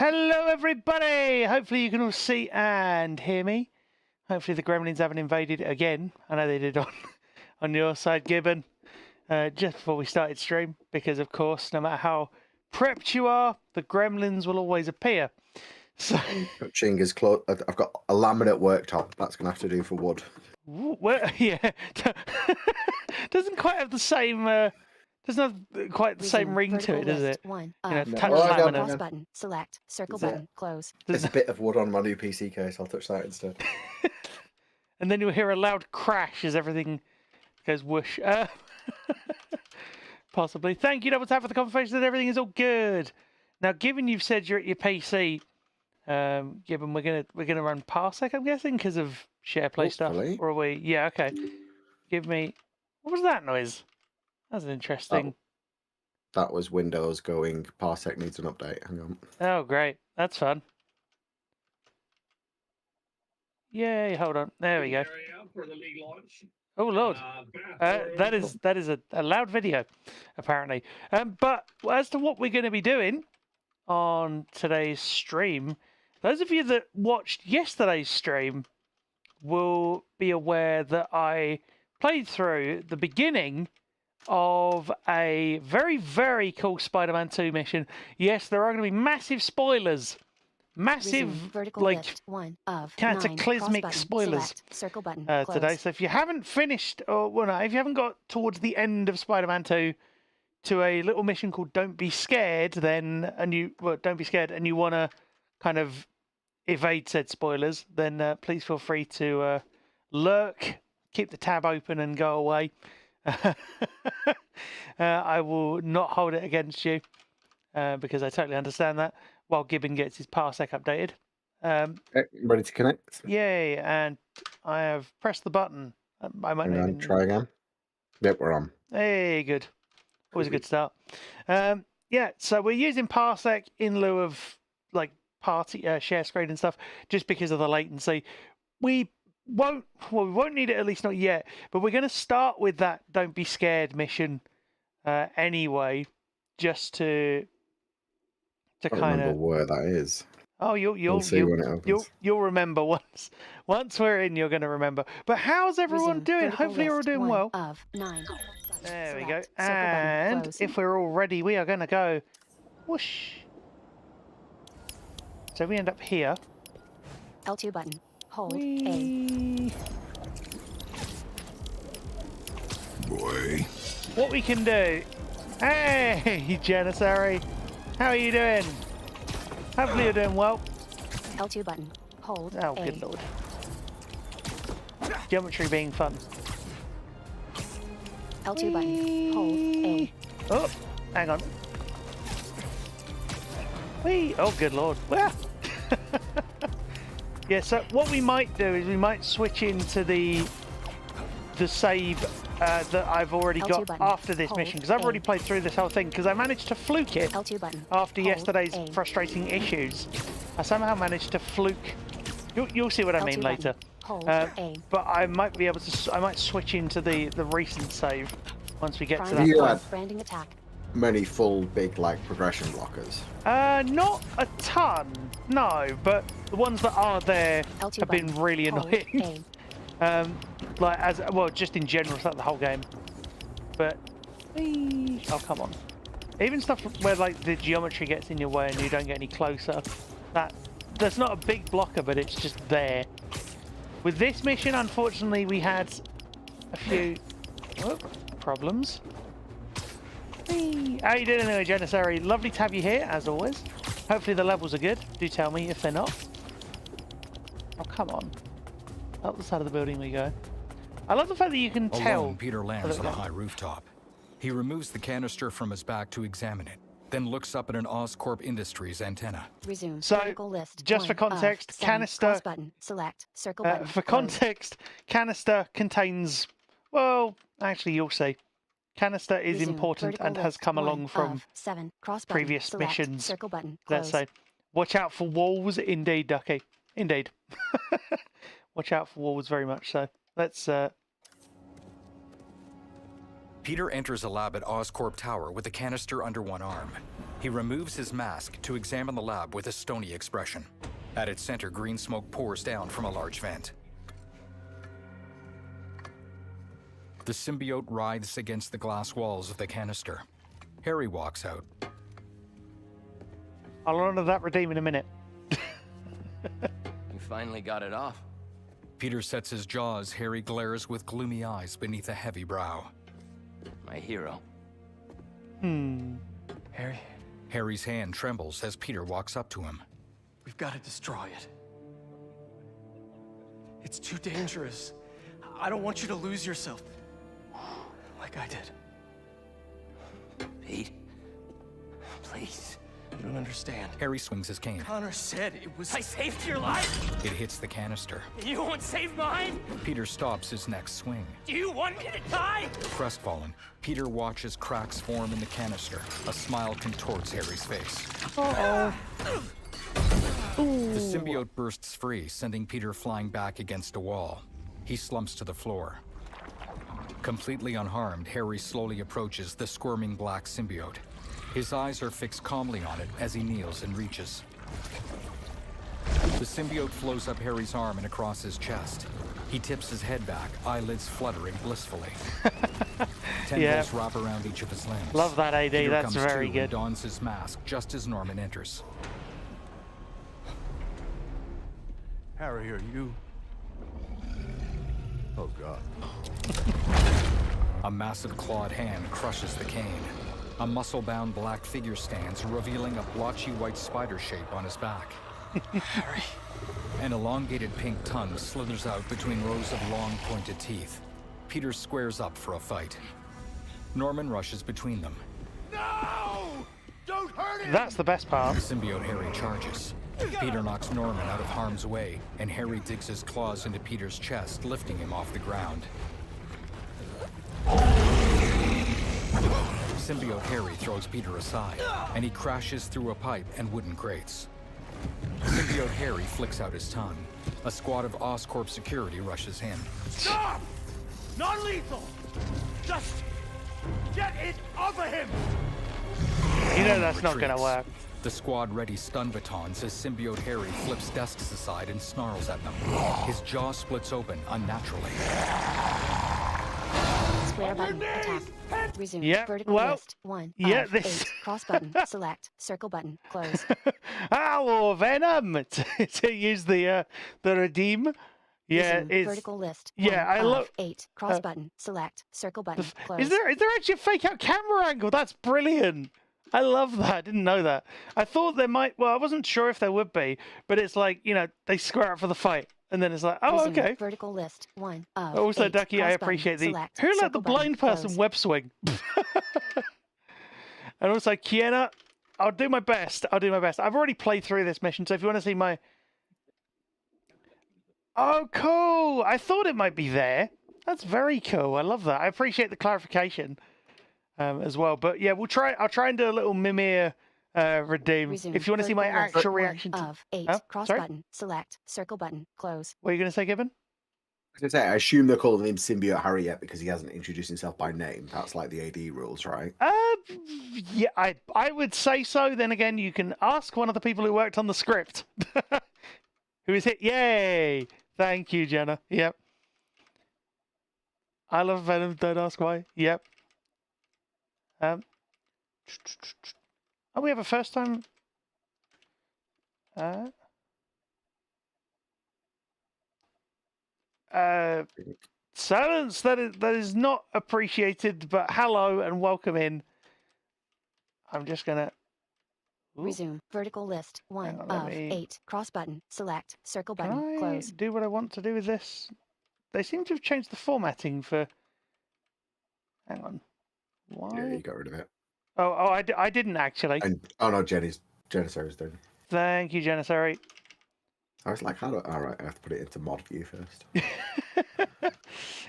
Hello everybody! Hopefully you can all see and hear me. Hopefully the gremlins haven't invaded again. I know they did on your side, Gibbon, just before we started stream, because of course, no matter how prepped you are, the gremlins will always appear. So Ching is close. I've got a laminate worktop. That's going to have to do for wood. well, yeah, doesn't quite have the same... doesn't have quite the same ring to it, does it? One You know, no. touch laminate. laminate. Cross button, select, circle button, close. There's a bit of wood on my new PC case. I'll touch that instead. And then you'll hear a loud crash as everything goes whoosh. Possibly. Thank you, Double Tap, for the confirmation that everything is all good. Now, given you've said you're at your PC, Gibbon, we're gonna run Parsec, I'm guessing, because of share play stuff. Or are we? Yeah, okay. Give me. What was that noise? That's an interesting. That was Windows going. Parsec needs an update. Hang on. Oh, great. That's fun. Yay! Hold on. There we go. For the league launch. Oh Lord, that is a loud video, apparently. But as to what we're going to be doing on today's stream, those of you that watched yesterday's stream will be aware that I played through the beginning of a very, very cool Spider-Man 2 mission. Yes, there are going to be massive spoilers. Massive, like, cataclysmic spoilers today. So if you haven't finished, or well, no, if you haven't got towards the end of Spider-Man 2 to a little mission called "Don't Be Scared," then don't be scared, and you want to kind of evade said spoilers, then please feel free to lurk, keep the tab open, and go away. I will not hold it against you because I totally understand that. While Gibbon gets his Parsec updated. Okay, ready to connect? Yay, and I have pressed the button. I might even... Try again. Yep, we're on. Hey, good. Always a good start. Yeah, so we're using Parsec in lieu of like party share screen and stuff, just because of the latency. We won't need it, at least not yet, but we're going to start with that Don't Be Scared mission anyway, just to kind of where that is. Oh, you'll remember once we're in. You're going to remember. But how's everyone doing? Hopefully you're all doing well. There we go. And if we're all ready, we are going to go whoosh. So we end up here. L2 button. Hold A. Boy. What we can do? Hey, Janissary. How are you doing? Hopefully you're doing well. L2 button. Hold. Oh, good lord. Geometry being fun. L2 button. Hold A. Oh, hang on. Whee! Oh, good lord. Well. Yeah, so what we might do is we might switch into the save that I've already got after this mission, because I've already played through this whole thing, because I managed to fluke it after yesterday's frustrating issues. I somehow managed to fluke. You'll see what I mean later. But I might be able to. I might switch into the recent save once we get to that point. Branding attack. Many full big like progression blockers. Not a ton, no, but the ones that are there have been really annoying. Like as well, just in general throughout the whole game. But oh, come on! Even stuff where like the geometry gets in your way and you don't get any closer. That's not a big blocker, but it's just there. With this mission, unfortunately, we had a few problems. How you doing anyway, Janissary? Lovely to have you here, as always. Hopefully the levels are good. Do tell me if they're not. Oh, come on. Up the side of the building we go. I love the fact that you can tell. Peter lands on a high rooftop. He removes the canister from his back to examine it, then looks up at an Oscorp Industries antenna. Resume. So, just for context, canister. Button. Select. Circle button. For context, canister contains. Well, actually, you'll see. Canister is important and has come along from previous missions. Circle button. Let's say, watch out for walls. Indeed, Ducky. Indeed. Watch out for walls very much so. Let's Peter enters a lab at Oscorp Tower with a canister under one arm. He removes his mask to examine the lab with a stony expression. At its center, green smoke pours down from a large vent. The symbiote writhes against the glass walls of the canister. Harry walks out. I'll honor that redeem in a minute. You finally got it off. Peter sets his jaw as Harry glares with gloomy eyes beneath a heavy brow. My hero. Harry, Harry's hand trembles as Peter walks up to him. we've got to destroy it. It's too dangerous. I don't want you to lose yourself. Like I did. Pete, please. You don't understand. Harry swings his cane. Connor said it was... I saved your life. It hits the canister. You won't save mine. Peter stops his next swing. Do you want me to die? Crestfallen, Peter watches cracks form in the canister. A smile contorts Harry's face. The symbiote bursts free, sending Peter flying back against a wall. He slumps to the floor. Completely unharmed, Harry slowly approaches the squirming black symbiote. His eyes are fixed calmly on it as he kneels and reaches. The symbiote flows up Harry's arm and across his chest. He tips his head back, eyelids fluttering blissfully. Tendrils wrap around each of his limbs. Love that AD, Peter that's comes very to good. and dons his mask just as Norman enters. Harry, are you? Oh, God. A massive clawed hand crushes the cane. A muscle-bound black figure stands, revealing a blotchy white spider shape on his back. Harry. An elongated pink tongue slithers out between rows of long, pointed teeth. Peter squares up for a fight. Norman rushes between them. No! Don't hurt him! That's the best part. Symbiote Harry charges. Peter knocks Norman out of harm's way, and Harry digs his claws into Peter's chest, lifting him off the ground. Symbiote Harry throws Peter aside, and he crashes through a pipe and wooden grates. Symbiote Harry flicks out his tongue. A squad of Oscorp security rushes in. Stop! Non-lethal! Just get it off of him! You know that's not Retreats. gonna work. The squad ready stun batons as Symbiote Harry flips desks aside and snarls at them. His jaw splits open unnaturally. Square button. Attack. Resume. Yeah, Vertical well, list. 1 yeah, of this- 8. Cross button. Select. Circle button. Close. Hello, Venom! to use the redeem. Yeah, Resume. it's... Vertical list. yeah, 1 I of love- 8. Cross button. Select. Circle button. Close. Is there actually a fake out camera angle? That's brilliant. I love that. I didn't know that. I thought there might... Well, I wasn't sure if there would be, but it's like, you know, they square up for the fight. And then it's like, oh, Resume. okay. Vertical list. 1 of Also, 8. Ducky, I Cross button. appreciate the... Select. Who let the Circle button. blind person Close. web swing? And also, Kiena, I'll do my best. I'll do my best. I've already played through this mission, so if you want to see my... Oh, cool. I thought it might be there. That's very cool. I love that. I appreciate the clarification as well. But yeah, we'll try. I'll try and do a little Mimir redeem. Resume. If you want to see my Vertical list. actual 1 reaction to... of 8. Huh? Cross Sorry? button. Select. Circle button. Close. What are you going to say, Gibbon? I was gonna say, I assume they're calling him Symbiote Harry yet because he hasn't introduced himself by name. That's like the AD rules, right? Yeah, I would say so. Then again, you can ask one of the people who worked on the script. Who is it? Yay! Thank you, Jenna. Yep. I love Venom. Don't ask why. Yep. Oh, we have a first time. Silence. That is not appreciated. But hello and welcome in. I'm just gonna. Ooh. Resume. Vertical list. 1 Hang on, let of me- 8. Cross button. Select. Circle Can button. I Close. do what I want to do with this? They seem to have changed the formatting for. Hang on. Why? Yeah, you got rid of it. I didn't actually. And oh no, Janissary's doing. Thank you, Janissary. I was like, how do? All right, I have to put it into mod view first.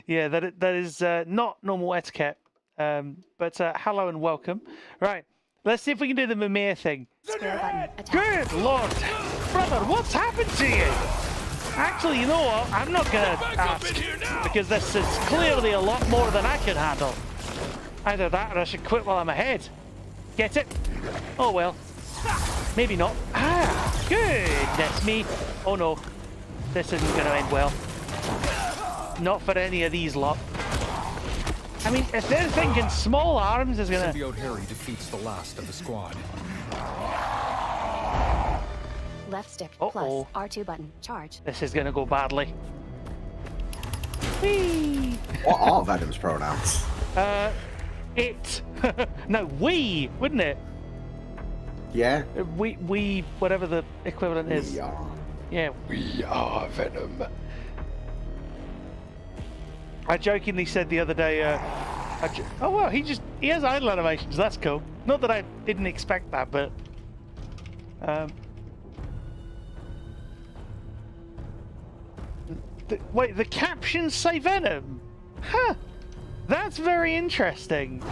Yeah, that is not normal etiquette. But hello and welcome. Right, let's see if we can do the Mimir thing. Square button. Attack. Good Lord, brother, what's happened to you? Actually, you know what? I'm not gonna ask because this is clearly a lot more than I can handle. Either that or I should quit while I'm ahead. Get it? Oh well. Maybe not. Ah, goodness me. Oh no. This isn't going to end well. Not for any of these lot. I mean, if they're thinking small arms is going to... Symbiote Harry defeats the last of the squad. Left stick Uh-oh. plus R2 button. Charge. This is going to go badly. Whee! What are Venom's pronouns? It. No, we, wouldn't it? Yeah. We, whatever the equivalent is. We are. Yeah, we are Venom. I jokingly said the other day, oh well, he has idle animations, that's cool. Not that I didn't expect that, but... wait, the captions say Venom? Huh, that's very interesting.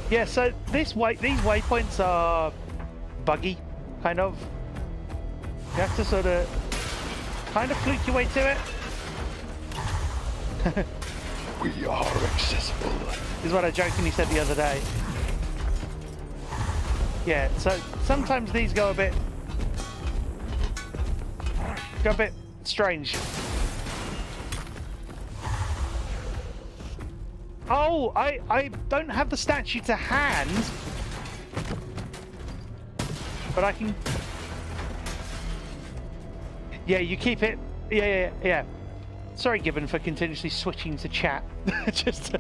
Yeah, so these waypoints are buggy, kind of. You have to sort of kind of fluke your way to it. We are accessible. Is what I jokingly said the other day. Yeah, so sometimes these go a bit strange. Oh, I don't have the statue to hand, but I can. Yeah, you keep it. Yeah. Sorry, Gibbon, for continuously switching to chat. Just.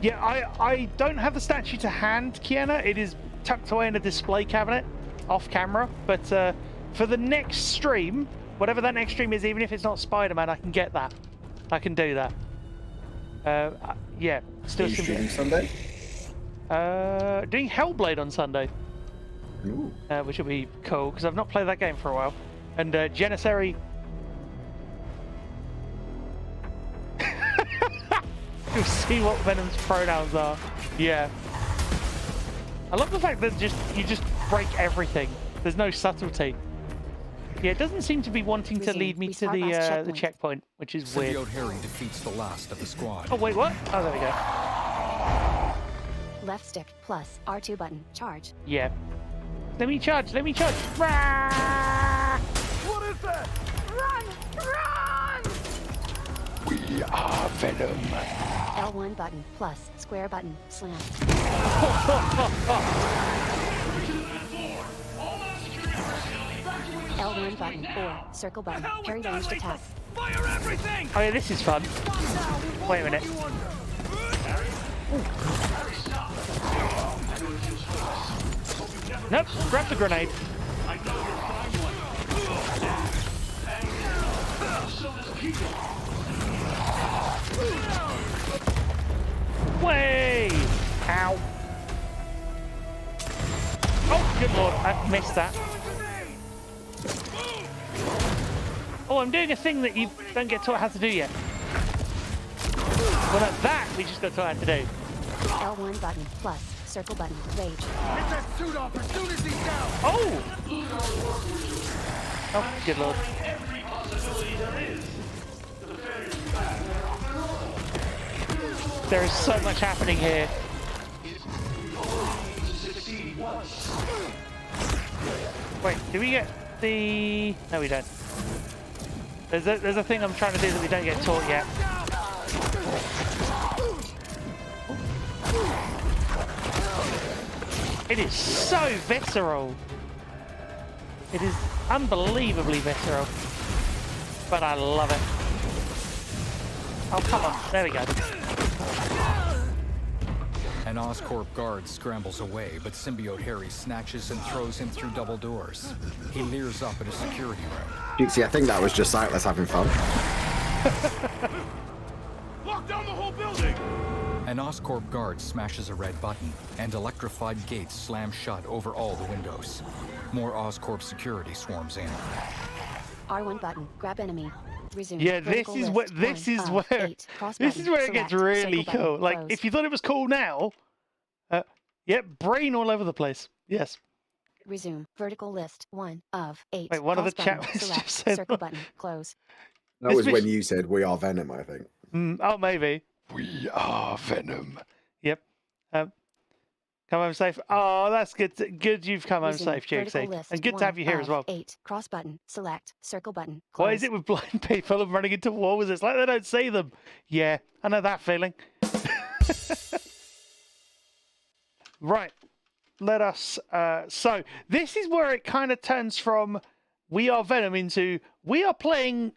Yeah, I don't have the statue to hand, Kiana. It is tucked away in a display cabinet, off camera. But for the next stream, whatever that next stream is, even if it's not Spider-Man, I can get that. I can do that. Yeah, still. Are you streaming Sunday? Doing Hellblade on Sunday. Ooh. Which will be cool because I've not played that game for a while. And Janissary. You'll see what Venom's pronouns are. Yeah. I love the fact that you just break everything. There's no subtlety. Yeah, it doesn't seem to be wanting to lead me to the checkpoint, which is weird. Symbiote Harry defeats the last of the squad. Oh wait, what? Oh, there we go. Left stick plus R2 button. Charge. Yeah. Let me charge. Let me charge. Rah! What is that? Run! Run! We are Venom. L1 button plus square button. Slam. L1 button or circle button. Parry ranged attack. Fire everything! Oh yeah, this is fun. Wait a minute. Nope, grab the grenade. Way! Ow. Oh, good lord, I missed that. Oh, I'm doing a thing that you don't get taught how to do yet. Well, no, that we just got taught how to do. L1 button plus circle button. Rage. Get that suit off as soon as he's down! Oh! Oh, good lord. There is so much happening here. Wait, do we get the... No, we don't. There's a thing I'm trying to do that we don't get taught yet. It is so visceral. It is unbelievably visceral. But I love it. Oh, come on. There we go. An Oscorp guard scrambles away, but Symbiote Harry snatches and throws him through double doors. He leers up at a security room. See, I think that was just Sightless having fun. Lock down the whole building! An Oscorp guard smashes a red button, and electrified gates slam shut over all the windows. More Oscorp security swarms in. R1 button. Grab enemy. Resume. Yeah, this is where it gets really cool. Like, if you thought it was cool now, yep, brain all over the place. Yes, Resume. Vertical list. 1 of 8. Wait, one of the Cross chat button, was select. just said. Circle button. Close. That This was when mission- you said we are Venom, I think. Oh, maybe. We are Venom. Yep. Come home safe. Oh, that's good. Good you've come home Resume. safe, Vertical Juxie. list. And good to 1 have you here as of well. 8. Cross button. Select. Circle button. Close. Why is it with blind people and running into walls? It's like they don't see them. Yeah, I know that feeling. Right. Let us. So this is where it kind of turns from we are Venom into we are playing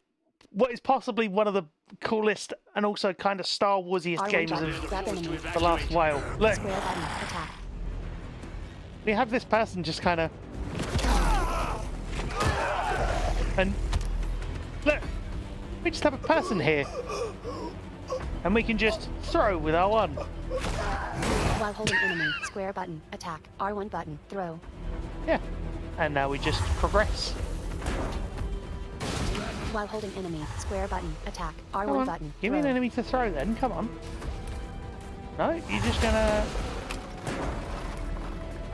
what is possibly one of the coolest and also kind of Star Warsiest R1 games button. of Grab enemy. the last while. Look, Square button. Attack. we have this person just kind of. And look, we just have a person here. And we can just throw with R1. While holding enemy. Square button. Attack. R1 button. Throw. Yeah. And now we just progress. While holding enemy. Square button. Attack. R1 Come on. button. Give me an throw. enemy to throw then. Come on. No, you're just gonna.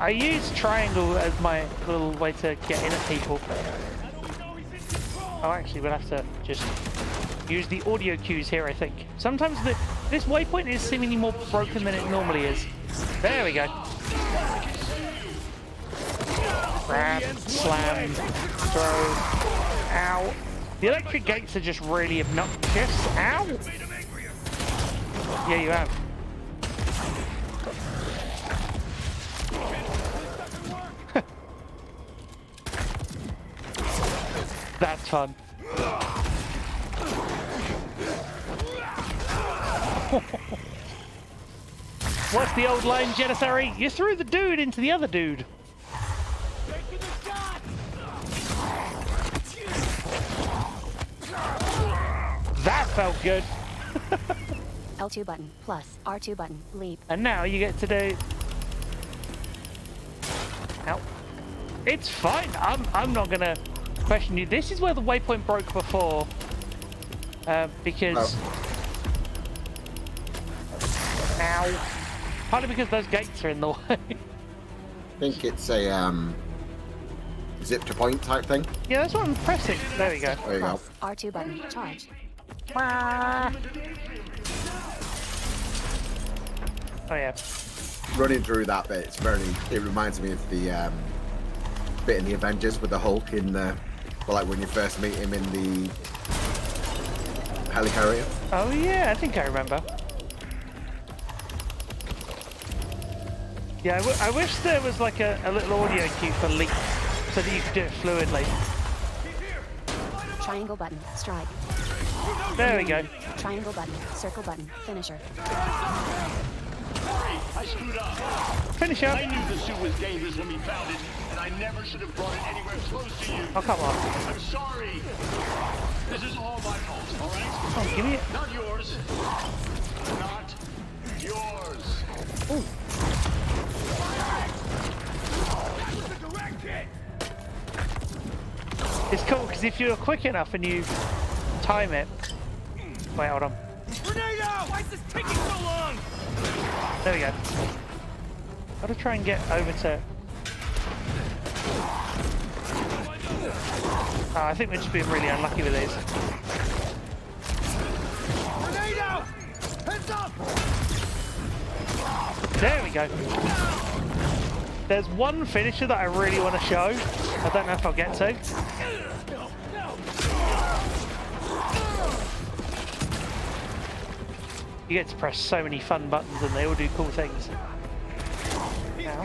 I use triangle as my little way to get in at people. Oh, actually, we'll have to just use the audio cues here, I think. Sometimes this waypoint is seemingly more broken than it normally is. There we go. Grab, slam, throw, ow. The electric gates are just really obnoxious. Ow! Yeah, you have. That's fun. What's the old line, Janissary? You threw the dude into the other dude. That felt good. L2 button. Plus. R2 button. Leap. And now you get to do. Ow. It's fine. I'm not gonna question you. This is where the waypoint broke before, because. Ow. Partly because those gates are in the way. I think it's a zip to point type thing. Yeah, that's what I'm pressing. There we go. There you go. Plus. R2 button. Charge. Oh yeah. Running through that bit, it reminds me of the bit in the Avengers with the Hulk in the, well, like when you first meet him in the helicarrier. Oh yeah, I think I remember. Yeah, I wish there was like a little audio cue for leap so that you could do it fluidly. Triangle button. Strike. There we go. Triangle button. Circle button. Finisher. I screwed up. Finish up. I knew the suit was dangerous when we found it, and I never should have brought it anywhere close to you. Oh, come on. I'm sorry. This is all my fault, all right? Oh, give me it. Not yours. Not yours. Ooh. It's cool because if you're quick enough and you time it. Wait, hold on. Grenade out! Why is this taking so long? There we go. Gotta try and get over to. Oh, I think we're just being really unlucky with these. Grenade out! Heads up! There we go. There's one finisher that I really want to show. I don't know if I'll get to. You get to press so many fun buttons and they all do cool things. Ow.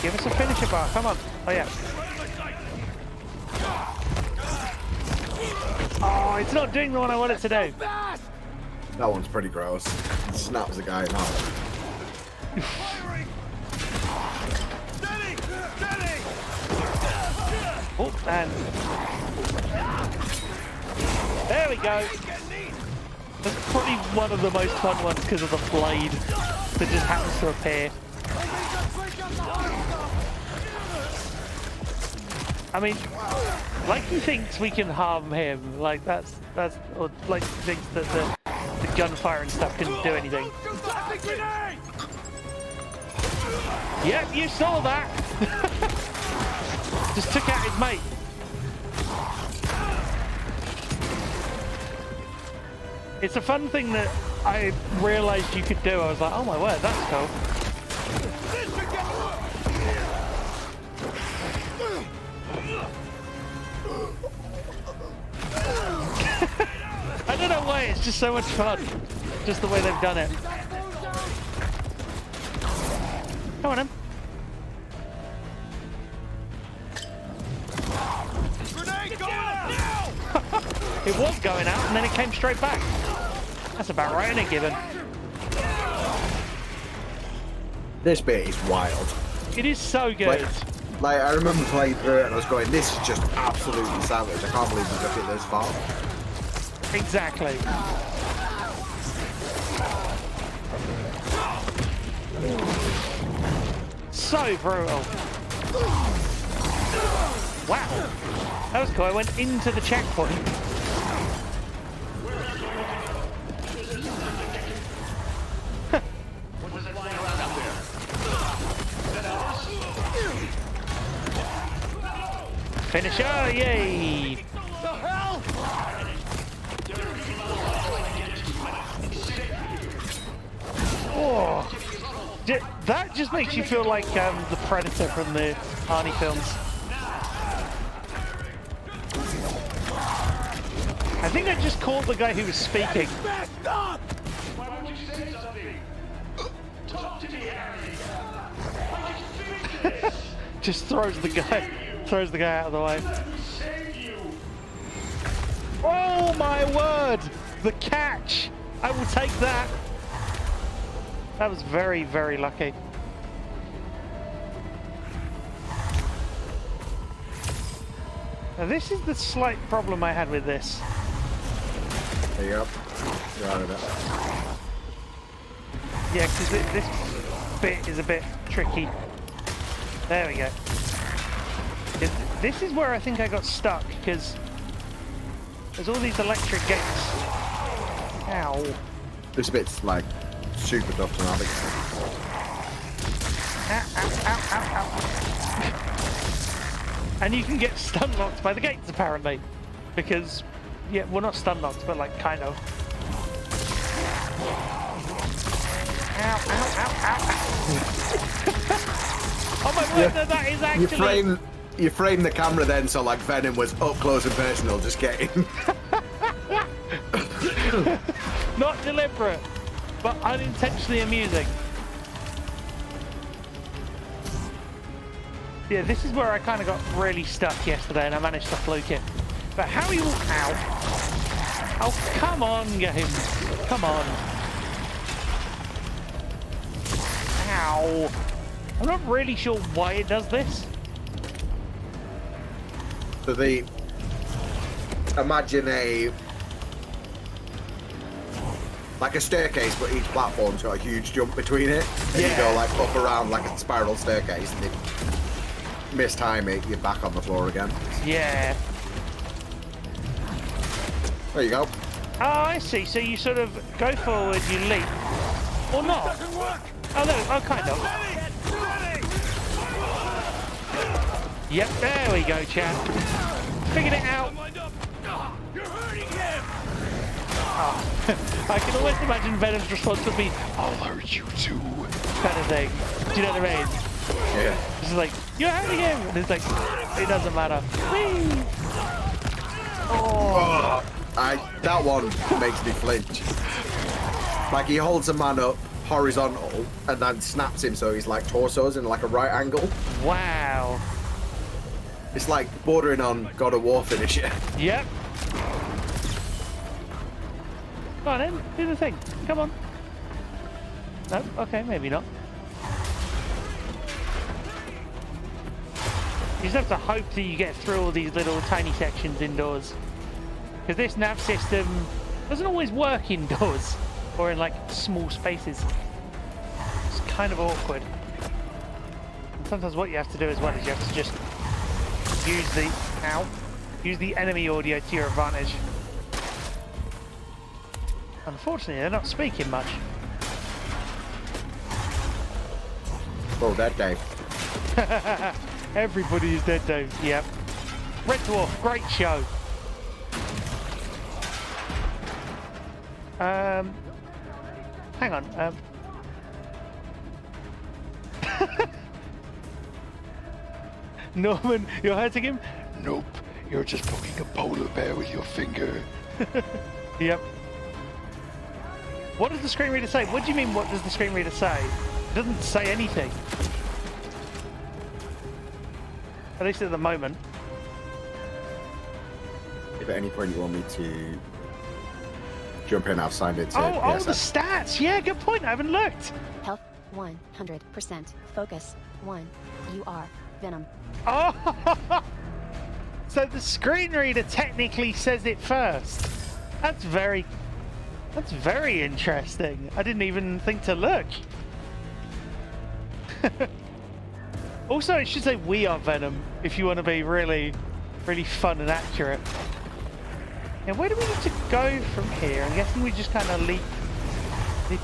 Give us a finisher bar, come on. Oh yeah. Oh, it's not doing the one I want it to do. That one's pretty gross. It snaps the guy in half. Steady! Steady! Oh, and there we go. That's probably one of the most fun ones because of the blade that just happens to appear. I mean, like he thinks we can harm him. Like that's or like he thinks that the gunfire and stuff can do anything. Yep, you saw that. Just took out his mate. It's a fun thing that I realised you could do. I was like, oh my word, that's cool. I don't know why, it's just so much fun. Just the way they've done it. Come on, then. It was going out and then it came straight back. That's about right, isn't it, Gibbon? This bit is wild. It is so good. Like I remember playing through it and I was going, this is just absolutely savage. I can't believe we took it this far. Exactly. So brutal. Wow. That was cool. I went into the checkpoint. Finisher, yay! The hell? Oh, that just makes you feel like the Predator from the Arnie films. I think I just called the guy who was speaking. Why won't you say something? Talk to me, Harry. I can finish this. Just throws the guy out of the way. Oh my word! The catch! I will take that. That was very, very lucky. Now this is the slight problem I had with this. There you go. You're out of it. Yeah, because this bit is a bit tricky. There we go. This is where I think I got stuck, because there's all these electric gates. Ow. This bit's like super tough to navigate. Ow, ow, ow, ow. And you can get stun locked by the gates apparently. Because, yeah, well not stun locked, but like kind of. Ow, ow, ow, ow. Oh my word, no, that is actually... You frame the camera then so like Venom was up close and personal, just getting... Not deliberate, but unintentionally amusing. Yeah, this is where I kind of got really stuck yesterday and I managed to fluke it. But how are you... Ow. Oh, come on, game. Come on. Ow. I'm not really sure why it does this. So imagine like a staircase, but each platform's got a huge jump between it, and you go like up around like a spiral staircase, and if you mistime it, you're back on the floor again. Yeah. There you go. Oh, I see. So you sort of go forward, you leap, or not? Oh no, oh kind of. Yep, there we go, Chad. Figured it out. You're hurting him. Oh. I can almost imagine Venom's response would be, "I'll hurt you too," kind of thing. Do you know what I mean? Yeah. It's like, "You're hurting him," and it's like, "It doesn't matter." Whee! Oh. That one makes me flinch. Like he holds a man up horizontal and then snaps him so he's like torsos in like a right angle. Wow. It's like bordering on God of War finisher. Yep. Go on then, do the thing. Come on. No? Okay, maybe not. You just have to hope that you get through all these little tiny sections indoors. Because this nav system doesn't always work indoors or in like small spaces. It's kind of awkward. And sometimes what you have to do as well is you have to just use the enemy audio to your advantage. Unfortunately, they're not speaking much. Oh, that Dave. Everybody is dead, Dave. Yep. Red Dwarf, great show. Hang on. Norman, you're hurting him? Nope. You're just poking a polar bear with your finger. Yep. What does the screen reader say? What do you mean, what does the screen reader say? It doesn't say anything. At least at the moment. If at any point you want me to jump in, I've signed it to Oh, the PSN. stats! Yeah, good point, I haven't looked. Health 100%. Focus 1. You are Venom. Oh! So the screen reader technically says it first. That's very interesting. I didn't even think to look. Also, it should say we are Venom if you want to be really, really fun and accurate. Now, where do we need to go from here? I'm guessing we just kind of leap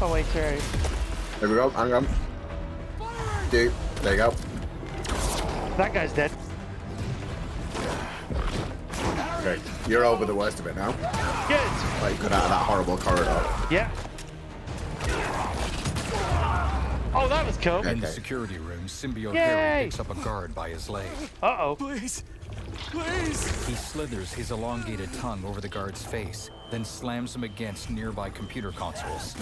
our way through. There we go. Hang on. Dude, there you go. That guy's dead. Okay, you're over the worst of it now. Good. Like, you got out of that horrible corridor. Yeah. Oh, that was cool. In the Okay. security room, Symbiote Yay! Harry picks up a guard by his leg. Uh-oh. Please. Please. He slithers his elongated tongue over the guard's face, then slams him against nearby computer consoles.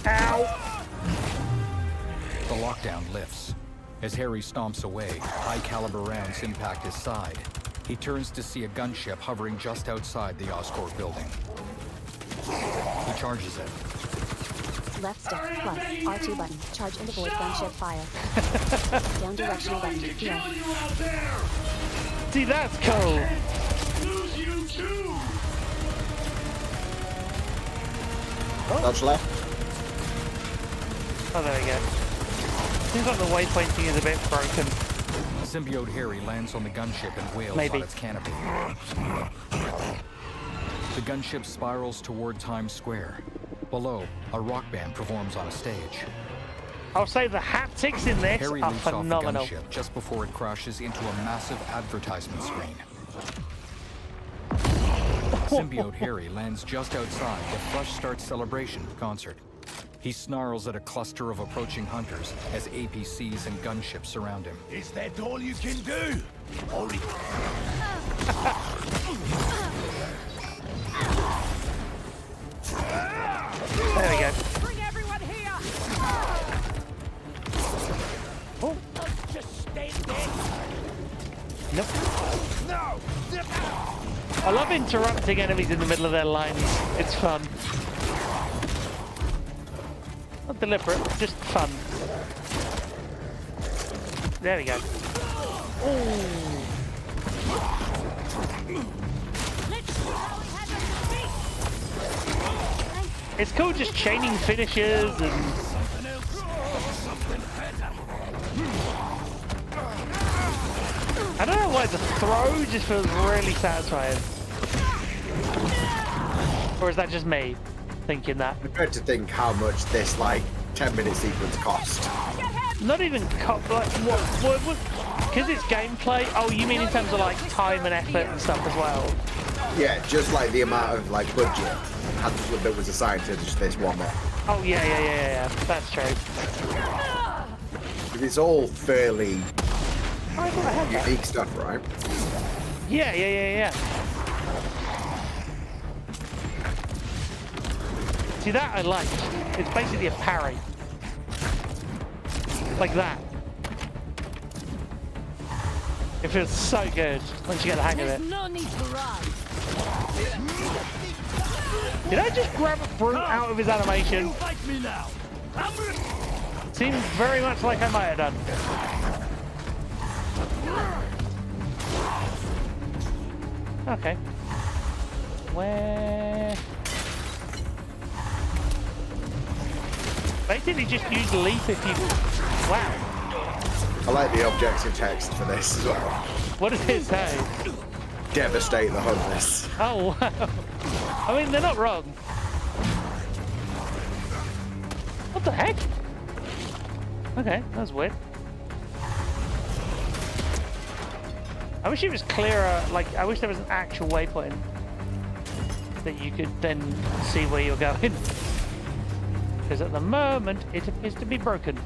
Ow. The lockdown lifts. As Harry stomps away, high-caliber rounds impact his side. He turns to see a gunship hovering just outside the Oscorp building. He charges it. Left stick plus R2 button. Charge into void gunship fire. Down directional button. Heal. See, that's cool. Lose you too! Dodge left. Oh, there we go. Seems like the waypointing is a bit broken. Symbiote Harry lands on the gunship and wails Maybe. on its canopy. The gunship spirals toward Times Square. Below, a rock band performs on a stage. I'll say the haptics in this Harry are leaps off the phenomenal. gunship just before it crashes into a massive advertisement screen. Symbiote Harry lands just outside the Fresh Start Celebration concert. He snarls at a cluster of approaching hunters as APCs and gunships surround him. Is that all you can do? Only There we go. bring everyone here! Oh, Just stay there. nope. No! I love interrupting enemies in the middle of their lines. It's fun. Not deliberate, just fun. There we go. It's cool just chaining finishes and... I don't know why the throw just feels really satisfying. Or is that just me thinking that? I'm prepared to think how much this, like, 10-minute sequence cost. Not even like what? Because it's gameplay. Oh, you mean in terms of like time and effort and stuff as well? Yeah, just like the amount of, like, budget that was assigned to just this one bit. Oh yeah. That's true. It's all fairly Oh, I thought I had that. unique stuff, right? Yeah. See that I like. It's basically a parry. Like that. It feels so good once you get the hang of it. No need to run. Did I just grab a brute out of his animation? Fight me now. Seems very much like I might have done. Okay. Where? Basically just use leap if you... Wow. I like the objective text for this as well. What does it say? Devastate the hunters. Oh, wow. I mean, they're not wrong. What the heck? Okay, that was weird. I wish it was clearer, like, I wish there was an actual waypoint that you could then see where you're going. Because at the moment, it appears to be broken.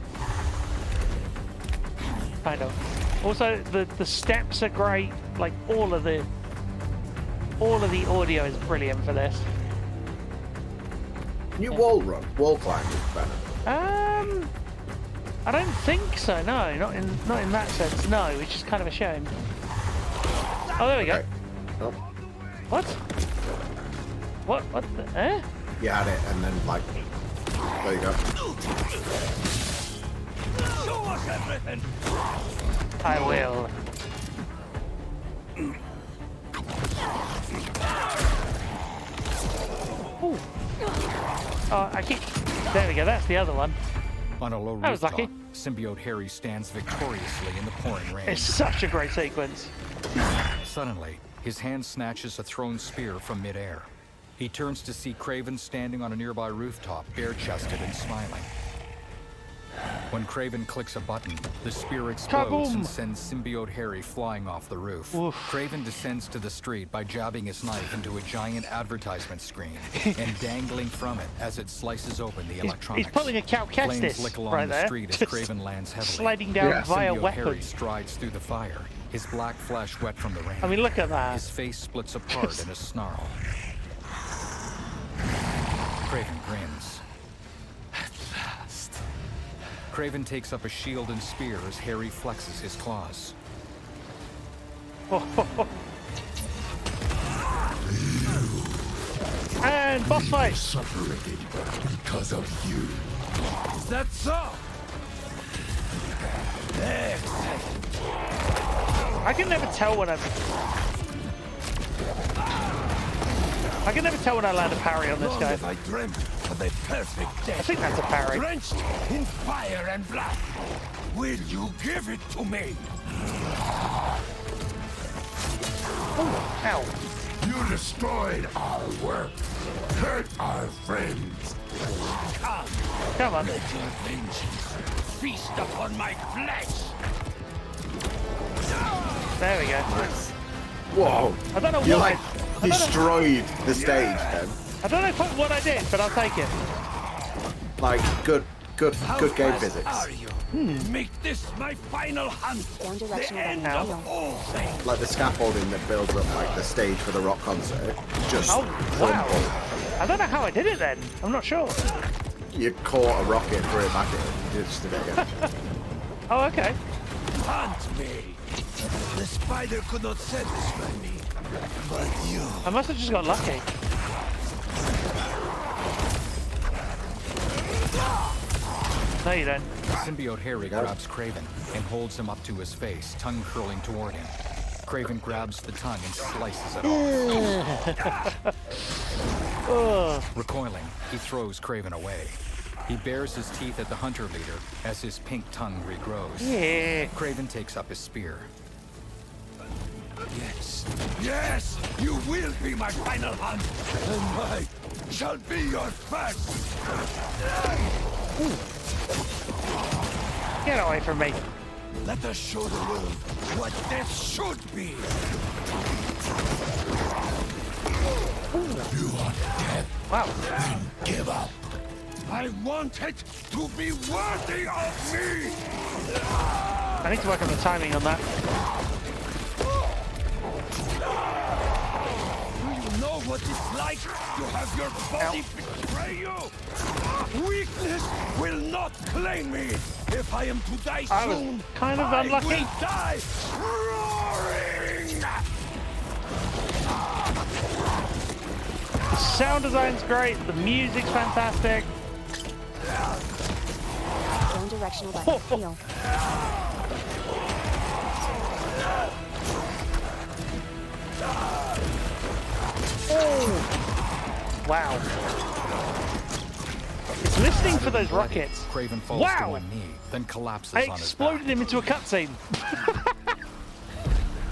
Kind of. Also, the steps are great. Like, all of the audio is brilliant for this. Can you wall run? Wall climb is better. I don't think so. No, not in that sense. No, which is kind of a shame. Oh, there we go. Okay. Oh, What? What the, eh? you had it, and then, like, there you go. Show us everything! I will. Ooh. Oh, I keep... There we go, that's the other one. On a low I was rooftop, lucky. symbiote Harry stands victoriously in the pouring rain. It's such a great sequence. Suddenly, his hand snatches a thrown spear from midair. He turns to see Craven standing on a nearby rooftop, bare-chested and smiling. When Craven clicks a button, the spear explodes Kaboom! and sends symbiote Harry flying off the roof. Oof. Craven descends to the street by jabbing his knife into a giant advertisement screen and dangling from it as it slices open the electronics. He's pulling a Count Flames Kestis lick along right the there. street as Just Craven lands heavily. sliding down Yeah. via Symbiote weapon. Harry strides through the fire, his black flesh wet from the rain. I mean, look at that. His face splits apart in a snarl. Craven grins. At last. Craven takes up a shield and spear as Harry flexes his claws. And boss fight. Separated because of you. Is that so? I can never tell when I land a parry on this Long guy. have I dreamt of a perfect I death, think that's a parry. drenched in fire and blood. Will you give it to me? Ow. You destroyed our work, hurt our friends. Come on. Let your vengeance feast upon my flesh. There we go. Whoa! I don't know You, what like, destroyed the stage then. I don't know what I did, but I'll take it. Like, good How game fast physics. are you? Make this my final hunt. Down The directional end button. of Wheel. all things. Like the scaffolding that builds up like the stage for the rock concert. Just Oh, wow. crumpled. I don't know how I did it then. I'm not sure. You caught a rocket, threw it back at him, you just did it again. Oh, okay. Hunt me. The spider could not satisfy me, but you. I must have just got lucky. No, you don't. Symbiote Harry Got it. grabs Craven and holds him up to his face, tongue curling toward him. Craven grabs the tongue and slices it off. Recoiling, he throws Craven away. He bares his teeth at the hunter leader as his pink tongue regrows. Yeah. Craven takes up his spear. Yes, yes, you will be my final hunt, and I shall be your first. Get away from me. Let us show the world what death should be. You want death? Wow. Give up. I want it to be worthy of me. I need to work on the timing on that. Do you know what it's like to have your body betray you? Weakness will not claim me. If I am to die I was soon, kind of I unlucky. will die roaring. The sound design's great. The music's fantastic. Down directional button. Wheel. Wow. It's listening for those rockets. Craven falls Wow. to one knee, then collapses I on his exploded back. him into a cutscene.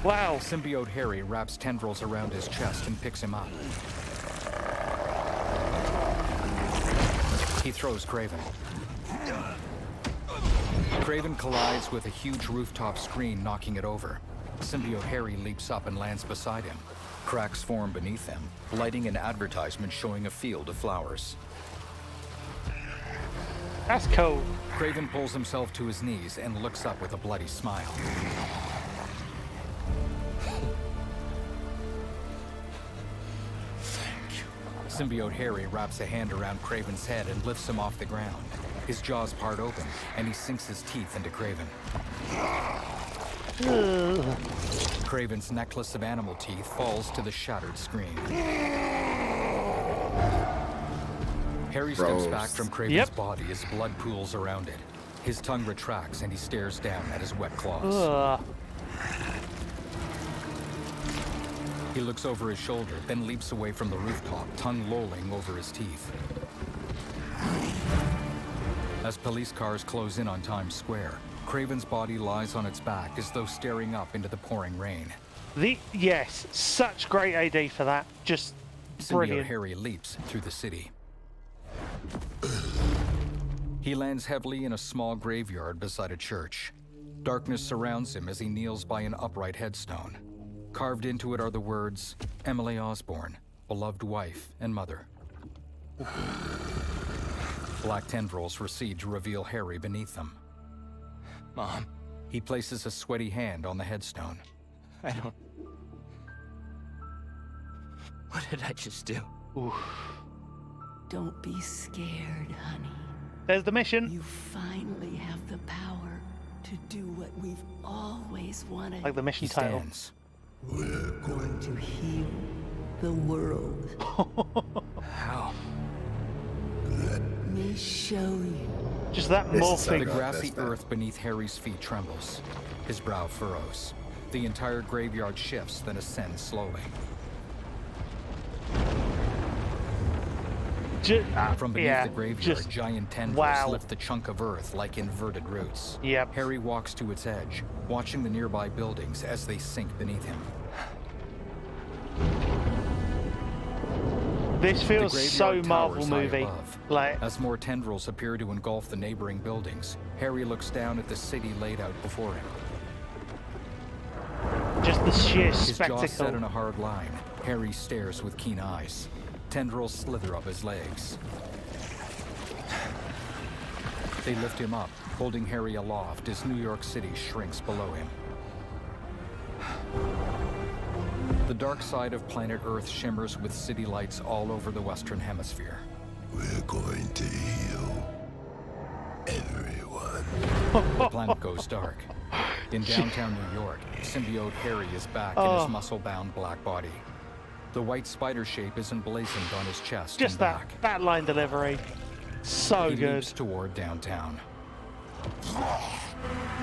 Wow. Symbiote Harry wraps tendrils around his chest and picks him up. He throws Craven. Craven collides with a huge rooftop screen, knocking it over. Symbiote Harry leaps up and lands beside him. Cracks form beneath him, lighting an advertisement showing a field of flowers. That's cool. Craven pulls himself to his knees and looks up with a bloody smile. Symbiote Harry wraps a hand around Craven's head and lifts him off the ground. His jaws part open, and he sinks his teeth into Craven. Craven's necklace of animal teeth falls to the shattered screen. Harry steps back from Craven's body as blood pools around it. His tongue retracts, and he stares down at his wet claws. He looks over his shoulder, then leaps away from the rooftop, tongue lolling over his teeth. As police cars close in on Times Square, Craven's body lies on its back as though staring up into the pouring rain. Yes, such great AD for that. Just brilliant. Symbiote Harry leaps through the city. He lands heavily in a small graveyard beside a church. Darkness surrounds him as he kneels by an upright headstone. Carved into it are the words, Emily Osborne, beloved wife and mother. Black tendrils recede to reveal Harry beneath them. Mom, He places a sweaty hand on the headstone. I don't... What did I just do? Don't be scared, honey. There's the mission. You finally have the power to do what we've always wanted. Like the mission He title. stands. We're going to heal the world. How? Let me show you. Just that This is morphing. so The good. grassy earth beneath Harry's feet trembles. His brow furrows. The entire graveyard shifts, then ascends slowly. From beneath the graveyard, giant tendrils lift the chunk of earth like inverted roots. Yep. Harry walks to its edge, watching the nearby buildings as they sink beneath him. This The feels so graveyard Marvel towers high movie. above. Like, As more tendrils appear to engulf the neighboring buildings, Harry looks down at the city laid out before him. just the sheer His jaw set in spectacle. a hard line. Harry stares with keen eyes. Tendrils slither up his legs. They lift him up, holding Harry aloft as New York City shrinks below him. The dark side of planet Earth shimmers with city lights all over the Western Hemisphere. We're going to heal everyone. The planet goes dark. In downtown New York, symbiote Harry is back in his muscle-bound black body. The white spider shape is emblazoned on his chest Just and back. that line delivery. So He good. leaps toward downtown.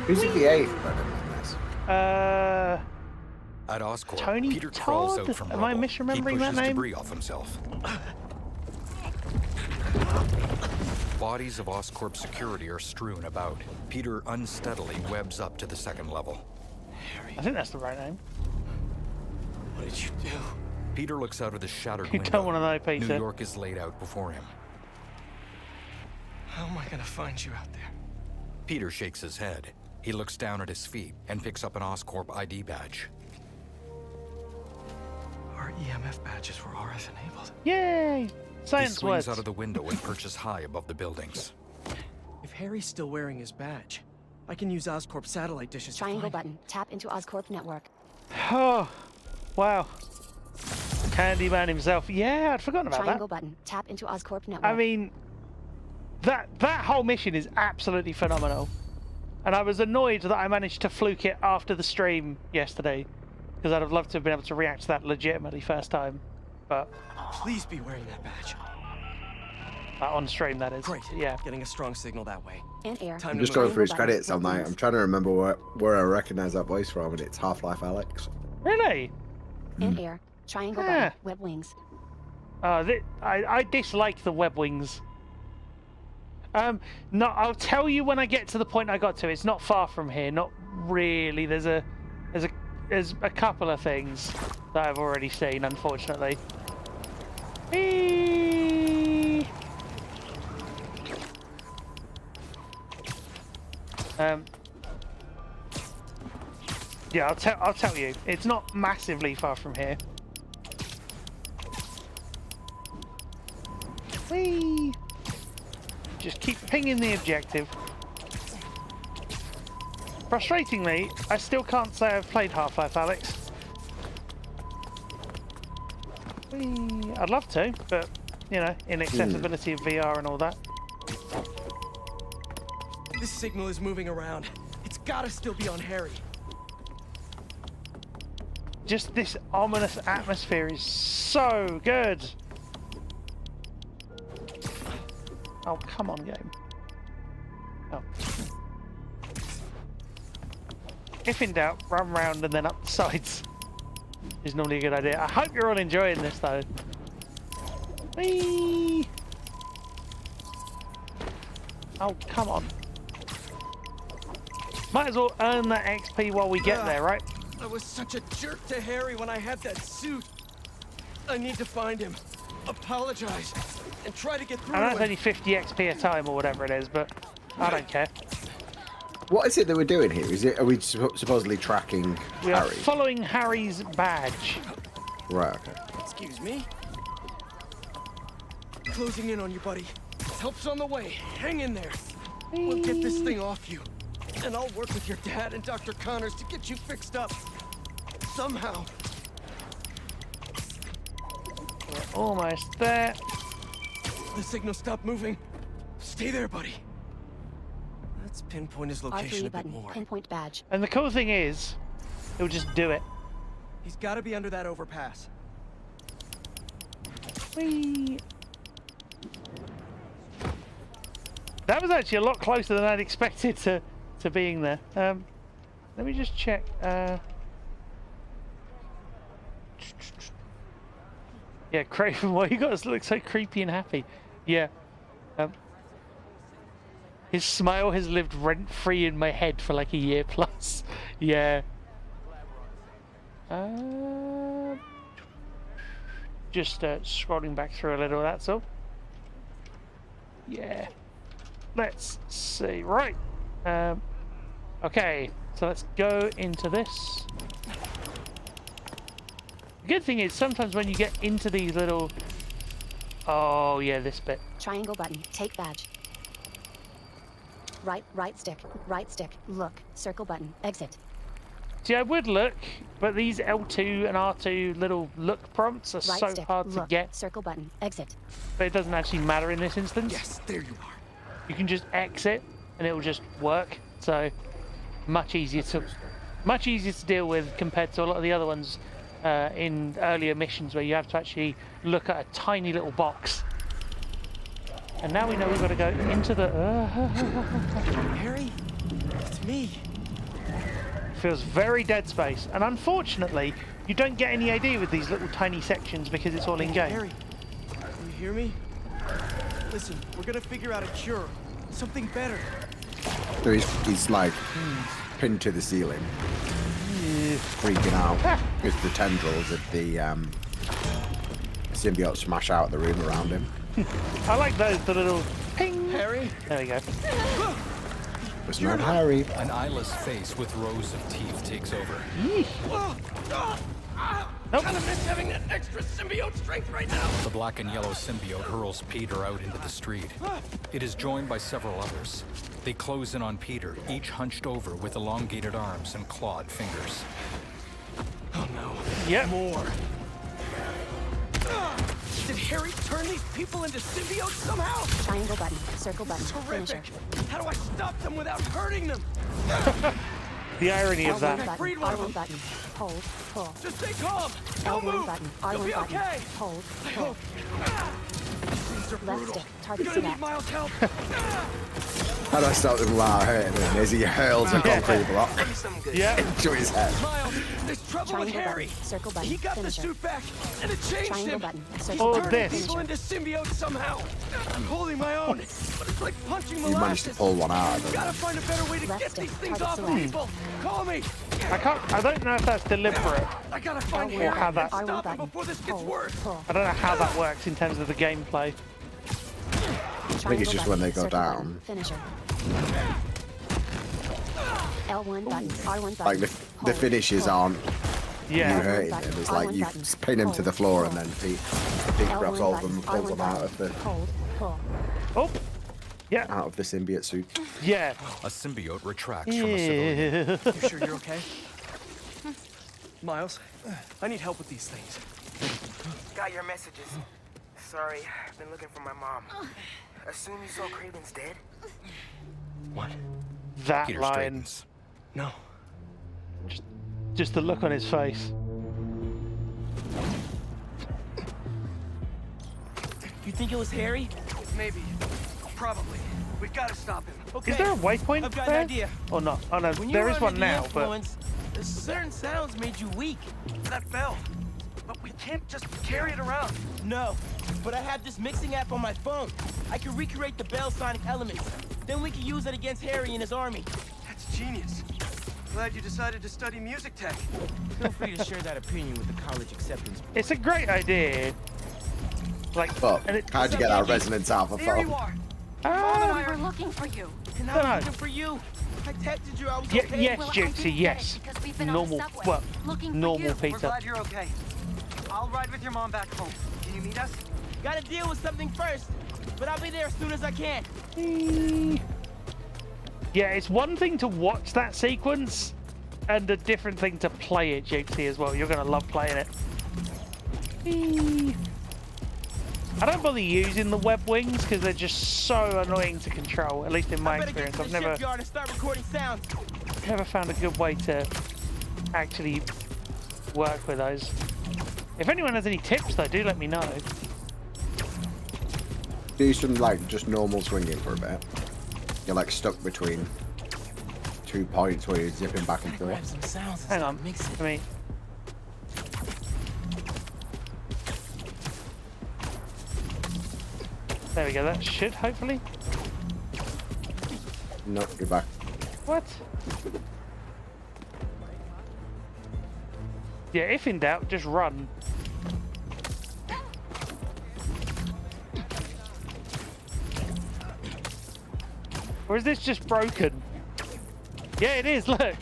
Who's the VA for Venom in this? At Oscorp, Tony Peter crawls Todd? out from Am I rubble. misremembering He that pushes name? debris off himself. Bodies of Oscorp security are strewn about. Peter unsteadily webs up to the second level. I think that's the right name. What did you do? Peter looks out of the shattered You window. don't want to know, Peter. New York is laid out before him. How am I gonna find you out there? Peter shakes his head. He looks down at his feet and picks up an Oscorp ID badge. Our EMF badges were RF enabled. Yay! He Science swings words. out of the window and perches high above the buildings. If Harry's still wearing his badge, I can use Oscorp satellite dishes to Triangle find button. Tap into Oscorp network. Oh, wow. Candyman himself. Yeah, I'd forgotten about Triangle that. button. Tap into Oscorp network. I mean, that whole mission is absolutely phenomenal. And I was annoyed that I managed to fluke it after the stream yesterday, because I'd have loved to have been able to react to that legitimately first time. But Please be wearing that badge. on stream, that is. Great. Yeah. Getting a strong signal that way. and air. Time I'm to just move. going through his Triangle button. credits. I'm trying to remember where I recognize that voice from, and it's Half-Life Alex. Really? And air. Triangle Yeah. button. Web wings. I dislike the web wings. No, I'll tell you when I get to the point I got to. It's not far from here. Not really. There's a couple of things that I've already seen, unfortunately. Whee! Yeah, I'll tell you, it's not massively far from here. Whee! Just keep pinging the objective. Frustratingly, I still can't say I've played Half-Life Alyx. Whee! I'd love to, but, you know, inaccessibility of VR and all that. This signal is moving around. It's gotta still be on Harry. Just this ominous atmosphere is so good. Oh, come on, game. Oh. If in doubt, run round and then up the sides is normally a good idea. I hope you're all enjoying this, though. Whee! Oh, come on. Might as well earn that XP while we get there, right? I was such a jerk to Harry when I had that suit. I need to find him, apologize, and try to get through I know to it's him. only 50 XP a time or whatever it is, but I don't care. What is it that we're doing here? Are we supposedly tracking We are Harry? following Harry's badge. Right, okay. Excuse me? Closing in on you, buddy. Help's on the way. Hang in there. We'll get this thing off you. And I'll work with your dad and Dr. Connors to get you fixed up. Somehow. We're almost there. The signal stopped moving. Stay there, buddy. Let's pinpoint his location R3 a bit button. more. Pinpoint badge. And the cool thing is, it'll just do it. He's got to be under that overpass. Whee! That was actually a lot closer than I'd expected to being there. Let me just check. Yeah, Craven, why you guys look so creepy and happy? Yeah. His smile has lived rent-free in my head for like a year plus. Yeah. Just scrolling back through a little, that's all. Yeah. Let's see. Right. Okay, so let's go into this. The good thing is sometimes when you get into these little... Oh, yeah, this bit. Triangle button. Take badge. Right stick. Right stick. Look. Circle button. Exit. See, I would look, but these L2 and R2 little look prompts are Right so stick. hard to Look. get. Circle button. Exit. But it doesn't actually matter in this instance. Yes, there you are. You can just exit and it will just work. So much easier to deal with compared to a lot of the other ones in earlier missions where you have to actually look at a tiny little box. And now we know we've got to go into the... Harry, it's me. Feels very Dead Space. And unfortunately, you don't get any idea with these little tiny sections because it's all in game. Harry, can you hear me? Listen, we're gonna figure out a cure. Something better. So he's like pinned to the ceiling, freaking out because the tendrils of the symbiote smash out the room around him. I like those, the little ping. Harry? There we go. It's not Harry. An eyeless face with rows of teeth takes over. Nope. Kind of miss having that extra symbiote strength right now. The black and yellow symbiote hurls Peter out into the street. It is joined by several others. They close in on Peter, each hunched over with elongated arms and clawed fingers. Oh no. Yep. More. Did Harry turn these people into symbiotes somehow? Triangle button. Circle button. Terrific. Finisher. How do I stop them without hurting them? The irony of L1 that. button. Freed one of R1 them. button. Hold. Pull. Just stay calm. Don't L1 move. button. You'll R1 be button. okay. Hold. I Pull. hope. These are Left brutal. stick. You're Target gonna need select. Miles' help. How do I stop them without hurting him as he hurls a concrete block Yeah. into his head? Miles, there's trouble with Triangle Harry. button. Circle button. He got the Finisher. suit back, and it changed Triangle him. button. He's Circle Oh, button. turning this. people into symbiotes somehow. I'm holding my own, but it's like punching He managed to molasses. pull one out of him. Gotta find a better way to Left get stick. these things Target off of select. people. Call me. I don't know if that's deliberate. I gotta find L1 Harry how that- and stop him R1 button. before this gets Hold. worse. Pull. I don't know how that works in terms of the gameplay. I think it's just when they go Circle down. button. Finisher. L1 button, R1 button. Like the Hold, finishes pull. aren't you Yeah. hurting him. It's like you pin him to the floor and then Pete grabs hold of them and pulls them out of the Oh. Yeah. out of the symbiote suit. Yeah. A symbiote retracts from a civilian. Yeah. You sure you're okay? Miles, I need help with these things. Got your messages. Sorry, I've been looking for my mom. Assume you saw Craven's dead? What? That Peter line. straightens. No. Just the look on his face. You think it was Harry? Maybe. Probably. We've got to stop him. Okay. Is there a waypoint I've got there? an idea. Or not? Oh no, When you there were is under one the now, but influence, certain sounds made you weak. That bell. But we can't just carry it around. No, but I have this mixing app on my phone. I can recreate the bell sonic elements. Then we can use it against Harry and his army. That's genius. Glad you decided to study music tech. Feel free to share that opinion with the college acceptance. it's a great idea. Like, But and it, how'd you get that resonance out of a There you phone? are. Ah, We were looking for you. And I Dunno. was looking for you. I texted you I was yeah, okay. yes, Well, I Gypsy, didn't yes. get it because we've been on the Normal, subway, well, looking for normal you. Peter. you're okay. I'll ride with your mom back home. Can you meet us? Gotta deal with something first, but I'll be there as soon as I can. Yeah, it's one thing to watch that sequence, and a different thing to play it, Gypsy, as well. You're gonna love playing it. I don't bother using the web wings because they're just so annoying to control. At least in my I better get experience, to I've the never shipyard and start recording sounds. found a good way to actually work with those. If anyone has any tips, though, do let me know. Do some like just normal swinging for a bit. You're like stuck between 2 points where you're zipping back and Grab forth. some sounds and Hang start on. mixing. I mean, there we go. That should hopefully. No, you're back. What? Yeah, if in doubt, just run. Or is this just broken? Yeah, it is, look.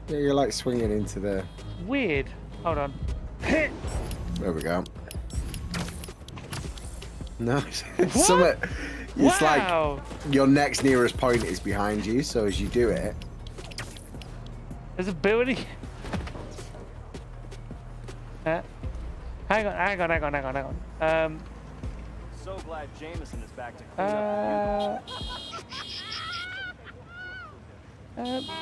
Yeah, you're like swinging into the. Weird. Hold on. Hit. There we go. No, it's something. It's Wow. like your next nearest point is behind you, so as you do it, There's a building. Hang on. So glad Jameson is back to clean up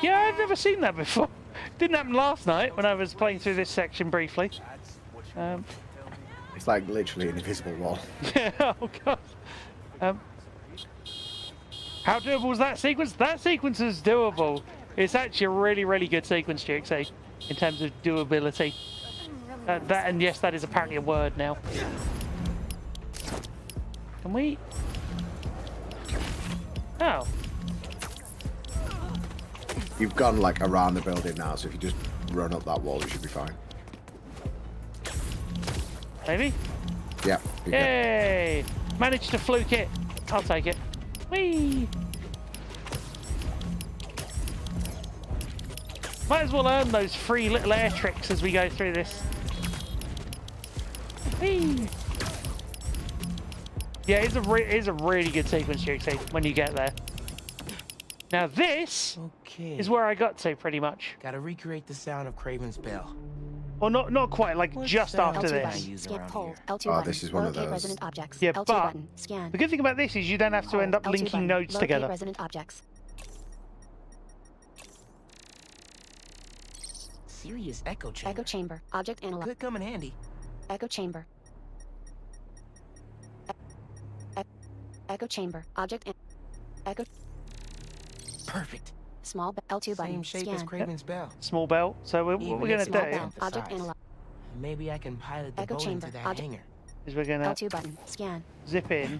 Yeah, I've never seen that before. Didn't happen last night when I was playing through this section briefly. it's like literally an invisible wall. Yeah, oh god. How doable was that sequence? That sequence is doable. It's actually a really, really good sequence, GXA, in terms of doability. That and yes, that is apparently a word now. Can we? Oh. You've gone like around the building now, so if you just run up that wall, you should be fine. Maybe? Yeah. you go. Yay! Managed to fluke it. I'll take it. Whee! Might as well earn those free little air tricks as we go through this. Whee! Yeah, it's a really good sequence, GXA, when you get there. Now this Okay. is where I got to, pretty much. Gotta recreate the sound of Craven's bell. Or not quite, like What just sound after do I this. use Skip around hold. here? L2 Oh, button. this is one of Locate those. resident objects. Yeah, L2 but button. Scan. The good thing about this is you don't have to end up Hold. L2 linking button. nodes Locate together. resident objects. Serious echo chamber. Echo chamber. Object analog. Could come in handy. Echo chamber. Echo chamber. Object. Echo. Perfect. Small L2 button. Same shape Scan. as Craven's bell. Small belt. So what Even we're gonna if Small do bell. Object Size. analog. Maybe I can pilot the Echo boat chamber. into that Object. hangar. is we're gonna L2 button. Scan. zip in.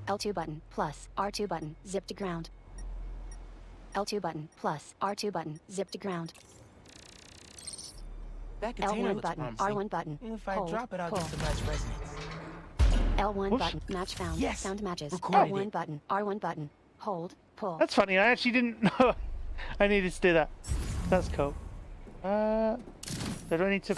L2 button. Plus. R2 button. Zip to ground. L2 button. Plus. R2 button. Zip to ground. That container L1 looks button. promising. R1 button. If I Hold. drop it, I'll Pull. get some nice resonance. L1 Whoops. button. Match found. Yes. Sound matches. Recorded L1 it. button. R1 button. hold, pull. That's funny. I actually didn't know I needed to do that. That's cool. So do I need to...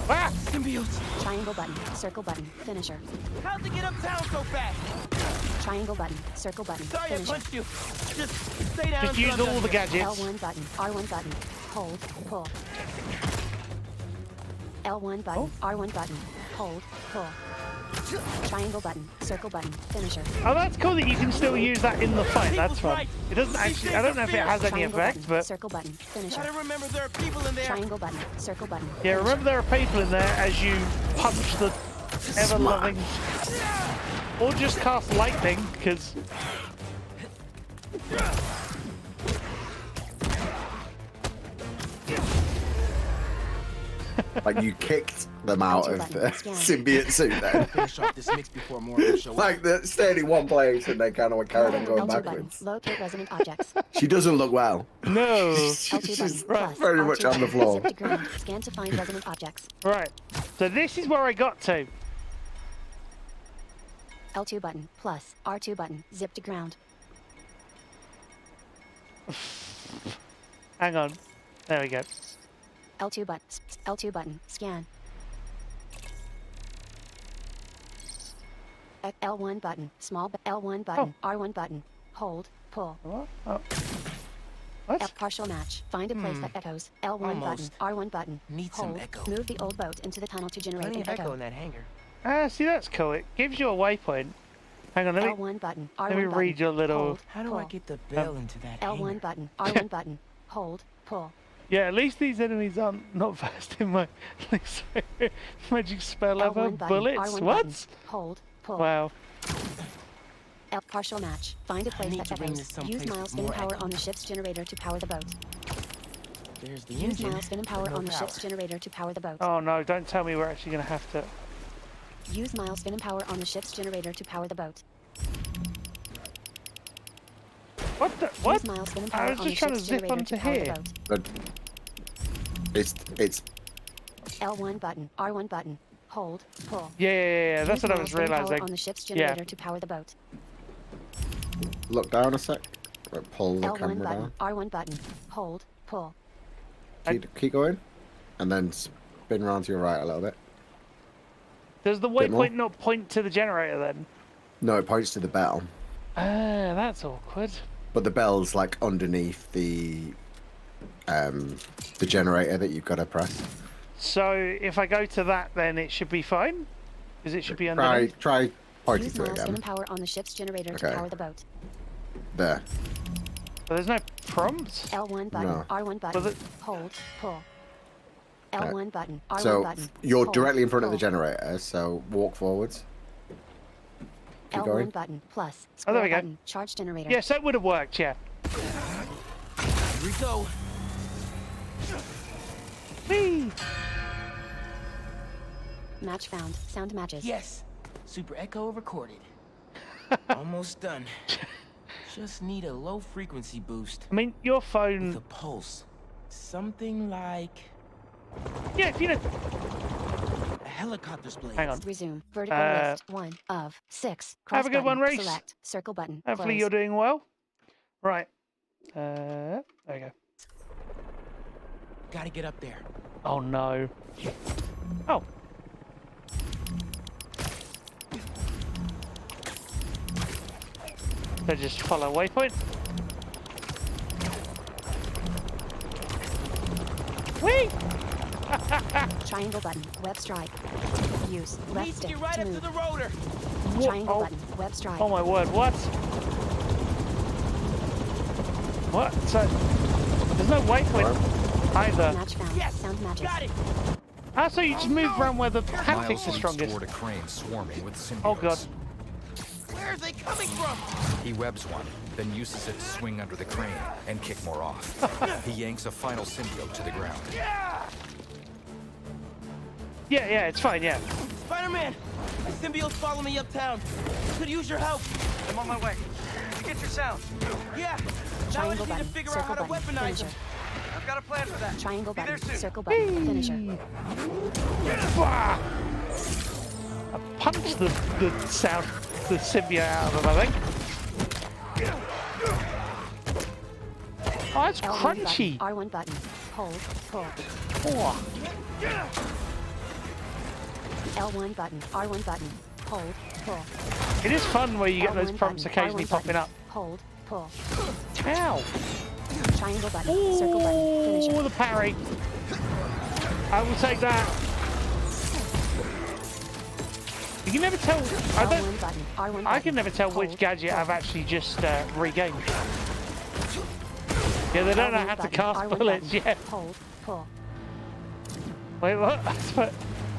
Ah! Symbiotes. Triangle button, circle button, finisher. How'd they get uptown so fast? Triangle button, circle button, Sorry I finisher. punched you. Just stay down. Just use all the gadgets. L1 button, R1 button, hold, pull. L1 button, R1 button, hold, pull. Triangle button, circle button, finisher. Oh, that's cool that you can still use that in the fight. That's fun. It doesn't actually... I don't know if it has any Triangle effect, button, but... circle button, finisher. Gotta remember there are people in there. Triangle button, circle button. Yeah, remember there are people in there as you punch the ever-loving... Or just cast lightning, because... Like you kicked them out of the symbiote suit then. Finish off this mix before more will show up. Like they're staying in one place and they kind of carried on going L2 button, backwards. locate resonant objects. She doesn't look well. No. She's plus, very much R2 on the button, floor. zip to ground, scan to find resonant objects. Right. So this is where I got to. L2 button, plus, R2 button, zip to ground. Hang on. There we go. L2 button, L2 button, scan. L1 button, small L1 button, R1 button, hold, pull. What? Oh. What? Partial match. Find a place that echoes. L1 button, R1 button, Need hold. some echo. Move the old boat into the tunnel to generate Plenty an of echo echo. in that hangar. Ah, see, that's cool. It gives you a waypoint. Hang on, let me L1 button, R1 let me button, read your little... hold, How do pull. I get the bell into that hangar? L1 button, R1 button, hold, pull. Yeah, at least these enemies aren't not versed in my magic spell ever. L1 button, Bullets? R1 What? button, hold, pull. Wow. Partial match. Find a place need that to bring echoes. this someplace Use miles with spin more power echo. on the ship's generator to power the boat. There's the Use engine. miles spin power but no on the power. ship's generator to power the boat. Oh no, don't tell me we're actually going to have to... Use miles spin power on the ship's generator to power the boat. What the... What? Use miles spin power I was on the just trying to ship's zip generator onto to power the here. boat. But it's L1 button, R1 button, hold, pull. Yeah, that's Use what I miles was spin power realising. on the ship's Yeah. generator to power the boat. look down a sec. Right, pull the L1 camera button, down. R1 button, hold, pull. Keep going, and then spin around to your right a little bit. Does the Bit more. waypoint not point to the generator then? No, it points to the bell, Ah, that's awkward. but the bell's like underneath the generator that you've got to press. So if I go to that, then it should be fine? Because it should be underneath? Try pointing Use to it miles spin again. power on the ship's generator to Okay. power the boat. There. But there's no prompts? L1 button, No. R1 button, Well, hold, pull. L1 button, R1 So button. you're hold, directly in front of the pull. generator, so walk forwards. Keep L1 going. button, plus, Oh, there square we go. button, charge generator. Yes, that would have worked, yeah. Here we go. Whee! Match found, sound matches. Yes. Super echo recorded. Almost done. Just need a low frequency boost. I mean, your The phone... pulse. Something like Yeah, if you know... a helicopter's blade. Hang on. Resume, vertical list, 1 of 6. Cross Have a good button, one, Reese. Select, circle button, Hopefully close. you're doing well. Right. There we go. Gotta get up there. Oh no. Oh. So just follow waypoint. Whee! Triangle button, web strike. Use, left Needs to stick get right to up to move. the rotor. Triangle Oh. button, web strike. Oh my word, what? What? So, there's no waypoint either. Match found, Yes, sound matches. got it. Ah, so you just move around where the haptics Miles are leaps strongest. toward a crane swarming with symbiotes. Oh god. Where are they coming from? He webs one, then uses it to swing under the crane and kick more off. He yanks a final symbiote to the ground. Yeah, it's fine, yeah. Spider-Man, the symbiotes follow me uptown. Could use your help. I'm on my way. You get your sound. Yeah. Now I Triangle just need to button, figure out how circle to button, weaponize finisher. them. I've got a plan for that. Triangle Be there button, soon. circle button, finisher. Bah! I punched the symbiote out of him, I think. Oh, it's L1 crunchy. Button, R1 button. Hold. Pull. Oh. L1 button. R1 button. Hold. Pull. It is fun where you get those L1 prompts button, occasionally R1 popping button. up. Hold. Pull. Ow. Triangle button. Circle button. Finisher. Oh, the parry. I will take that. You can never tell. I don't. L1 button. R1 button. I can never tell which Hold. gadget I've actually just regained. Yeah, they don't know L1 how to button, cast R1 bullets button. yet. Hold. Pull. Wait, what?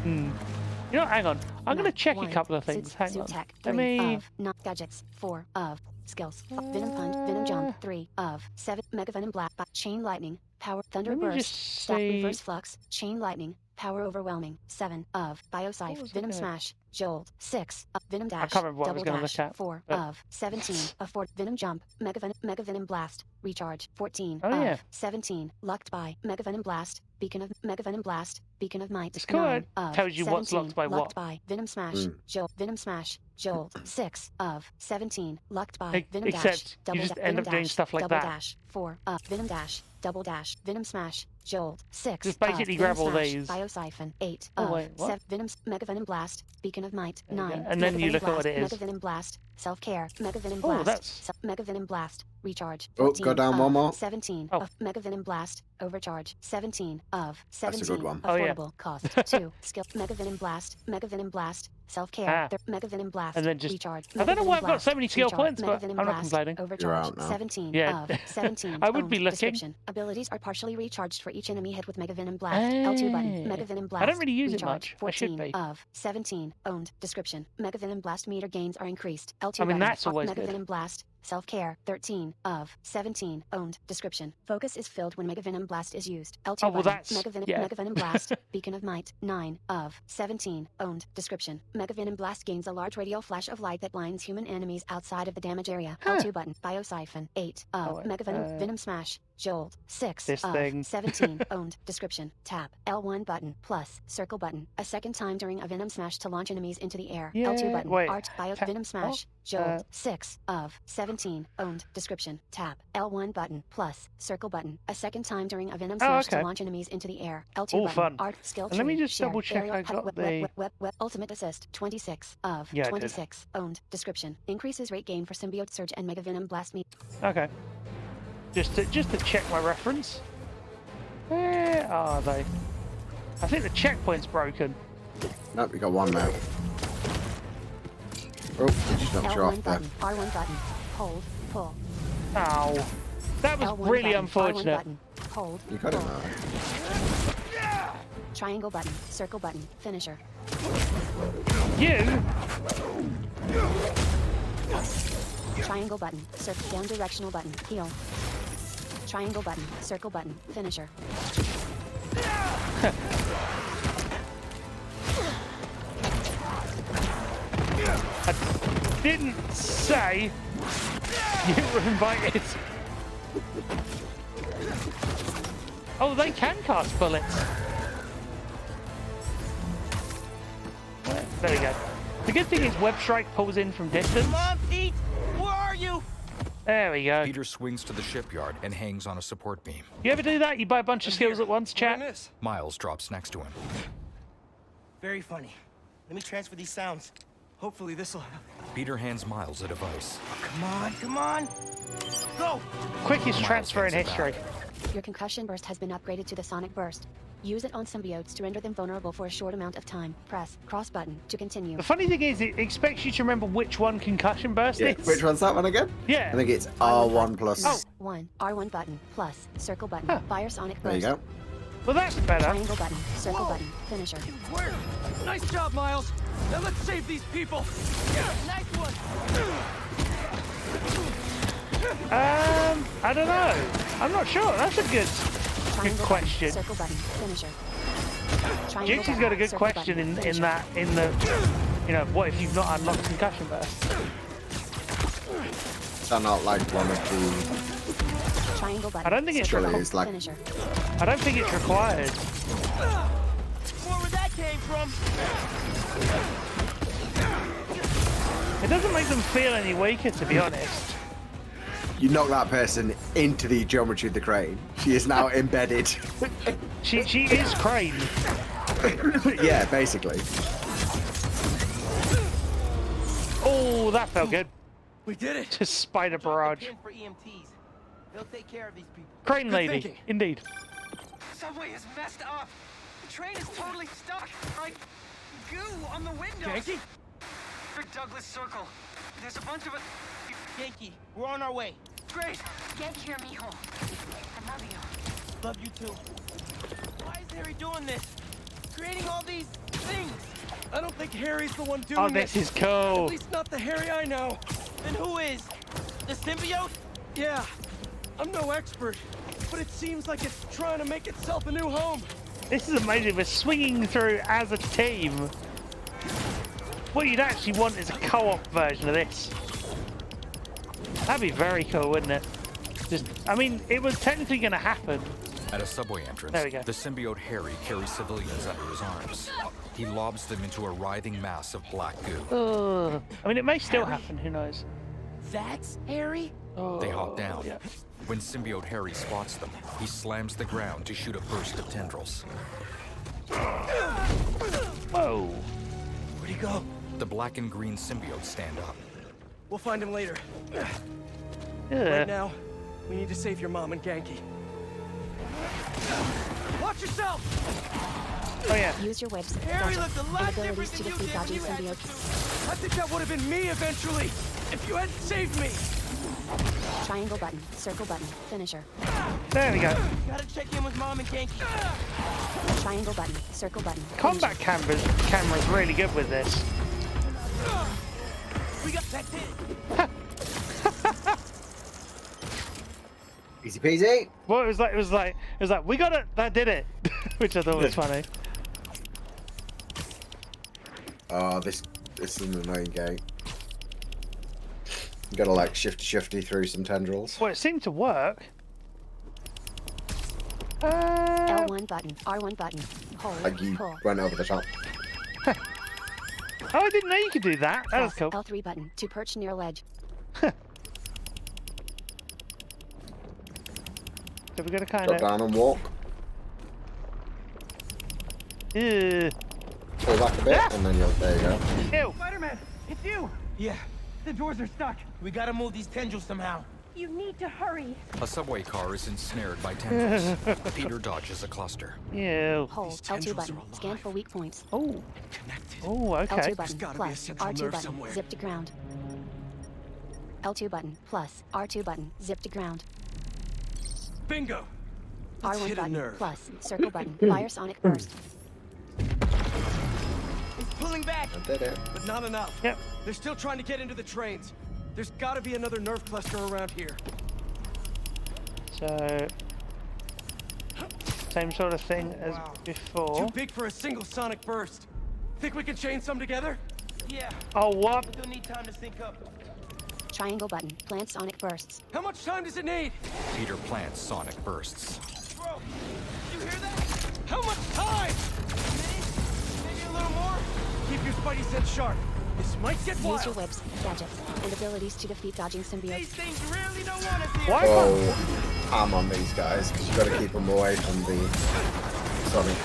You know, hang on. I'm going to check a One. couple of things. Suit- Hang suit on. Tech. Let 3 me. of not gadgets. 4 of skills. Venom punch. Venom jump. 3 of 7. Mega venom blast. Chain lightning. Power. Thunder Let me burst. just Staff see. reverse flux. Chain lightning. Power overwhelming. 7 of bioscypher. What was I Venom gonna- smash. Jolt. 6 of venom dash. can't remember what I was double gonna dash. look at, 4 but- of 17 of 4. Venom jump. Mega venom blast. Recharge. 14 Oh, of yeah. 17. Locked by Mega venom blast. Beacon of Mega venom blast. Beacon of might. It's cool. 9 It of tells you what's 17. locked by what. Locked by Venom smash. Jolt. Venom smash. Jolt. 6 of 17. Locked by Venom dash. Except Double you just da- end Venom up doing dash, stuff like double that. Dash. 4 of Venom dash. Double dash. Venom smash. Jolt. 6 Just basically of grab Venom all smash, these. Biosiphon. 8 Oh, of wait, what? 7. Venom Mega venom blast. Beacon of might. There you go. 9. And then Mega you venom look at what blast, it is. Mega venom blast. Self care. Mega venom Oh, blast. that's- Mega venom blast. Recharge. Oh, 14 go down of one more. 17 Oh. of Mega venom blast. Overcharge. 17 of That's 17. a good one. Oh, yeah. Affordable cost. 2. Skill. Mega venom blast. Mega venom blast. Self care. Ah. Mega venom blast. And then just- recharge. I don't Mega know why venom I've got so blast, many skill recharge, points, Mega but venom I'm not blast, complaining. Overcharge. You're out now. 17 Yeah. of 17. I would be owned. looking. Description. Abilities are partially recharged for each enemy hit with Mega venom blast. L2 button. Hey. Mega venom blast. I don't really use it recharge. much. I should 14 be. of 17. Owned. Description. Mega venom blast meter gains are increased. L2 I mean, button. that's always Mega good. venom blast. Self-care. 13 of 17. Owned. Description. Focus is filled when Mega venom blast is used. L2 Oh, well, button. that's- Mega venom, yeah. Mega venom blast. Beacon of might. 9 of 17. Owned. Description. Mega venom blast gains a large radial flash of light that blinds human enemies outside of the damage area. Huh. L2 button. Biosiphon. 8 of Oh, wait, Mega venom, venom smash. Jolt. 6 this of thing. 17. Owned. Description. Tap. L1 button. Plus. Circle button. A second time during a venom smash to launch enemies into the air. Yeah, L2 button. wait. Art. Bio. Tap. Venom smash. Oh, Jolt. 6 of 17. Owned. Description. Tap. L1 button. Plus. Circle button. A second time during a venom smash okay. to launch enemies into the air. L2 Oh, button. fun. Art. Skill And let me tree, just share, double check aerial, I got the- Ultimate assist. 26 of Yeah, I did. 26. Owned. Description. Increases rate gain for symbiote surge and mega venom blast me. Okay. Just to check my reference. Where are they? I think the checkpoint's broken. Nope, you got one now. Oh, you just knocked you L1 off there. button. R1 button. Hold. Pull. Ow. That was L1 really button, unfortunate. R1 button. Hold. You got it pull. now. Triangle button. Circle button. Finisher. You? Triangle button. Circle down directional button. Heal. Triangle button. Circle button. Finisher. I didn't say you were invited. Oh, they can cast bullets. There we go. The good thing is Web Strike pulls in from distance. Come on, Pete! Where are you? There we go. Peter swings to the shipyard and hangs on a support beam. You ever do that? You buy a bunch of skills at once, What did I chat? miss? Miles drops next to him. Very funny. Let me transfer these sounds. Hopefully this'll help. Peter hands Miles a device. Come on, come on! Go! Quickest Miles transfer in hands it history. back. Your concussion burst has been upgraded to the sonic burst. Use it on symbiotes to render them vulnerable for a short amount of time. Press cross button to continue. The funny thing is, it expects you to remember which one concussion burst Yeah, is. which one's that one again? Yeah. I think it's R1 plus. Oh. 1 R1 button plus circle button. Huh. Fire sonic There you burst. go. Well, that's better. Triangle button. Circle button. Finisher. Where? Nice job, Miles! Now let's save these people! Nice one! I don't know. I'm not sure. That's a good Triangle question. Button, circle button. Finisher. Triangle Jinx has button, got a good circle question button, in finisher. the, you know, what if you've not unlocked concussion burst? Is that not like one of the... Triangle button. I don't think it's circle Surely button, it's like- finisher. I don't think it's required. More where that came from! It doesn't make them feel any weaker, to be honest. You knock that person into the geometry of the crane. She is now embedded. She is Crane. Yeah, basically. Oh, that felt good. We did it. Just spider barrage. For EMTs. They'll take care of these people. Crane lady, thinking. indeed. Subway is messed up. The train is totally stuck. Like goo on the windows. Yankee? Douglas Circle. There's a bunch of us. Yankee, we're on our way. Great. Get here, mijo. I love you. Love you too. Why is Harry doing this? Creating all these things. I don't think Harry's the one doing Oh, this is cool. At least not the Harry I know. Then who is? The symbiote? Yeah, I'm no expert, but it seems like it's trying to make itself a new home. This is amazing. We're swinging through as a team. What you'd actually want is a co-op version of this. That'd be very cool, wouldn't it? Just, I mean, it was technically going to happen. At a subway entrance, There we go. the symbiote Harry carries civilians under his arms. He lobs them into a writhing mass of black goo. I mean, it may still happen. Who knows? That's Harry? They hop down. Yeah. When symbiote Harry spots them, he slams the ground to shoot a burst of tendrils. Whoa. Where'd he go? The black and green symbiotes stand up. We'll find him later. Yeah. Right now, we need to save your mom and Genki. Watch yourself! Oh yeah. Use your webs, Harry gadgets, looked a lot and abilities different to than you defeat did when dodging you had the symbiotes. I think that would have been me eventually, if you hadn't saved me. Triangle button, circle button, finisher. There we go. Gotta check in with Mom and Genki. Triangle button, circle button. Combat camera's really good with this. We got that's it. Easy peasy. Well, it was like, we got it. That did it, which I thought was funny. Oh, this is an annoying game. You gotta like shifty through some tendrils. Well, it seemed to work. L1 button, R1 button, hold, Like you pull. went over the top. Oh, I didn't know you could do that. That was Press cool. L3 button to perch near ledge. So we got to kind Drop of. down and walk. Pull back a bit, and then there you go. Ew. Spider-Man, it's you. Yeah, The doors are stuck. we gotta move these tendrils somehow. You need to hurry. A subway car is ensnared by tendrils. Peter dodges a cluster. Ew. Hold These L2 tendrils button. are alive. Scan for weak points. Oh. Connected. Oh, okay. L2 button gotta be a plus central R2 nerve button somewhere. zip to ground. L2 button plus R2 button zip to ground. Bingo. Let's R1 hit a button nerve. plus circle button fire sonic burst. It's pulling back. I did it. But not enough. Yep. They're still trying to get into the trains. There's gotta be another nerve cluster around here. So same sort of thing as before. Too big for a single sonic burst. Think we can chain some together? Yeah, Oh, what? we'll need time to sync up. Triangle button plant sonic bursts. How much time does it need? Peter plants sonic bursts. Bro, you hear that? How much time? Maybe a little more? Keep your spidey sense sharp. This might get Use wild. your whips, gadgets, and abilities to defeat dodging These symbiotes. things really don't want us here. Why? Oh, I'm on these guys because you gotta keep them away from the sonic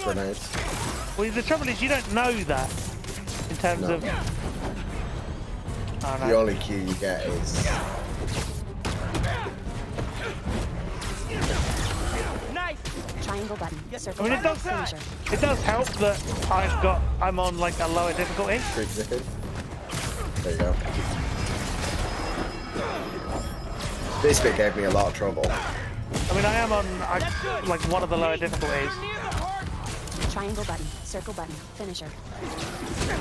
grenades. Well, the trouble is you don't know that in terms No. of. Oh, The no. only cue you get is Nice. Triangle button I circle mean, it button does. finisher. It does help that I'm on like a lower difficulty. streak zipping. There you go. This bit gave me a lot of trouble. I mean, I am on like one of the lower difficulties. You're near the heart. Triangle button circle button finisher.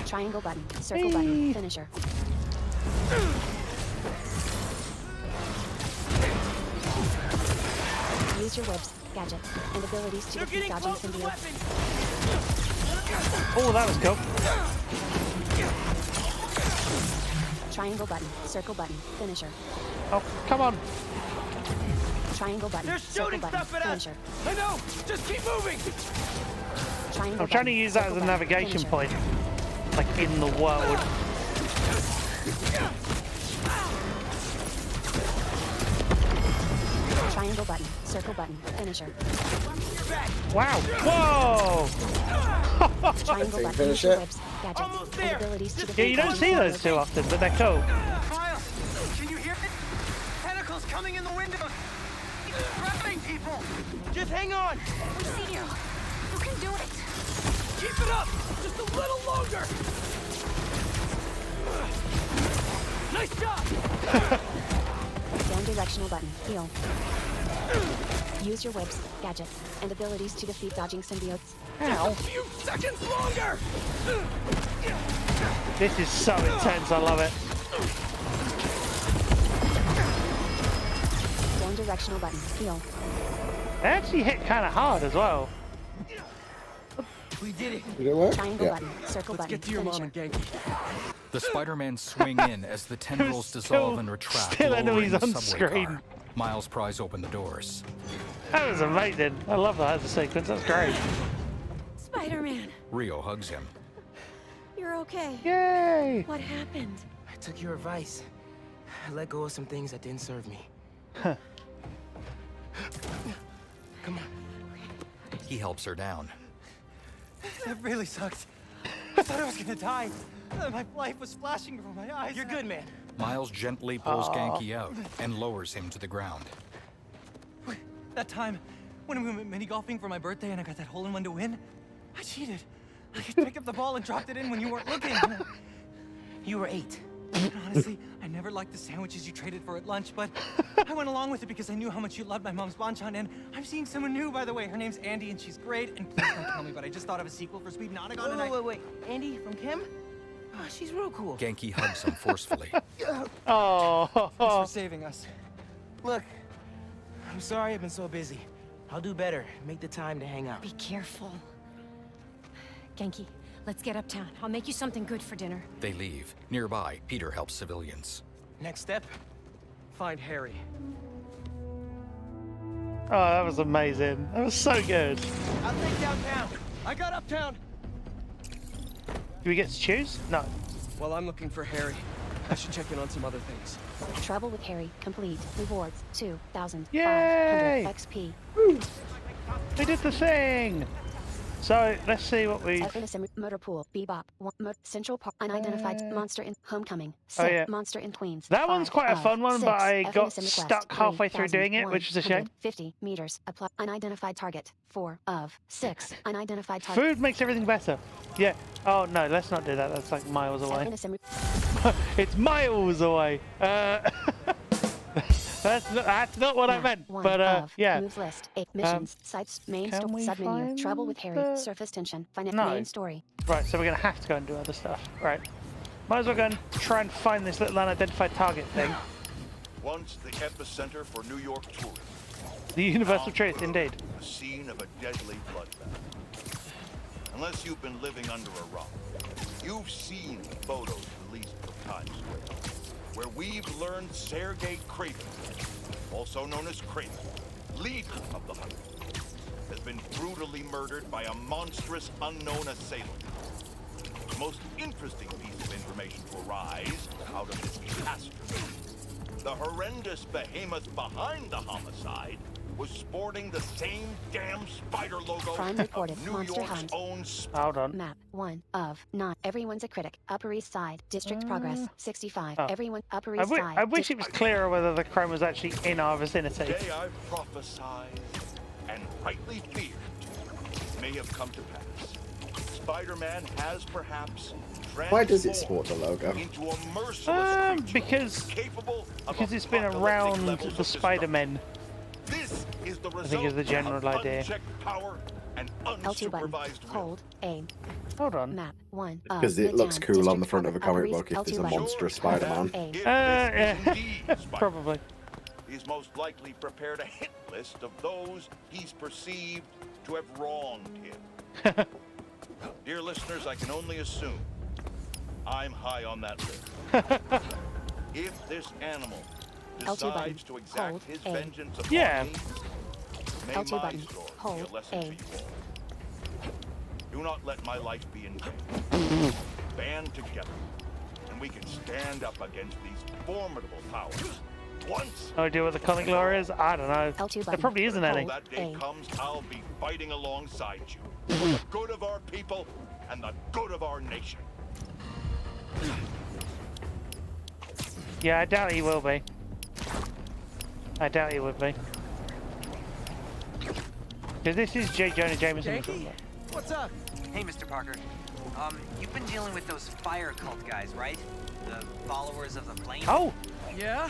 Triangle button circle button finisher. Use your whips, gadgets, and abilities to They're defeat getting dodging close with symbiotes. weapons. Oh, that was cool. Triangle button circle button finisher. Oh, come on. Triangle button They're circle shooting button stuff at us. finisher. I know. Just keep moving. Triangle I'm trying to button, use that as circle a button, navigation finisher. point, like in the world. Triangle button, circle button, finisher. Wow. Whoa! Triangle button, finish use your it. whips, gadgets, and abilities to Yeah, defeat you don't dodging see those symbiotes. too often, but they're cool. Miles, can you hear it? Tentacles coming in the window. Grabbing people. Just hang on. We see you. You can do it. Keep it up. Just a little longer. Nice job. Down directional button, heal. Use your whips, gadgets, and abilities to defeat dodging symbiotes. Ow. A few seconds longer. This is so intense, I love it. Down directional button, heal. They actually hit kind of hard as well. We did it. Did it work? Triangle Yeah. button, circle Let's button, get to your mom finisher. and Genki. The Spider-Man swing in as the tendrils dissolve and retract, still lowering enemies the on subway screen. car. Miles pries open the doors. That was amazing. I love that as a sequence. That's great. Spider-Man, Rio hugs him. you're okay. Yay! What happened? I took your advice. I let go of some things that didn't serve me. Huh. Come on. He helps her down. That really sucked. I thought I was gonna die. My life was flashing before my eyes. You're good, man. Miles gently pulls Genki out and lowers him to the ground. That time when we went mini golfing for my birthday and I got that hole in one to win, I cheated. I picked up the ball and dropped it in when you weren't looking. You were 8. And honestly, I never liked the sandwiches you traded for at lunch, but I went along with it because I knew how much you loved my mom's banchan, and I'm seeing someone new, by the way. Her name's Andy, and she's great, and please don't tell me, but I just thought of a sequel for Speed Nonagon, and I... Wait. Andy from Kim? Oh, she's real cool. Genki hugs him forcefully. Oh. Thanks for saving us. Look, I'm sorry I've been so busy. I'll do better. Make the time to hang out. Be careful. Genki, let's get uptown. I'll make you something good for dinner. They leave. Nearby, Peter helps civilians. Next step? Find Harry. Oh, that was amazing. That was so good. I'll take downtown. I got uptown! Do we get to choose? No. Well, I'm looking for Harry. I should check in on some other things. Travel with Harry, complete. Rewards, 2,500 Yay! XP. We did the thing! So, let's see what we... Motor Pool, Bebop, Central Park, Unidentified Monster in Homecoming, Oh, yeah. Monster in Queens. That one's quite a fun one, but I got stuck halfway through doing it, which is a shame. 50 meters, apply, unidentified target, 4 of 6, unidentified target. Food makes everything better. Yeah. Oh, no, let's not do that. That's like miles away. It's miles away. That's not what I meant. But, yeah. Moves list, 8 missions, sites, main can story, we submenu, find Trouble with Harry, the- surface tension, No. main story. Right, so we're going to have to go and do other stuff. Right. Might as well go and try and find this little unidentified target thing. Once the epicenter for New York tourism. The universal truth, indeed. The scene of a deadly bloodbath. Unless you've been living under a rock, you've seen the photos released from Times Square, where we've learned Sergei Kraven, also known as Kraven, leader of the Hunters, has been brutally murdered by a monstrous unknown assailant. The most interesting piece of information to arise out of this catastrophe: the horrendous behemoth behind the homicide was sporting the same damn spider logo Crime reported, of New Monster York's Hunt. own Hold on. Map 1 of 9. Everyone's a critic. Upper East Side. District progress 65. Oh. Everyone. Upper I East Side. I wish it was clearer whether the crime was actually in our vicinity. Today I've prophesied and rightly feared may have come to pass. Spider-Man has perhaps Why does it sport the logo? into a merciless creature Because it's been around the Spider-Men. This is the I think is the general of idea. unchecked power and L2 button. unsupervised will. Hold. A. Hold on. Map 1 of Because it looks Midtown. cool on the District front of a progress. comic Upper book if East there's a L2 monstrous button. Spider-Man. A. If this yeah. is indeed Spider-Man, Probably. he's most likely prepared a hit list of those he's perceived to have wronged him. Dear listeners, I can only assume I'm high on that list. If this animal L2 button. decides to exact Hold. his A. vengeance upon Yeah. me, may L2 my button. story Hold. be a lesson A. to you all. Do not let my life be in vain. Band together, and we can stand up against these formidable powers once. No idea what the comic lore is? I don't know. L2 There button. probably isn't any. When that day comes, I'll be fighting alongside you for the good of our people and the good of our nation. Yeah, I doubt he will be. I doubt he would be. Because this is J. Jonah Jameson. Jakey? What's up? Hey, Mr. Parker. You've been dealing with those fire cult guys, right? The followers of the flame? Oh! Yeah?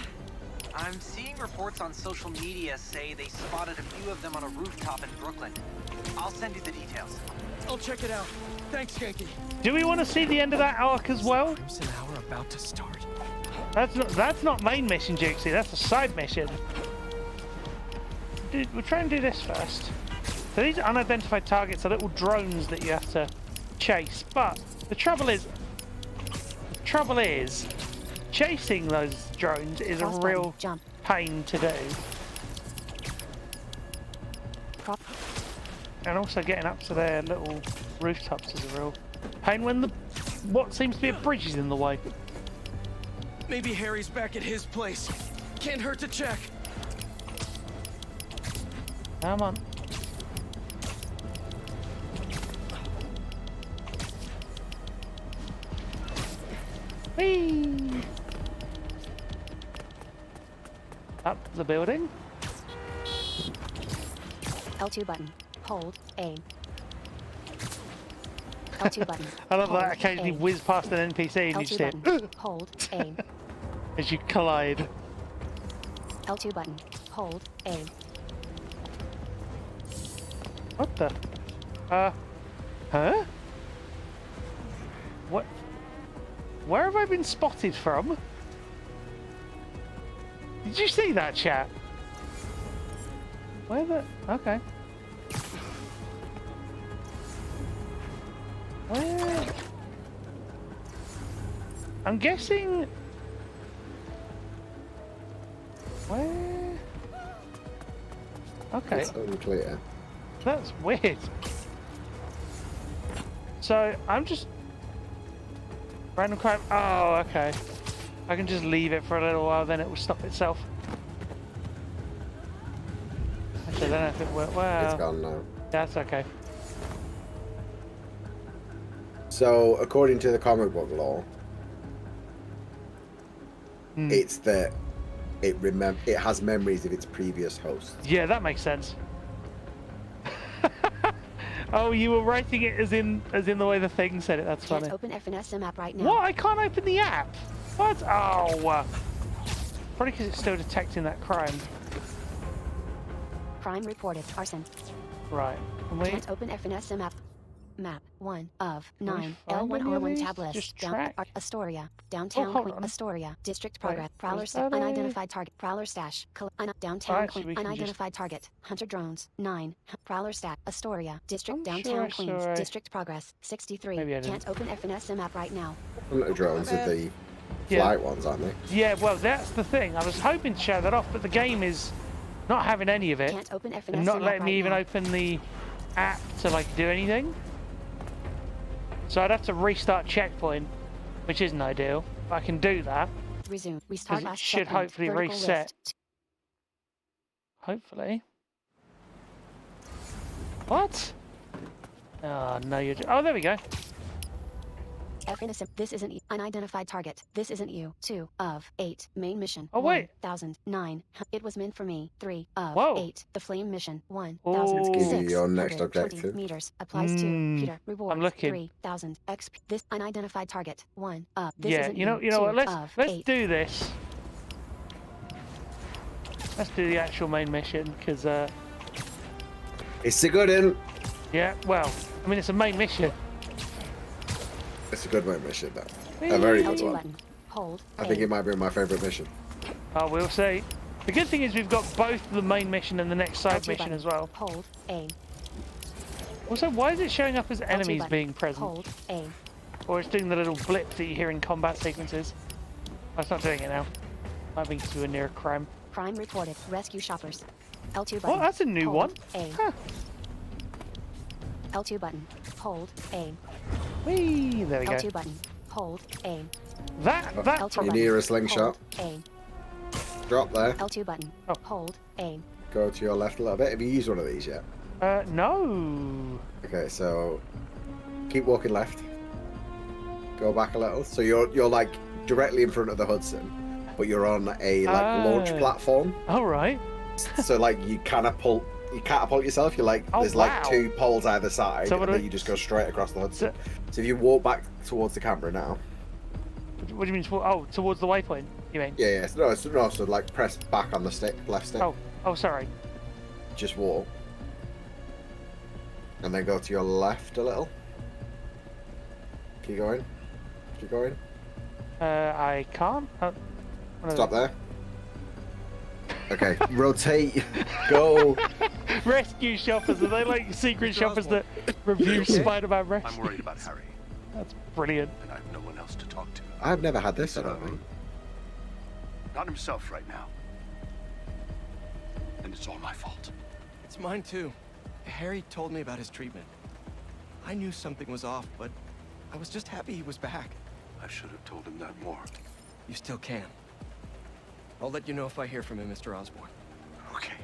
I'm seeing reports on social media say they spotted a few of them on a rooftop in Brooklyn. I'll send you the details. I'll check it out. Thanks, Genki. Do we want to see the end of that arc as well? Crimson Hour about to start. That's not main mission, Jixie. That's a side mission. Dude, we'll try and do this first. So these unidentified targets are little drones that you have to chase. But the trouble is, chasing those drones is a real pain to do. And also getting up to their little rooftops is a real pain when what seems to be a bridge is in the way. Maybe Harry's back at his place. Can't hurt to check. Come on. Whee! Up the building. L2 button. Hold A. L2 button. I love that Hold occasionally A. whiz past an NPC and you just hear L2 button. Hold A. as you collide. L2 button. Hold A. What the? Huh? What? Where have I been spotted from? Did you see that, chat? Where the? Okay. Where? I'm guessing. Where? Okay. It's unclear. That's weird. So I'm just random crime. Oh, okay. I can just leave it for a little while, then it will stop itself. Actually, I don't know if it worked. Well, It's gone now. That's okay. So, according to the comic book lore, it's that it has memories of its previous hosts. Yeah, that makes sense. Oh, you were writing it as in the way the thing said it. That's funny. Can't open FNSM app right now. What? I can't open the app. What? Oh. Probably because it's still detecting that crime. Crime reported. Arson. Right. Can't open FNSM app. Map 1 of 9. find any of L1R1 these? tab list. Just Down track? Astoria. Downtown hold Queen. on. Astoria. District Wait, progress. Prowler was stash. that a- Unidentified target. Prowler stash. Downtown actually, we Queen. can just- Unidentified target. Hunter drones. 9. Prowler stash. Astoria. District. I'm Downtown sure I Queens. saw it. District progress. 63. Maybe I didn't. Can't open FNSM app right now. The drones are the Yeah. flight ones, aren't they? Yeah, well, that's the thing. I was hoping to show that off, but the game is not having any of it. Can't open FNSM And not app letting me right even now. open the app to, like, do anything. So I'd have to restart checkpoint, which isn't ideal. But I can do that. Resume. Because Restart it last should checkpoint. hopefully Vertical reset. list. Hopefully. What? Oh, no, you're... Oh, there we go. FNSM. This isn't unidentified target. This isn't you. 2 of 8. Main mission. Oh, wait. 1009. It was meant for me. 3 of Whoa. 8. The flame mission. Ooh. 1006. Your next 120 objective. meters. Applies to Peter. Rewards. looking. 3000 XP. This unidentified target. 1 of. This Yeah, isn't you know 2 what? of Let's 8. do this. Let's do the actual main mission, because It's a good one. yeah, well, I mean, it's a main mission. It's a good one mission, though. A very good L2 one. button. Hold. I think A. it might be my favourite mission. Oh, we'll see. The good thing is we've got both the main mission and the next side L2 mission button. as well. Hold. A. Also, why is it showing up as L2 enemies button. being present? Hold. A. Or it's doing the little blip that you hear in combat sequences? Oh, it's not doing it now. Might be to a near crime. Crime reported. Rescue shoppers. L2 button. Oh, that's a new Hold. one. A. Huh. L2 button. Hold. A. Whee, there we go. L2 button. Hold. A. That L2 You button. near a slingshot? Hold. A. drop there. L2 button. Oh. Hold A. Go to your left a little bit. Have you used one of these yet? No. Okay, so keep walking left. Go back a little. So you're like directly in front of the Hudson, but you're on a like launch platform. All right. So like you catapult yourself. You're like there's like 2 poles either side, and then you just go straight across the Hudson. So if you walk back towards the camera now. What do you mean? Oh, towards the waypoint. You mean? Yeah. No. So like press back on the stick, left stick. Oh, sorry. Just walk. And then go to your left a little. Keep going. Keep going. I can't. Stop there. Okay, rotate. Go. Rescue shoppers. Are they like secret shoppers that review Spider-Man Rescue? I'm worried about Harry. That's brilliant. And I have no one else to talk to. I've never had this, I don't think. Not himself right now. And it's all my fault. It's mine too. Harry told me about his treatment. I knew something was off, but I was just happy he was back. I should have told him that more. You still can. I'll let you know if I hear from him, Mr. Osborn. Okay.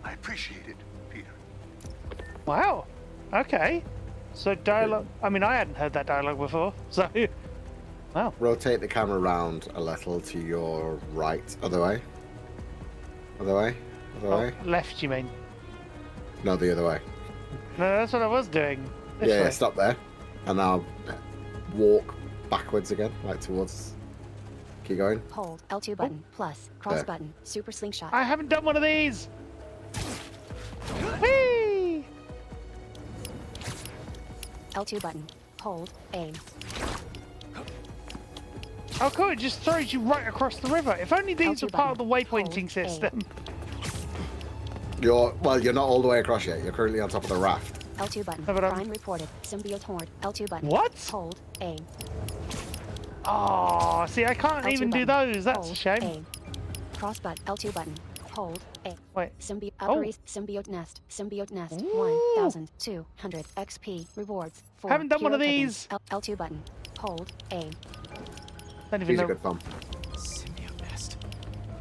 I appreciate it, Peter. Wow. Okay. So dialogue. I mean, I hadn't heard that dialogue before. So, wow. Rotate the camera around a little to your right. Other way. Other way. Other way. Left, you mean? No, the other way. No, that's what I was doing. This Yeah, way. stop there. And now walk backwards again, like towards. Keep going. Hold L2 button. Plus. Cross button. Super slingshot. I haven't done one of these. Whee! L2 button. Hold A. Oh, cool. It just throws you right across the river. If only these were L2 part of the button. waypointing Hold system. You're not all the way across yet. You're currently on top of the raft. L2 button. No, but I'm- Prime reported. Symbiote horde. L2 button. What? Hold A. Oh, see, I can't L2 even do button. those. That's Hold a shame. A. Cross button. L2 button. Hold A. Wait. Symbiote nest. Symbiote nest. 1,200 XP rewards. For Haven't done one of hero these. tokens. L2 button. Hold A. Don't even These know. are good fun. Symbiote nest.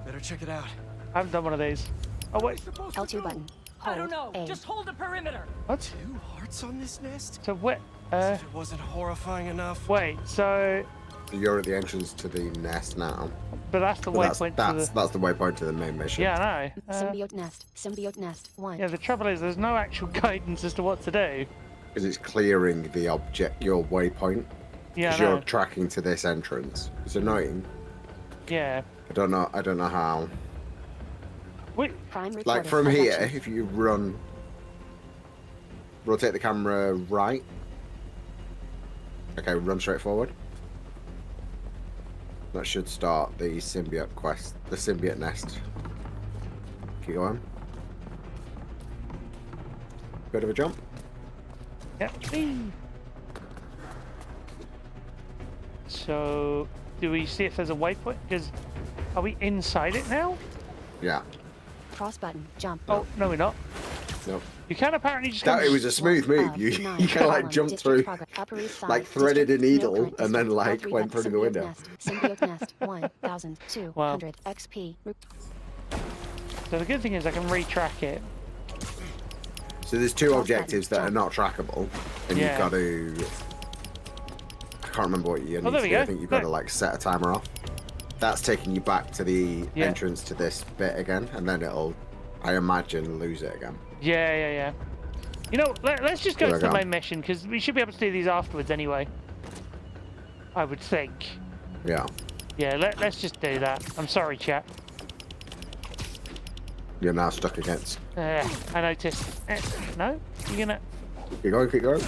Better check it out. I haven't done one of these. Oh, wait. L2 button. Hold I don't know. A. Just hold the perimeter. What? 2 hearts on this nest? So, what? As if it wasn't horrifying enough. Wait, so. You're at the entrance to the nest now. But that's the But waypoint that's to the waypoint to the main mission. Yeah, I know. Symbiote nest. Symbiote nest. 1. Yeah, the trouble is there's no actual guidance as to what to do. Because it's clearing the object, your waypoint. Yeah, I Because know. you're tracking to this entrance. It's annoying. Yeah. I don't know how. Wait. Prime Like reported. from here, Affection. if you rotate the camera right. Okay, run straight forward. That should start the symbiote quest, the symbiote nest. Keep going. Bit of a jump. Yep. Whee. So, do we see if there's a waypoint? Because are we inside it now? Yeah. Cross button. Jump. Oh, no, we're not. Nope. You can apparently just go. It was a smooth move. You kind of like jumped through, like threaded a needle, and then like went through the window. Symbiote nest. 1,200 XP. So the good thing is I can retrack it. So there's 2 objectives that are not trackable, and Yeah. you've got to. I can't remember what you need there to we do. go. I think you've got to Look. like set a timer off. That's taking you back to the Yeah. entrance to this bit again, and then it'll, I imagine, lose it again. Yeah. You know, let's just go There to I the go. main mission because we should be able to do these afterwards anyway. I would think. Yeah. Yeah, let's just do that. I'm sorry, chat. You're now stuck against. I noticed. No? You're gonna... Keep going, keep going.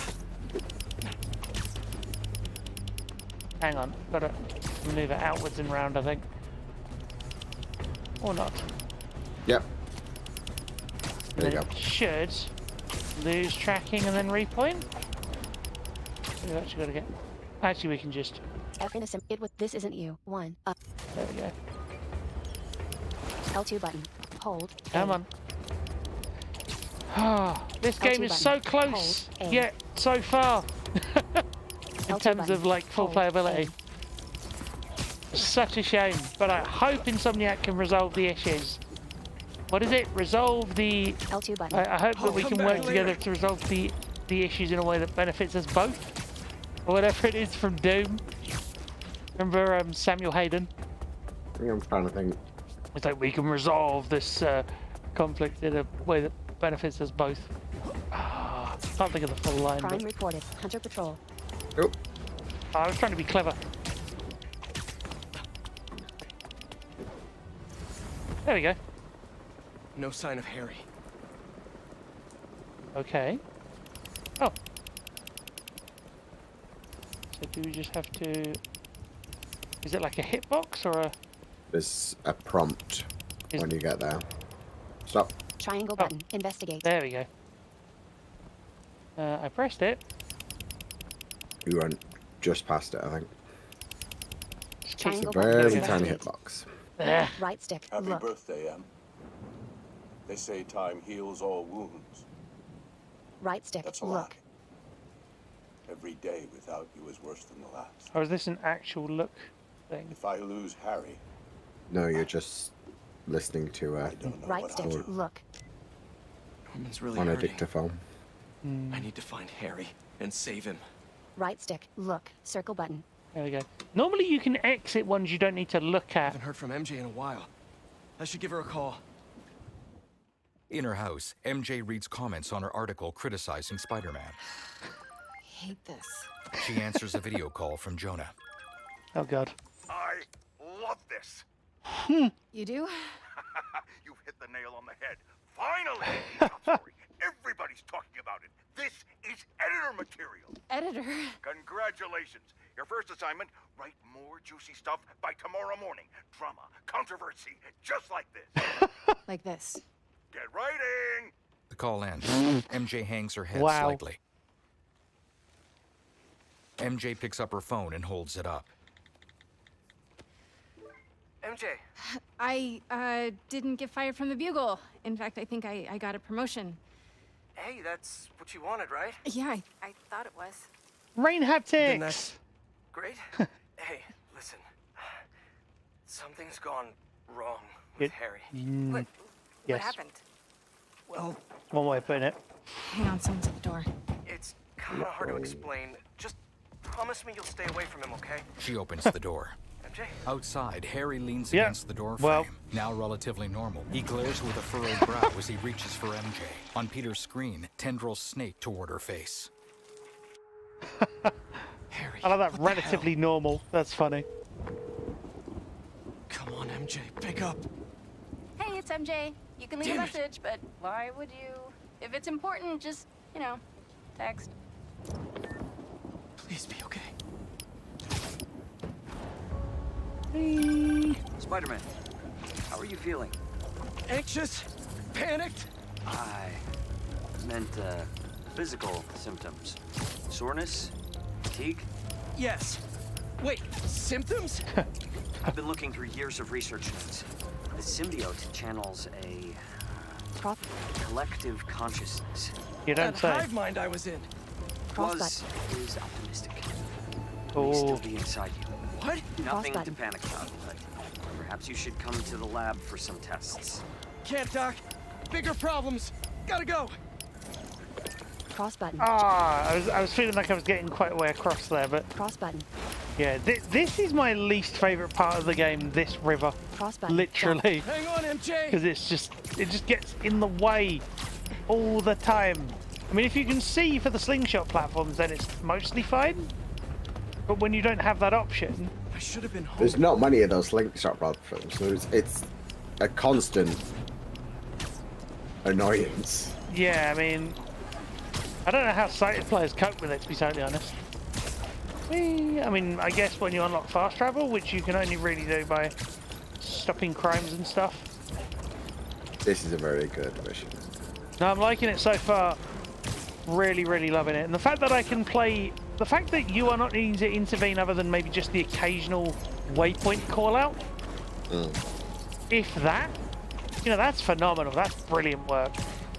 Hang on. Gotta move it outwards and round, I think. Or not. Yep. There you And go. it should lose tracking and then repoint. We've actually got to get... Actually, we can just... F innocent. It with this isn't you. 1. Up. There we go. L2 button. Hold. Come A. on. Ah, this game L2 is so button. close, Hold A. yet so far. In L2 terms button. of like full Hold playability. Such a shame, but I hope Insomniac can resolve the issues. What is it? Resolve the... L2 button. I hope that we can work together to resolve the issues in a way that benefits us both. Or whatever it is from Doom. Remember Samuel Hayden? I'm trying to think. It's like we can resolve this conflict in a way that benefits us both. Can't think of the full line. Crime reported. Hunter Patrol. Oh. I was trying to be clever. There we go. No sign of Harry. Okay. Oh. So do we just have to... Is it like a hitbox or a... There's a prompt when you get there. Stop. Triangle button. Investigate. There we go. I pressed it. You went just past it, I think. It's a Triangle very button. tiny hitbox. Right stick. Happy Look. birthday, Em. They say time heals all wounds. Right stick. That's a lie. Look. Every day without you is worse than the last. Or is this an actual look thing? If I lose Harry, No, you're just listening to Right stick. Look. Norman's really on a hurting. dictaphone. I need to find Harry and save him. Right stick. Look. Circle button. There we go. Normally you can exit ones you don't need to look I at. haven't heard from MJ in a while. I should give her a call. In her house, MJ reads comments on her article criticizing Spider-Man. Hate this. She answers a video call from Jonah. Oh god. I love this. You do? You've hit the nail on the head. Finally! Top story. Everybody's talking about it. This is editor material. Editor? Congratulations. Your first assignment, write more juicy stuff by tomorrow morning. Drama, controversy, just like this. Like this. Get writing! The call ends. MJ hangs her head Wow. slightly. MJ picks up her phone and holds it up. MJ, I didn't get fired from the Bugle. In fact, I think I got a promotion. hey, that's what you wanted, right? Yeah, I thought it was. Rain Then haptics! that's great. Hey, listen. Something's gone wrong with Harry. What Yes. happened? Well, One way of putting it. Hang on, someone's at the door. it's kind of hard to explain. Just promise me you'll stay away from him, okay? She opens the door. MJ? Outside, Harry leans Yeah, against the door frame, well- now relatively normal. He glares with a furrowed brow as he reaches for MJ. On Peter's screen, tendrils snake toward her face. Harry. I love that. what the Relatively normal. That's funny. hell? Come on, MJ. Pick up. Hey, it's MJ. You can leave Damn a it. message, but why would you? If it's important, just, text. Please be okay. Spider-Man, how are you feeling? Anxious? Panicked? I meant physical symptoms. Soreness? Fatigue? Yes. Wait, symptoms? I've been looking through years of research notes. The symbiote channels a collective consciousness. You don't That say. hive mind I was in. Buzz is optimistic. May Oh. still be inside you. What? Nothing to button. panic about, but perhaps you should come to the lab for some tests. Can't, Doc. Bigger problems. Gotta go. Cross button. I was feeling like I was getting quite a way across there, but Cross button. yeah, this is my least favourite part of the game. This river, Cross button. literally, Hang on, MJ. because it just gets in the way all the time. I mean, if you can see for the slingshot platforms, then it's mostly fine. But when you don't have that option, I should have been home. There's not many of those link shot platforms, so it's a constant annoyance. yeah, I mean, I don't know how sighted players cope with it, to be totally honest. I mean, I guess when you unlock fast travel, which you can only really do by stopping crimes and stuff. This is a very good mission. No, I'm liking it so far. Really, really loving it. And the fact that I can play... The fact that you are not needing to intervene other than maybe just the occasional waypoint call out. If that, that's phenomenal. That's brilliant work.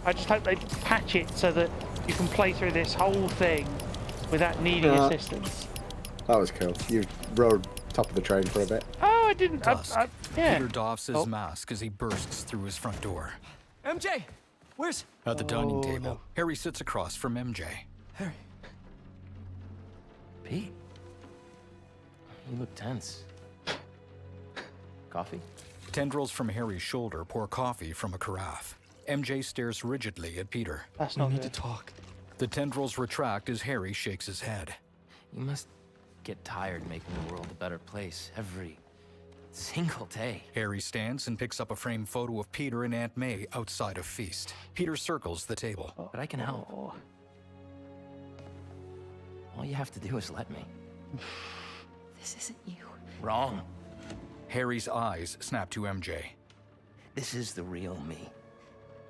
I just hope they patch it so that you can play through this whole thing without needing assistance. That was cool. You rode top of the train for a bit. Oh, I didn't. Dusk. Yeah. Peter doffs his mask as he bursts through his front door. MJ, where's... At the dining table, no. Harry sits across from MJ. Harry. Pete. You look tense. Coffee? Tendrils from Harry's shoulder pour coffee from a carafe. MJ stares rigidly at Peter. That's not We need good. to talk. The tendrils retract as Harry shakes his head. You must get tired making the world a better place every single day. Harry stands and picks up a framed photo of Peter and Aunt May outside of Feast. Peter circles the table. But I can help. All you have to do is let me. This isn't you. Wrong. Harry's eyes snap to MJ. This is the real me.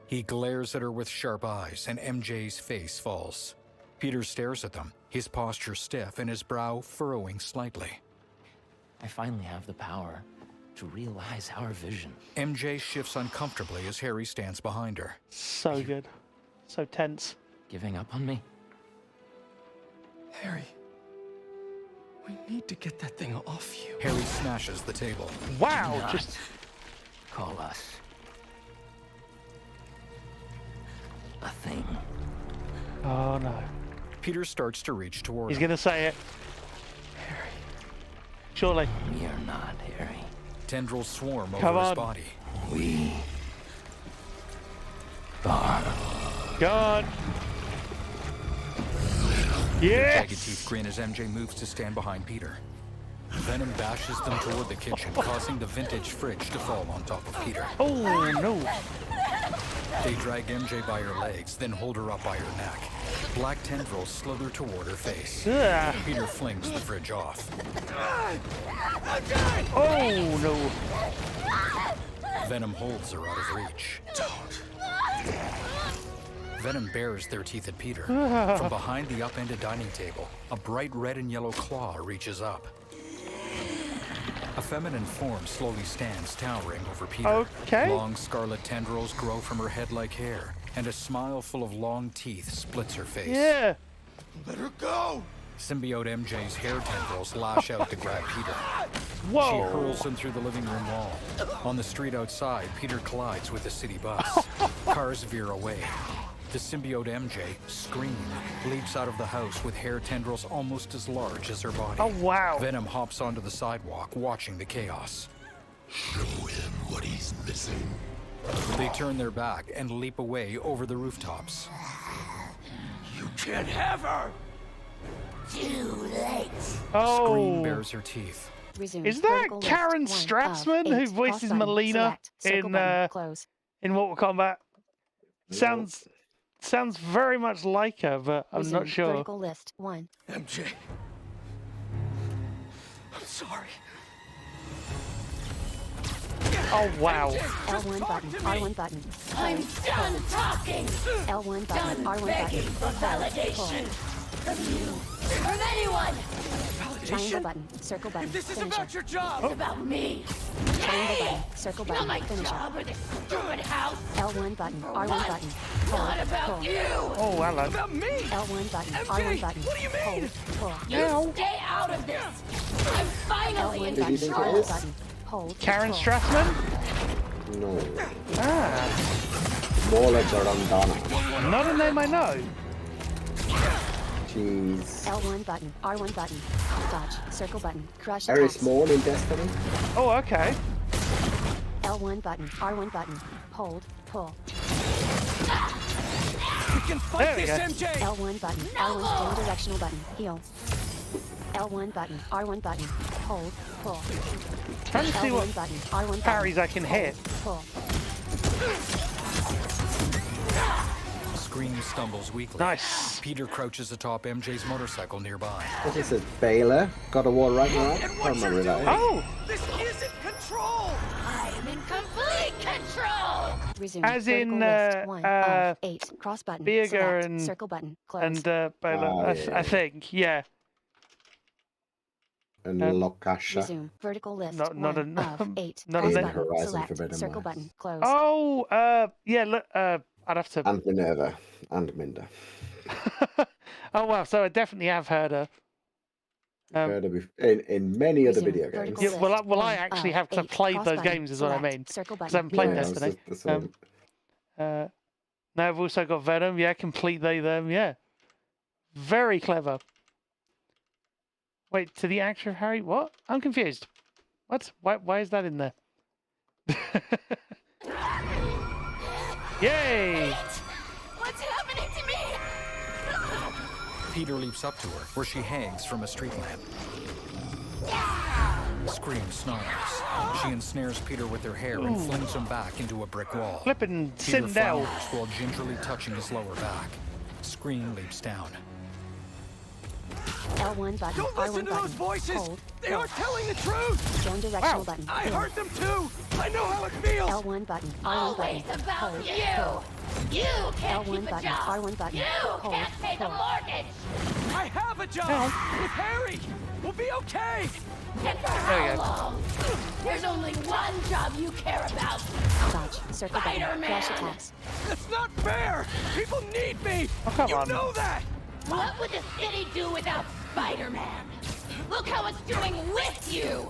He glares at her with sharp eyes, and MJ's face falls. Peter stares at them, his posture stiff and his brow furrowing slightly. I finally have the power to realize our vision. MJ shifts uncomfortably as Harry stands behind her. So good. So tense. Giving up on me? Harry, we need to get that thing off you. Harry smashes the table. Wow, Not just call us a thing. oh no. Peter starts to reach toward He's him. gonna say it. Surely. We are not, Harry. Tendrils swarm Come over his on. body. We are. God. Yes. Jagged teeth grin as MJ moves to stand behind Peter. Venom bashes them toward the kitchen, causing the vintage fridge to fall on top of Peter. Oh no. They drag MJ by her legs, then hold her up by her neck. Black tendrils slither toward her face. Ugh. Peter flings the fridge off. Oh no. Venom holds her out of reach. Venom bares their teeth at Peter. From behind the upended dining table, a bright red and yellow claw reaches up. A feminine form slowly stands, towering over Peter. Okay. Long scarlet tendrils grow from her head like hair, and a smile full of long teeth splits her face. Yeah. Let her go! Symbiote MJ's hair tendrils lash out to grab Peter. Whoa. She hurls him through the living room wall. On the street outside, Peter collides with a city bus. Cars veer away. The symbiote MJ, screaming, leaps out of the house with hair tendrils almost as large as her body. Oh wow. Venom hops onto the sidewalk, watching the chaos. Show him what he's missing. They turn their back and leap away over the rooftops. You can't have her! Too late. Oh. Scream bares her teeth. Resume. Is that Vertical list. Karen 1 of Strassman 8. who voices Cross button. Melina Select. Circle in button. Close. in Mortal Kombat? Sounds very much like her, but I'm Resume. not sure. Vertical list 1. MJ. I'm sorry. Oh wow. L1 button. R1 button. I'm done talking. L1 button. Done R1 begging button. for validation from you, from anyone. Triangle button. Circle button. If this is Finisher. about your job! It's about me. Triangle button. Circle Not button. my Finisher. job or this stupid house. L1 button. R1 What? button. Not Hold. about Pull. you. Oh hello. About me! L1 button. MJ, R1 button. what do you mean? Hold. Pull. You stay out of this. I'm finally L1 in button. think it R1 is? button. Hold. Karen pull. Strassman? No. Ah. More legs are on Donna. Not a name I know. Jeez. L1 button. R1 button. Dodge. Circle button. Crush. Harry X. Small in Destiny. Oh okay. L1 button. R1 button. Hold. Pull. We can fight There we this, go. MJ! L1 button. R1 stand directional button. Heal. L1 button. R1 button. Hold. Pull. Trying to see what L1 button. R1 button. parries I can hit. Pull. Scream stumbles weakly. Nice. Peter crouches atop MJ's motorcycle nearby. What is it? Baylor? God of War Ragnarok? And I what you're remember doing! that. Oh. This isn't control! I am in complete control. Resume. As in, Vertical list 1 of 8. Cross button. Bierger Select. and- Circle button. Close. And Bela, yeah. I think, yeah. And Um, Lokasha. Resume. Vertical list Not 1 a- of 8. not a Cross name. button. Horizon Select. Forbidden Circle West. button. Close. Oh, yeah. Look, I'd have to. And Minerva. And Minder. Oh wow, so I definitely have heard her. Heard of in many other video games. vertical Yeah, lift. well, I actually have because I've 8, played cross those button, games, is what I select, mean. circle Because I button, haven't played Yeah, it's Destiny. just the same. Now I've also got Venom. Yeah, complete them. Yeah, very clever. Wait, to the actor of Harry? What? I'm confused. What? Why is that in there? Yay! What's happening to me? Peter leaps up to her, where she hangs from a street lamp. Scream snarls. She ensnares Peter with her hair and flings him back into a brick wall. Flippin' Peter Sindel. flounders while gingerly touching his lower back. Scream leaps down. L1 button. Don't R1 listen to button. those voices! Hold. They aren't telling the truth! Down directional button. I Heal. heard them too! I know how it feels! L1 button. R1 Always button. about Hold. you. Pull. You can't L1 keep a button. job. R1 button. You Hold. can't pay the Pull. mortgage. I have a job! With Harry! We'll be okay! And for how long? There's only one job you care about. Dodge. Circle button. Spider-Man. Flash attacks. That's not fair! People need me! come you on. know that! What would the city do without Spider-Man? Look how it's doing with you.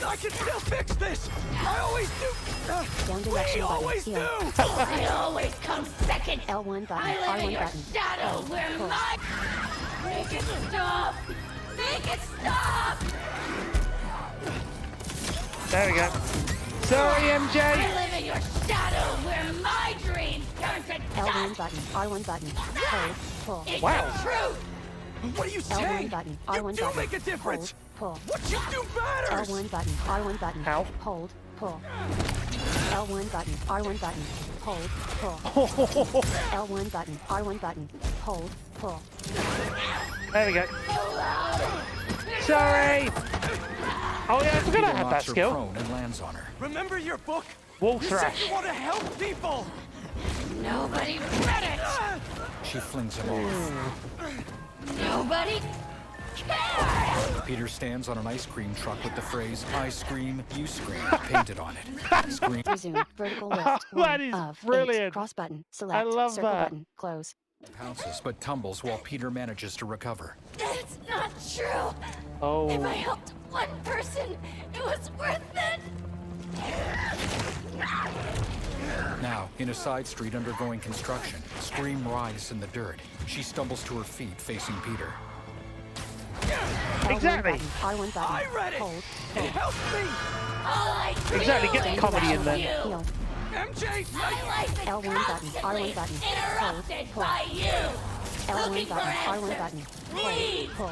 I can still fix this! I always do! Down We directional button. always Heal. do! I always come second. L1 button. I live in R1 your button. shadow Hold. where Pull. my... Make it stop! Make it stop! There we go. Sorry, MJ. I live in your shadow where my dreams turn to L1 dust! button. R1 button. Hold. Pull. It's Wow. the truth! What are you L1 saying? button. You R1 do button. make a difference! Hold. Pull. What you do matters! L1 button. R1 button. Ow. Hold. Pull. L1 button. R1 button. Hold. Pull. L1 button. R1 button. Hold. Pull. There we go. Sorry. Oh yeah, I forgot I Peter had that knocks her skill. prone and lands on her. Remember your book? Wall You said thrash. you want to help people! Nobody read it! She flings him off. Nobody cared! Peter stands on an ice cream truck with the phrase, I scream, you scream, painted on it. Scream. Resume. Vertical lift. That One is of 8. brilliant. Cross button. Select. I love Circle that. button. Close. Pounces but tumbles while Peter manages to recover. That's not true! Oh. If I helped one person, it was worth it! Now, in a side street undergoing construction, Scream writhes in the dirt. She stumbles to her feet facing Peter. Exactly. R1 button. I read it! Hold. It helped me! All I do Exactly, get the is comedy in help there. you. Heal. MJ! My life is L1 button, R1 constantly button, interrupted pull. by you! L1 Looking for button. R1 answers. button. Please! Pull.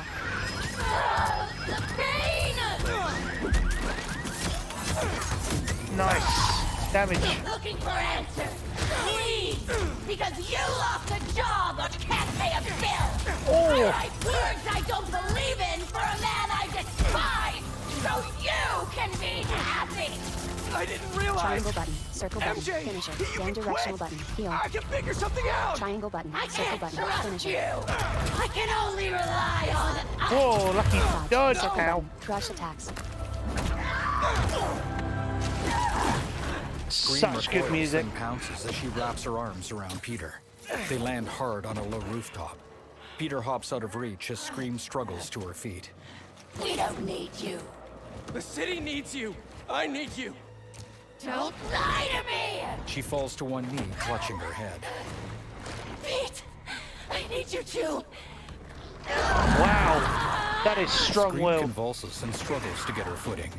The pain! Nice. Damage. Looking for answers. Please! Because you lost a job or can't pay a bill! I write words I don't believe in for a man I despise! So you can be happy! I didn't realize! Triangle button. Circle button. MJ, Finisher. you Down can directional quit. button. Heal. I can figure something out! Triangle button. I Circle can't button. trust Finisher. you! I can only rely on Whoa, lucky dodge. Circle Ow. button. Crush attacks. Scream Such good recoils music. and pounces as she wraps her arms around Peter. They land hard on a low rooftop. Peter hops out of reach as Scream struggles to her feet. We don't need you. The city needs you! I need you! Don't lie to me! She falls to one knee, clutching her head. Pete! I need you too! Wow. That is strong Scream will. convulses and struggles to get her footing.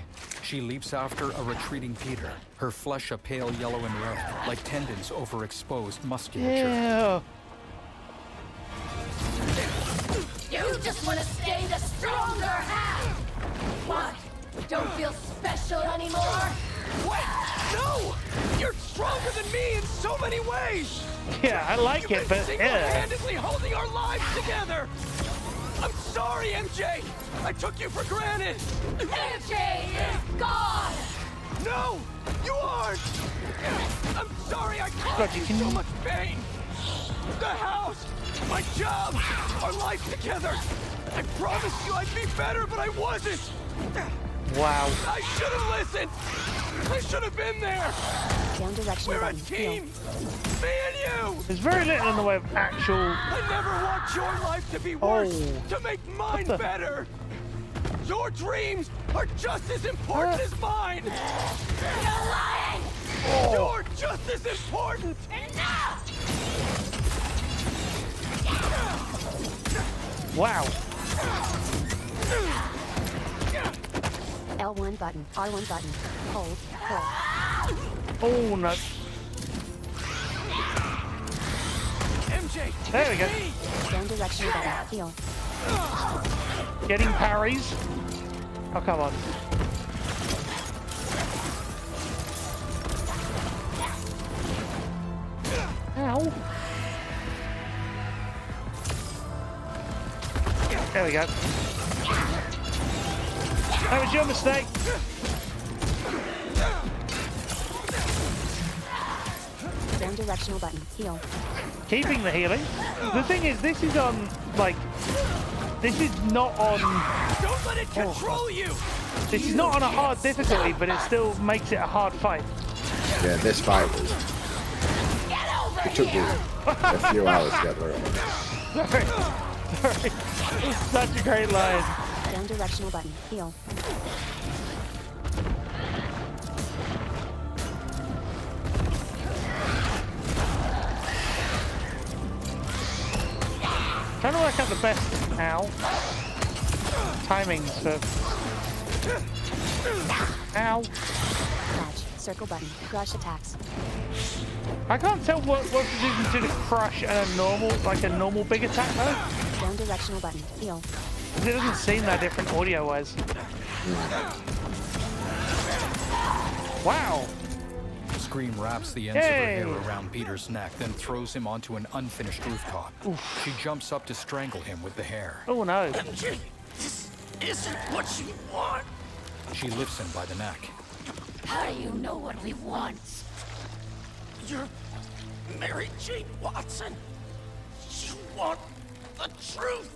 She leaps after a retreating Peter, her flesh a pale yellow and red, like tendons over exposed musculature. Yeah. You just want to stay the stronger half! What? Don't feel special anymore? Wait! No! You're stronger than me in so many ways! Yeah, I like You've it, been but single-handedly holding our lives together! I'm sorry, MJ! I took you for granted! MJ is gone! No! You aren't! I'm sorry I caused you so much pain! The house! My job! Our life together! I promised you I'd be better, but I wasn't! wow. I should have listened! I should have been there! Down directional We're a button. Heal. team! Me and you! There's very little in the way of actual. I never want your life to be worse! Oh. To make mine the- better! Your dreams are just as important as mine! You're lying! You're just as important! Enough! Wow. L1 button, R1 button. Hold, hold. Oh no. MJ! There we go. Down direction button, heal. Getting parries. Oh, come on. Ow. There we go. That was your mistake. Down directional button, heal. Keeping the healing. The thing is, this is on, like, this is not on... Don't let it control you! This is not on a hard difficulty, but it still makes it a hard fight. Yeah, this fight was... It took me a few hours to get through it. Sorry. Sorry. Such a great line. Down directional button, heal. Trying to work out the best timings for. Ow. Dodge, circle button, crush attacks. I can't tell what's the difference between a crush and a normal big attack though. Down directional button, heal. It doesn't seem that different audio-wise. Wow. Scream wraps the ends of her hair around Peter's neck, then throws him onto an unfinished rooftop. Oof. She jumps up to strangle him with the hair. Oh no. MJ, this isn't what you want. She lifts him by the neck. How do you know what we want? You're Mary Jane Watson. You want the truth.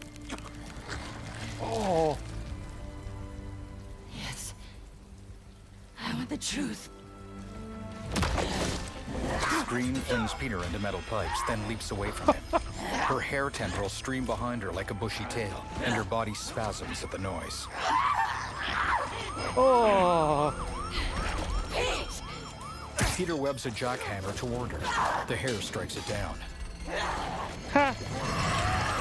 Oh. Yes. I want the truth. Scream flings Peter into metal pipes, then leaps away from him. Her hair tendrils stream behind her like a bushy tail, and her body spasms at the noise. Oh. Peter webs a jackhammer toward her. The hair strikes it down. Ha!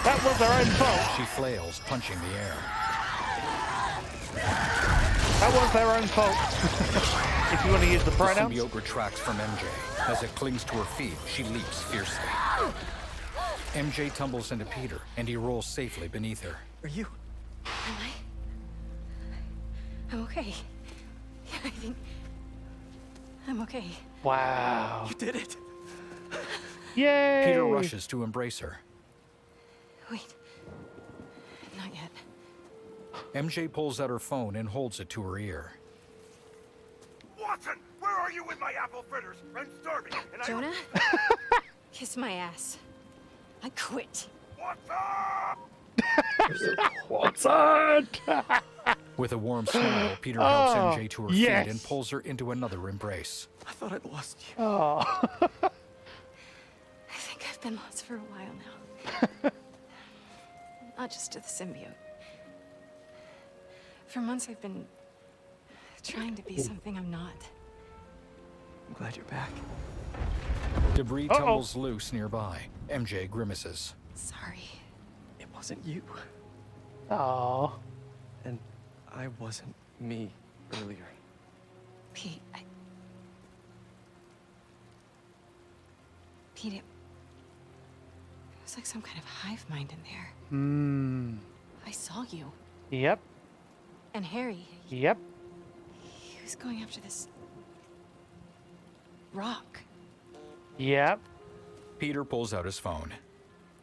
That was their own fault. She flails, punching the air. That was their own fault. If you want to use the pronouns. The symbiote retracts from MJ. As it clings to her feet, she leaps fiercely. MJ tumbles into Peter, and he rolls safely beneath her. Are you? Am I? I'm okay. Yeah, I think I'm okay. Wow. You did it. Yay! Peter rushes to embrace her. Wait. Not yet. MJ pulls out her phone and holds it to her ear. Watson, where are you with my apple fritters? I'm starving. And Jonah? Kiss my ass. I quit. Watson! With a warm smile, Peter helps MJ to her feet and pulls her into another embrace. I thought I'd lost you. Oh. I think I've been lost for a while now. Not just to the symbiote. For months I've been trying to be something I'm not. I'm glad you're back. Debris tumbles loose nearby. MJ grimaces. Sorry. It wasn't you. Oh. And I wasn't me earlier. Pete, Pete, it was like some kind of hive mind in there. Hmm. I saw you. Yep. And Harry. Yep. He was going after this rock. Yep. Peter pulls out his phone.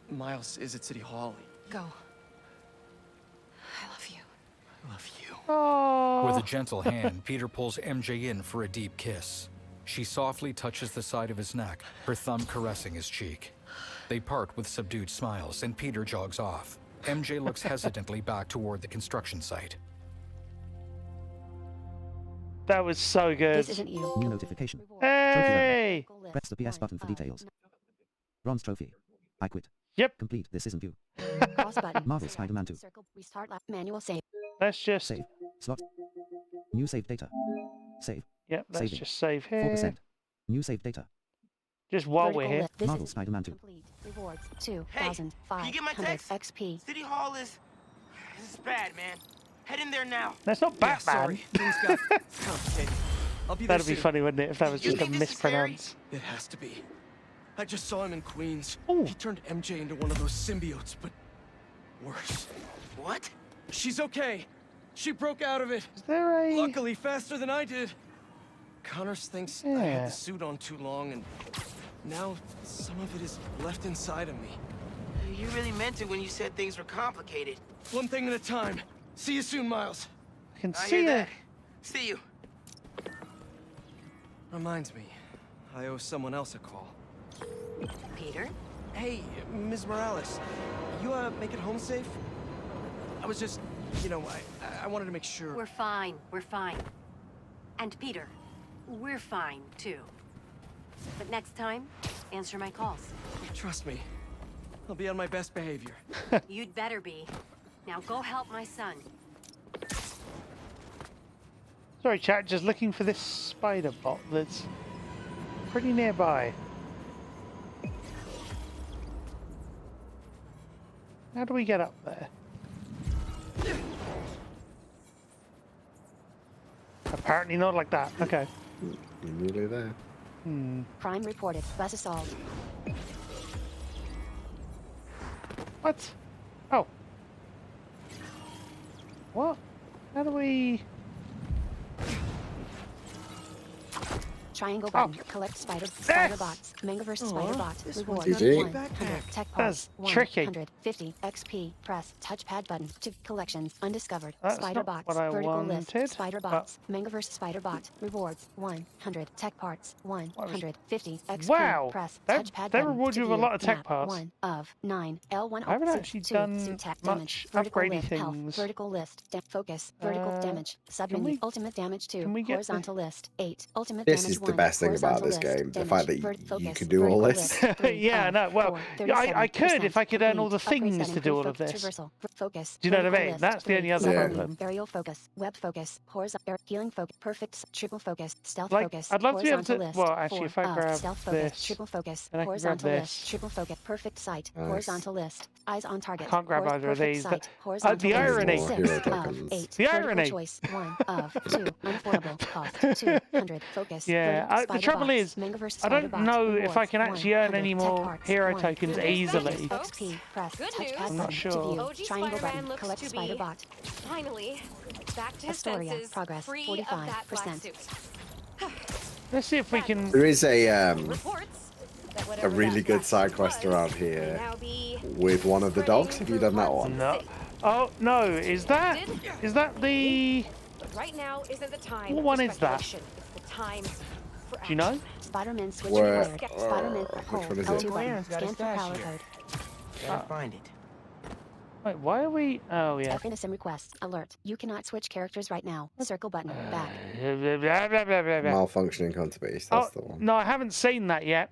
Miles is at City Hall. Go. I love you. I love you. Oh. With a gentle hand, Peter pulls MJ in for a deep kiss. She softly touches the side of his neck, her thumb caressing his cheek. They part with subdued smiles, and Peter jogs off. MJ looks hesitantly back toward the construction site. That was so good. This isn't you. New notification. Hey! Press the PS button for details. Bronze trophy. I quit. Yep. Complete. This isn't you. Cross button. Marvel Spider-Man 2. Circle. Restart. Manual save. let's just... Save. Slot. New saved data. Save. Yep, let's Saving. just save here. 4%. New saved data. Just while we're Vertical here. lift. This Marvel is Spider-Man 2. complete. Rewards Hey, can you get my 2,500 text? XP. City Hall is... This is bad, man. Head in there now. That's not Yeah, Batman. sorry. Things got complicated. I'll be there That'd be soon. funny, wouldn't it, if that was You just a think this is scary? mispronounce? It has to be. I just saw him in Queens. Ooh. He turned MJ into one of those symbiotes, but worse. What? She's okay. She broke out of it. Is there a... Luckily, faster than I did. Connors thinks I had Yeah. the suit on too long, and now some of it is left inside of me. You really meant it when you said things were complicated. One thing at a time. See you soon, Miles. I can I see hear a... that. See you. Reminds me, I owe someone else a call. Peter? Hey, Ms. Morales, you make it home safe? I was just, you know, I wanted to make sure. We're fine. We're fine. And Peter, we're fine, too. But next time, answer my calls. Trust me, I'll be on my best behavior. You'd better be. Now go help my son. Sorry, chat, just looking for this spider bot that's pretty nearby. How do we get up there? Apparently not like that. Okay. You're nearly there. Crime reported. Bus assault. What? Oh. What? How do we... Triangle button. Collect spider bots. Mangaverse spider bot. Reward. easy. 100 tech parts. That's tricky. 150 XP. Press touchpad button to collections undiscovered. That's Spider not bots. what I Vertical list. wanted, Spider but- bots. Mangaverse spider bot. Rewards. 100 tech parts. 150 XP. Wow, Press that- touchpad they button reward to you with a view lot of tech map. parts. 1 of 9. L1 I haven't suit actually 2. done Suit tech much damage. Vertical upgradey lift. Health. things. Vertical list. Focus. Vertical damage. Submenu. we- Ultimate damage 2. can we get the- Horizontal list. 8. Ultimate This damage is the 1. best thing about Horizontal this list. game. The Damage. fact that you Focus. can do all Vertical this. list. 3 Yeah, of no, well, 4. I could if I could earn all the Upgrade things to setting. do all of Focus. this. Traversal. Focus. Do you know what I Vertical mean? list. That's the only 3. other Yeah. problem. Aerial focus. Web focus. Horizontal. Healing focus. Perfect. Triple focus. Stealth Like, focus. I'd love to be able to- Horizontal list. well, actually, 4 if I of grab stealth focus. this, Triple focus. then I can grab Horizontal this. list. Triple focus. Perfect sight. Nice. Horizontal list. Eyes on target. Can't grab either of Perfect these. sight. The Horizontal list. irony. 6 Hero of tokens. 8. The Vertical irony. choice. 1 of 2. Unaffordable. Cost. 200. Focus. Yeah, Vertical the spider trouble bots. is, Mangaverse I spider don't bots. know if I Rewards. can actually earn 100 any tech more parts. hero 1. tokens Good news, easily. XP. Press Good touchpad news. I'm not button sure. to view. OG Triangle Spider-Man button. looks Collect to spider be- bot. Finally, back to his Astoria. senses, Progress. free of that black 45%. suit. Let's see if we can... There is a Reports that a whatever really that good black side suit quest was around may here now be with one of the dogs. Have you done that one? No. Oh, no, is that the... But right now isn't the time. What one for is that? speculation. It's the time for Do you know? Spider-Man switch Where- required. Spider-Man which hold one is L2 it? button. Got a Scan for stash power here. code. Gotta find it. Wait, why are we... Oh, yeah. FNSM request. Alert. You cannot switch characters right now. Circle button. Back. Malfunctioning contabeast. That's the one. No, I haven't seen that yet.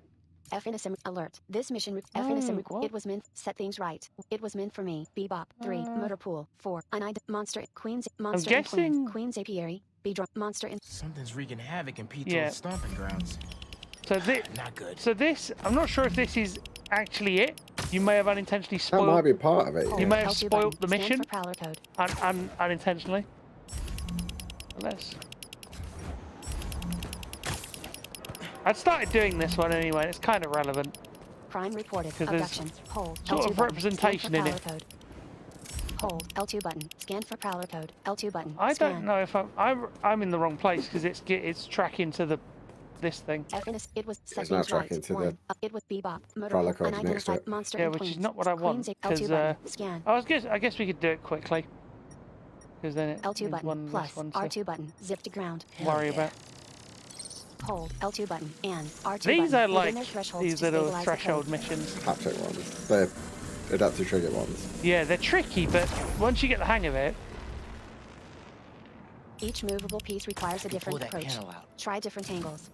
FNSM alert. This mission Oh, FNSM what? it was meant set things right. It was meant for me. Bebop 3 motor pool 4 unidentified monster Queens monster in guessing- Queens apiary B drop monster in Something's wreaking havoc in Pito's Yeah. stomping grounds. So this... Not good. So this... I'm not sure if this is actually it. You may have unintentionally That spoiled... might be part of it. You yeah. may have L2 spoiled the button. Scan mission for prowler code. unintentionally. Let's... I'd started doing this one anyway. It's kind of relevant. Crime reported. 'Cause there's Abduction. Hold sort L2 of button. representation Scan in for it. prowler code. Hold L2 button. Scan for prowler code. L2 button. I Scan. don't know if I'm in the wrong place because it's tracking to this thing. FNS, it was set It's not things right. tracking to 1. It was Bebop. Motor prowler pool, code's next to unidentified it. monster Yeah, in which is Queens. not what I want, Queens L2 because button. Scan. I guess we could do it quickly. Because then it L2 means button one plus less one to R2 button. Zip to ground. worry about. Hold L2 button and R2 These button. are Within like their thresholds these to little stabilize the threshold code. missions. Haptic ones. They're adaptive trigger ones. Yeah, they're tricky, but once you get the hang of it, Each movable piece requires a different that approach. panel out. Try different angles.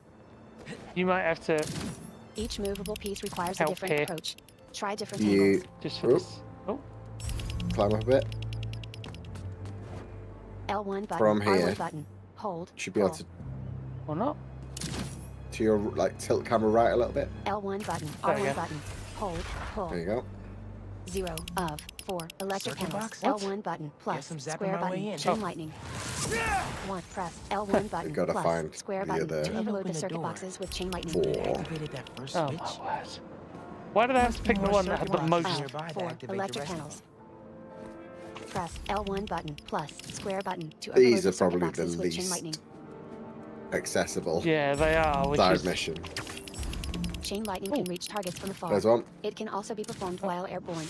you might have to Each movable piece requires a Help different here. approach. Try different You angles. just for Oop. this. Oh, climb up a bit. L1 button. From here. R1 button. Hold. You should be able to. Or not? To your like tilt camera right a little bit. L1 button. There we R1 go. button. Hold. Pull. There you go. 0 of 4 electric Circuit panels. box? L1 button plus Guess I'm zapping square my way button. in. Chain Oh. lightning. 1 press L1 button gotta plus find square the button other to overload Open the the circuit door. boxes with chain lightning. 4. Activated that first Oh switch. my word. Why did I have to pick the one that had the most? Of 4 electric panels. Press L1 button plus square button to overload These the are circuit probably the boxes with chain lightning. least accessible Yeah, they are. Which side is mission. Chain lightning can reach targets from afar. There's one. It can also be performed while airborne.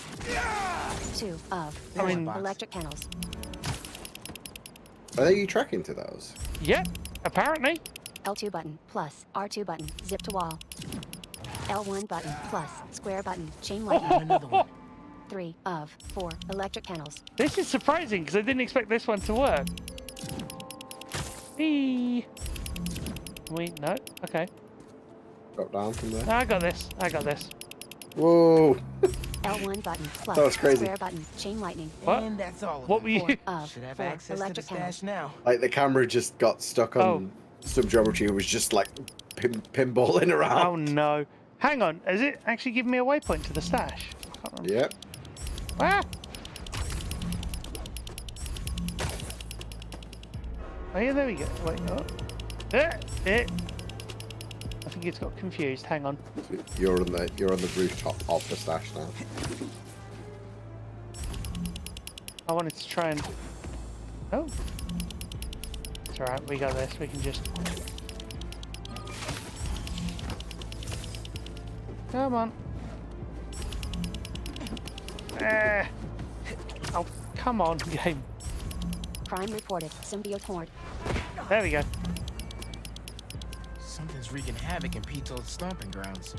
2 of I 4 mean- electric panels. Are you tracking to those? Yep. Apparently. L2 button plus R2 button zip to wall. L1 button plus square button chain lightning. Another one. 3 of 4 electric panels. This is surprising because I didn't expect this one to work. Eee. Wait, no. Okay. Drop down from there. I got this. I got this. Whoa. L1 button plus That was crazy. square button chain lightning. What? And that's all of What it. were you? 4 of Should have 4 access to the electric panels. stash now. Like the camera just got stuck on some geometry and was just like pinballing around. Oh no. Hang on. Is it actually giving me a waypoint to the stash? I can't remember. Yep. Ah! Oh yeah, there we go. Wait, oh. I think it's got confused. Hang on. You're on the rooftop of the stash now. I wanted to try and. Oh. It's alright. We got this. We can just. Come on. Oh, come on, game. Prime reported. Symbiote horde. There we go. Something's wreaking havoc in Pete's old stomping grounds.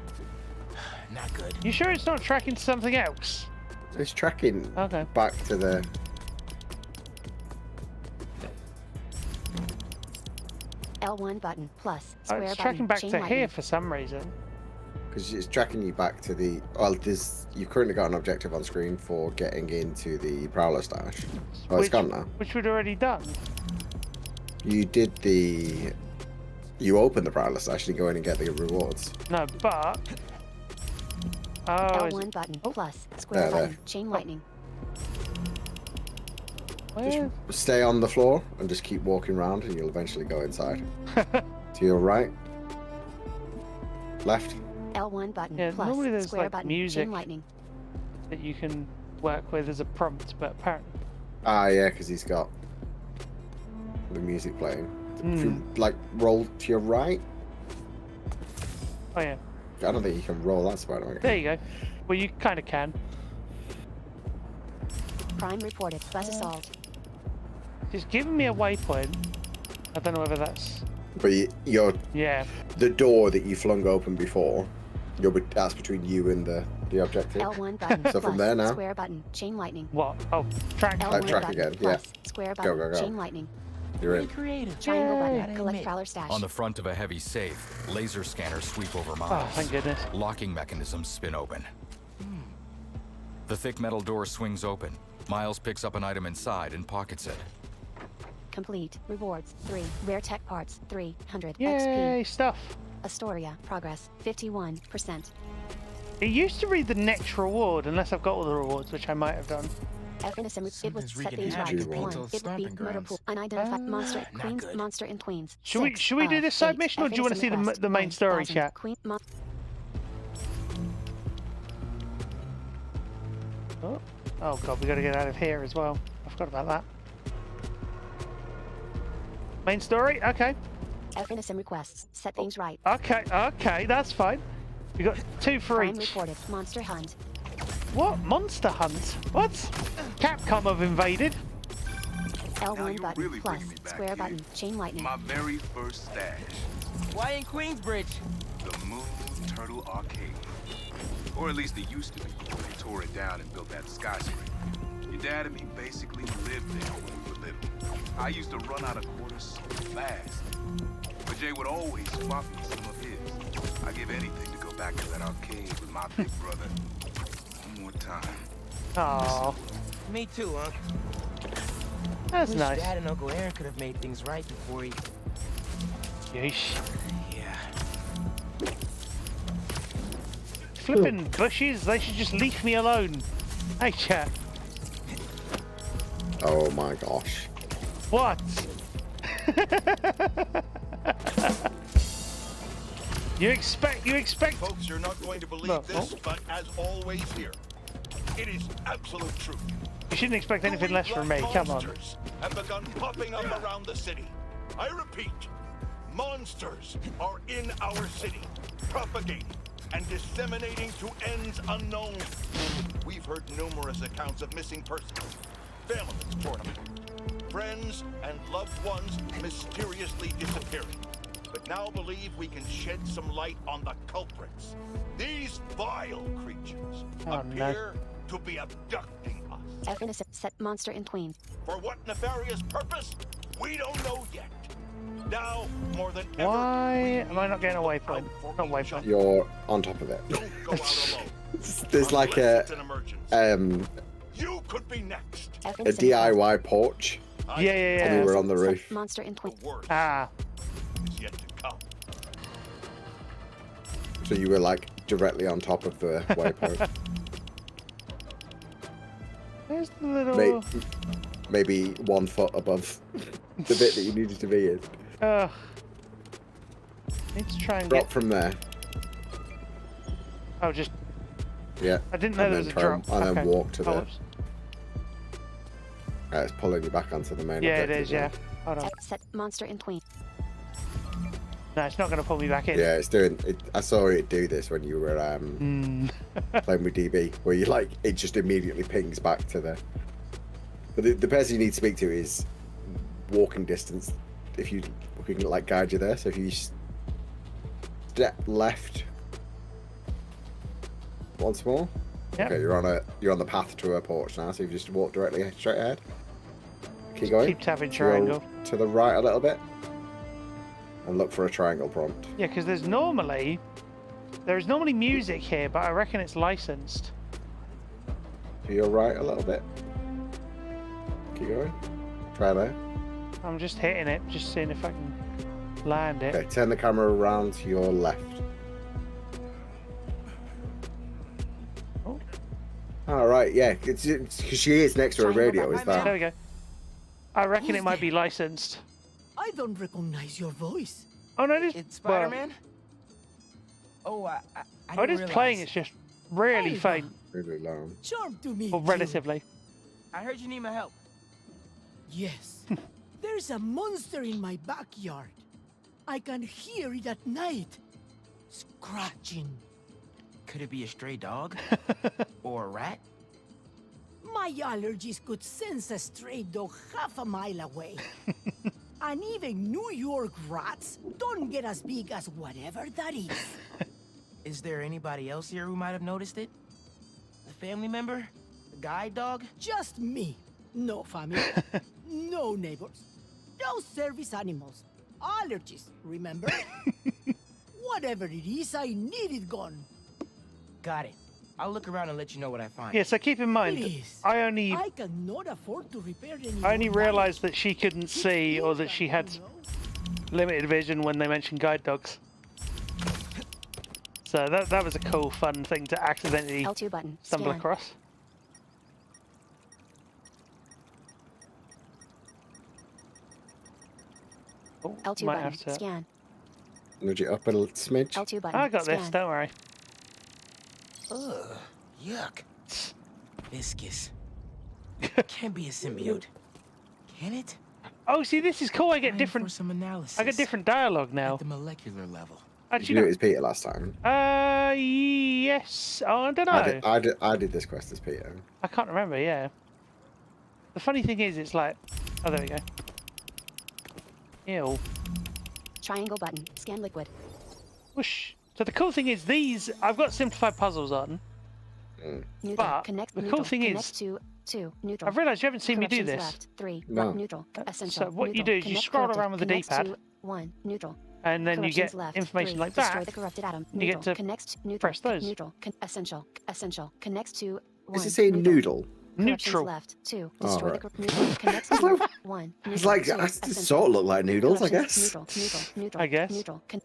Not good. You sure it's not tracking to something else? It's tracking Okay. back to the. L1 button plus Oh, square it's button tracking back chain to lightning. here for some reason. Because it's tracking you back to the. Well, you've currently got an objective on screen for getting into the Prowler stash. Oh, it's gone now. Which we'd already done. You did the. You opened the Prowler stash and you go in and get the rewards. No, but. Oh, is L1 it- button oh, plus square There, button chain lightning. where? Stay on the floor and just keep walking around and you'll eventually go inside. To your right. Left. L1 button Yeah, plus normally there's, square like, button music. chain lightning. That you can work with as a prompt, but apparently. Ah, yeah, because he's got the music playing. If you, like, roll to your right. Oh yeah. I don't think you can roll that Spider-Man. There you go. Well, you kind of can. Prime reported. Bus assault. Just giving me a waypoint. I don't know whether that's. But you're Yeah. the door that you flung open before. That's between you and the objective. L1 button So plus from there now. square button chain lightning. What? Oh, track. L1 track button again, plus yeah. square Go, button go, go. chain lightning. You're in. Creative. Triangle Yay. button collect Prowler stash. On the front of a heavy safe, laser scanners sweep over Oh, Miles. thank goodness. Locking mechanisms spin open. The thick metal door swings open. Miles picks up an item inside and pockets it. Complete. Rewards 3. Rare tech parts 300 Yay, XP. stuff. Astoria progress 51%. It used to read the next reward, unless I've got all the rewards, which I might have done. It was Something's set wreaking things right. havoc in 1. Pete's old It would be stomping murder grounds. pool. Unidentified monster. Not Queens. good. Monster in Queens. Should we 6 do of this side 8. mission, or do you want to see the main story, 1,000. chat? Queen, Oh god, we got to get out of here as well. I forgot about that. Main story? Okay. FNSM requests. Set things right. Okay, that's fine. We got 2 for Prime each. reported. Monster hunt. What? Monster Hunt? What? Capcom have invaded. L1 button plus square button chain lightning. My very first stash, Why in Queensbridge? the Moon Turtle Arcade. Or at least it used to be before they tore it down and built that skyscraper. Your dad and me basically lived there when we were little. I used to run out of quarters so fast. But Jay would always swap me some of his. I'd give anything to go back to that arcade with my big brother. One more time. Oh. Me too, Unc. That's Wish nice. Dad and Uncle Aaron could have made things right before he... Yeesh. Yeah. Flipping bushes, they should just leave me alone. Hey, chat. Oh my gosh. What? You expect... Folks, you're not going to believe this, but as always here, it is absolute truth. You shouldn't expect anything less from me, come on. Monsters have begun popping up around the city. I repeat, monsters are in our city, propagating and disseminating to ends unknown. We've heard numerous accounts of missing persons, families torn apart, friends and loved ones mysteriously disappearing. But now believe we can shed some light on the culprits. These vile creatures appear to be abducting us. F innocent set monster in tween. For what nefarious purpose? We don't know yet. Now, more than ever, Why am I not getting a waypoint? Not waypoint. You're on top of it. don't go out alone. There's like Unless it's an emergency. You could be next. a DIY porch. Yeah. And we were on the roof. Monster in tween. Ah. Is yet to come. So you were like directly on top of the waypoint. There's the little... Maybe 1 foot above the bit that you needed to be in. Need to try and Drop get... from there. Oh, just... Yeah. I didn't know there was a drop. And then walk to Oh, the... whoops. It's pulling you back onto the main Yeah, it objective is, yeah. now. Hold on. Set monster in tween. No, it's not going to pull me back in. Yeah, it's doing it. I saw it do this when you were playing with DB, where you like it just immediately pings back to the. But the person you need to speak to is walking distance. If you we can like guide you there. So if you step left once more. Yep. Okay, you're on the path to a porch now. So you just walk directly straight ahead. Keep going. Keep tapping Go triangle. to the right a little bit. And look for a triangle prompt. Yeah, because there's normally music here, but I reckon it's licensed. To your right a little bit. Keep going. Try there. I'm just hitting it, just seeing if I can land it. Okay, turn the camera around to your left. Oh. All right, yeah, because she is next to a radio. Is There that? we go. I reckon it might be licensed. I don't recognize your voice. Oh no, it is. It's Spider-Man? Oh, I Oh, it didn't is playing. realize. It's just really faint, Really low. Charmed to meet or relatively. I heard you need my help. you. Yes. There's a monster in my backyard. I can hear it at night. Scratching. Could it be a stray dog? Or a rat? My allergies could sense a stray dog half a mile away. And even New York rats don't get as big as whatever that is. Is there anybody else here who might have noticed it? A family member? A guide dog? Just me. No family. No neighbors. No service animals. Allergies, remember? Whatever it is, I need it gone. Got it. I'll look around and let you know what I find. Yeah, so keep in mind, Please. I cannot afford to repair any only more realised that she couldn't see or that she had limited vision when they mentioned guide dogs. So that was a cool, fun thing to accidentally L2 button. stumble Scan. across. Oh, L2 might button. have to. Scan. Nudge it up a little smidge. L2 button. I got Scan. this. Don't worry. Ugh, yuck. Viscous. Can't be a symbiote. Can it? Oh, see, this is cool. I get Time different. for some analysis. I get different dialogue now. At the molecular level. Did you do it as Peter last time? Yes. Oh, I don't know. I did this quest as Peter. I can't remember. Yeah. The funny thing is, it's like, oh, there we go. Ew. Triangle button. Scan liquid. Whoosh. So the cool thing is, these I've got simplified puzzles on. Neutral. But Connect. the neutral. cool thing Connect is, to 2. Neutral. I've realised you haven't seen me do Corrections this. Left, 3. No. Neutral. Essential. So what you neutral. do is you Connect scroll corrupted. around with the Connects D-pad. to 1. Neutral. And then you get Corrections left, information 3. like Destroy that. the corrupted atom. You get Neutral. to Connects. Neutral. press those. Neutral. Essential. Essential. Connects to 1. Is it saying noodle? Neutral. Left. 2. Oh, Destroy right. the neutral. Connects to 1. It's like, Neutral, I two, sort of look like noodles, I guess. Neutral. I guess.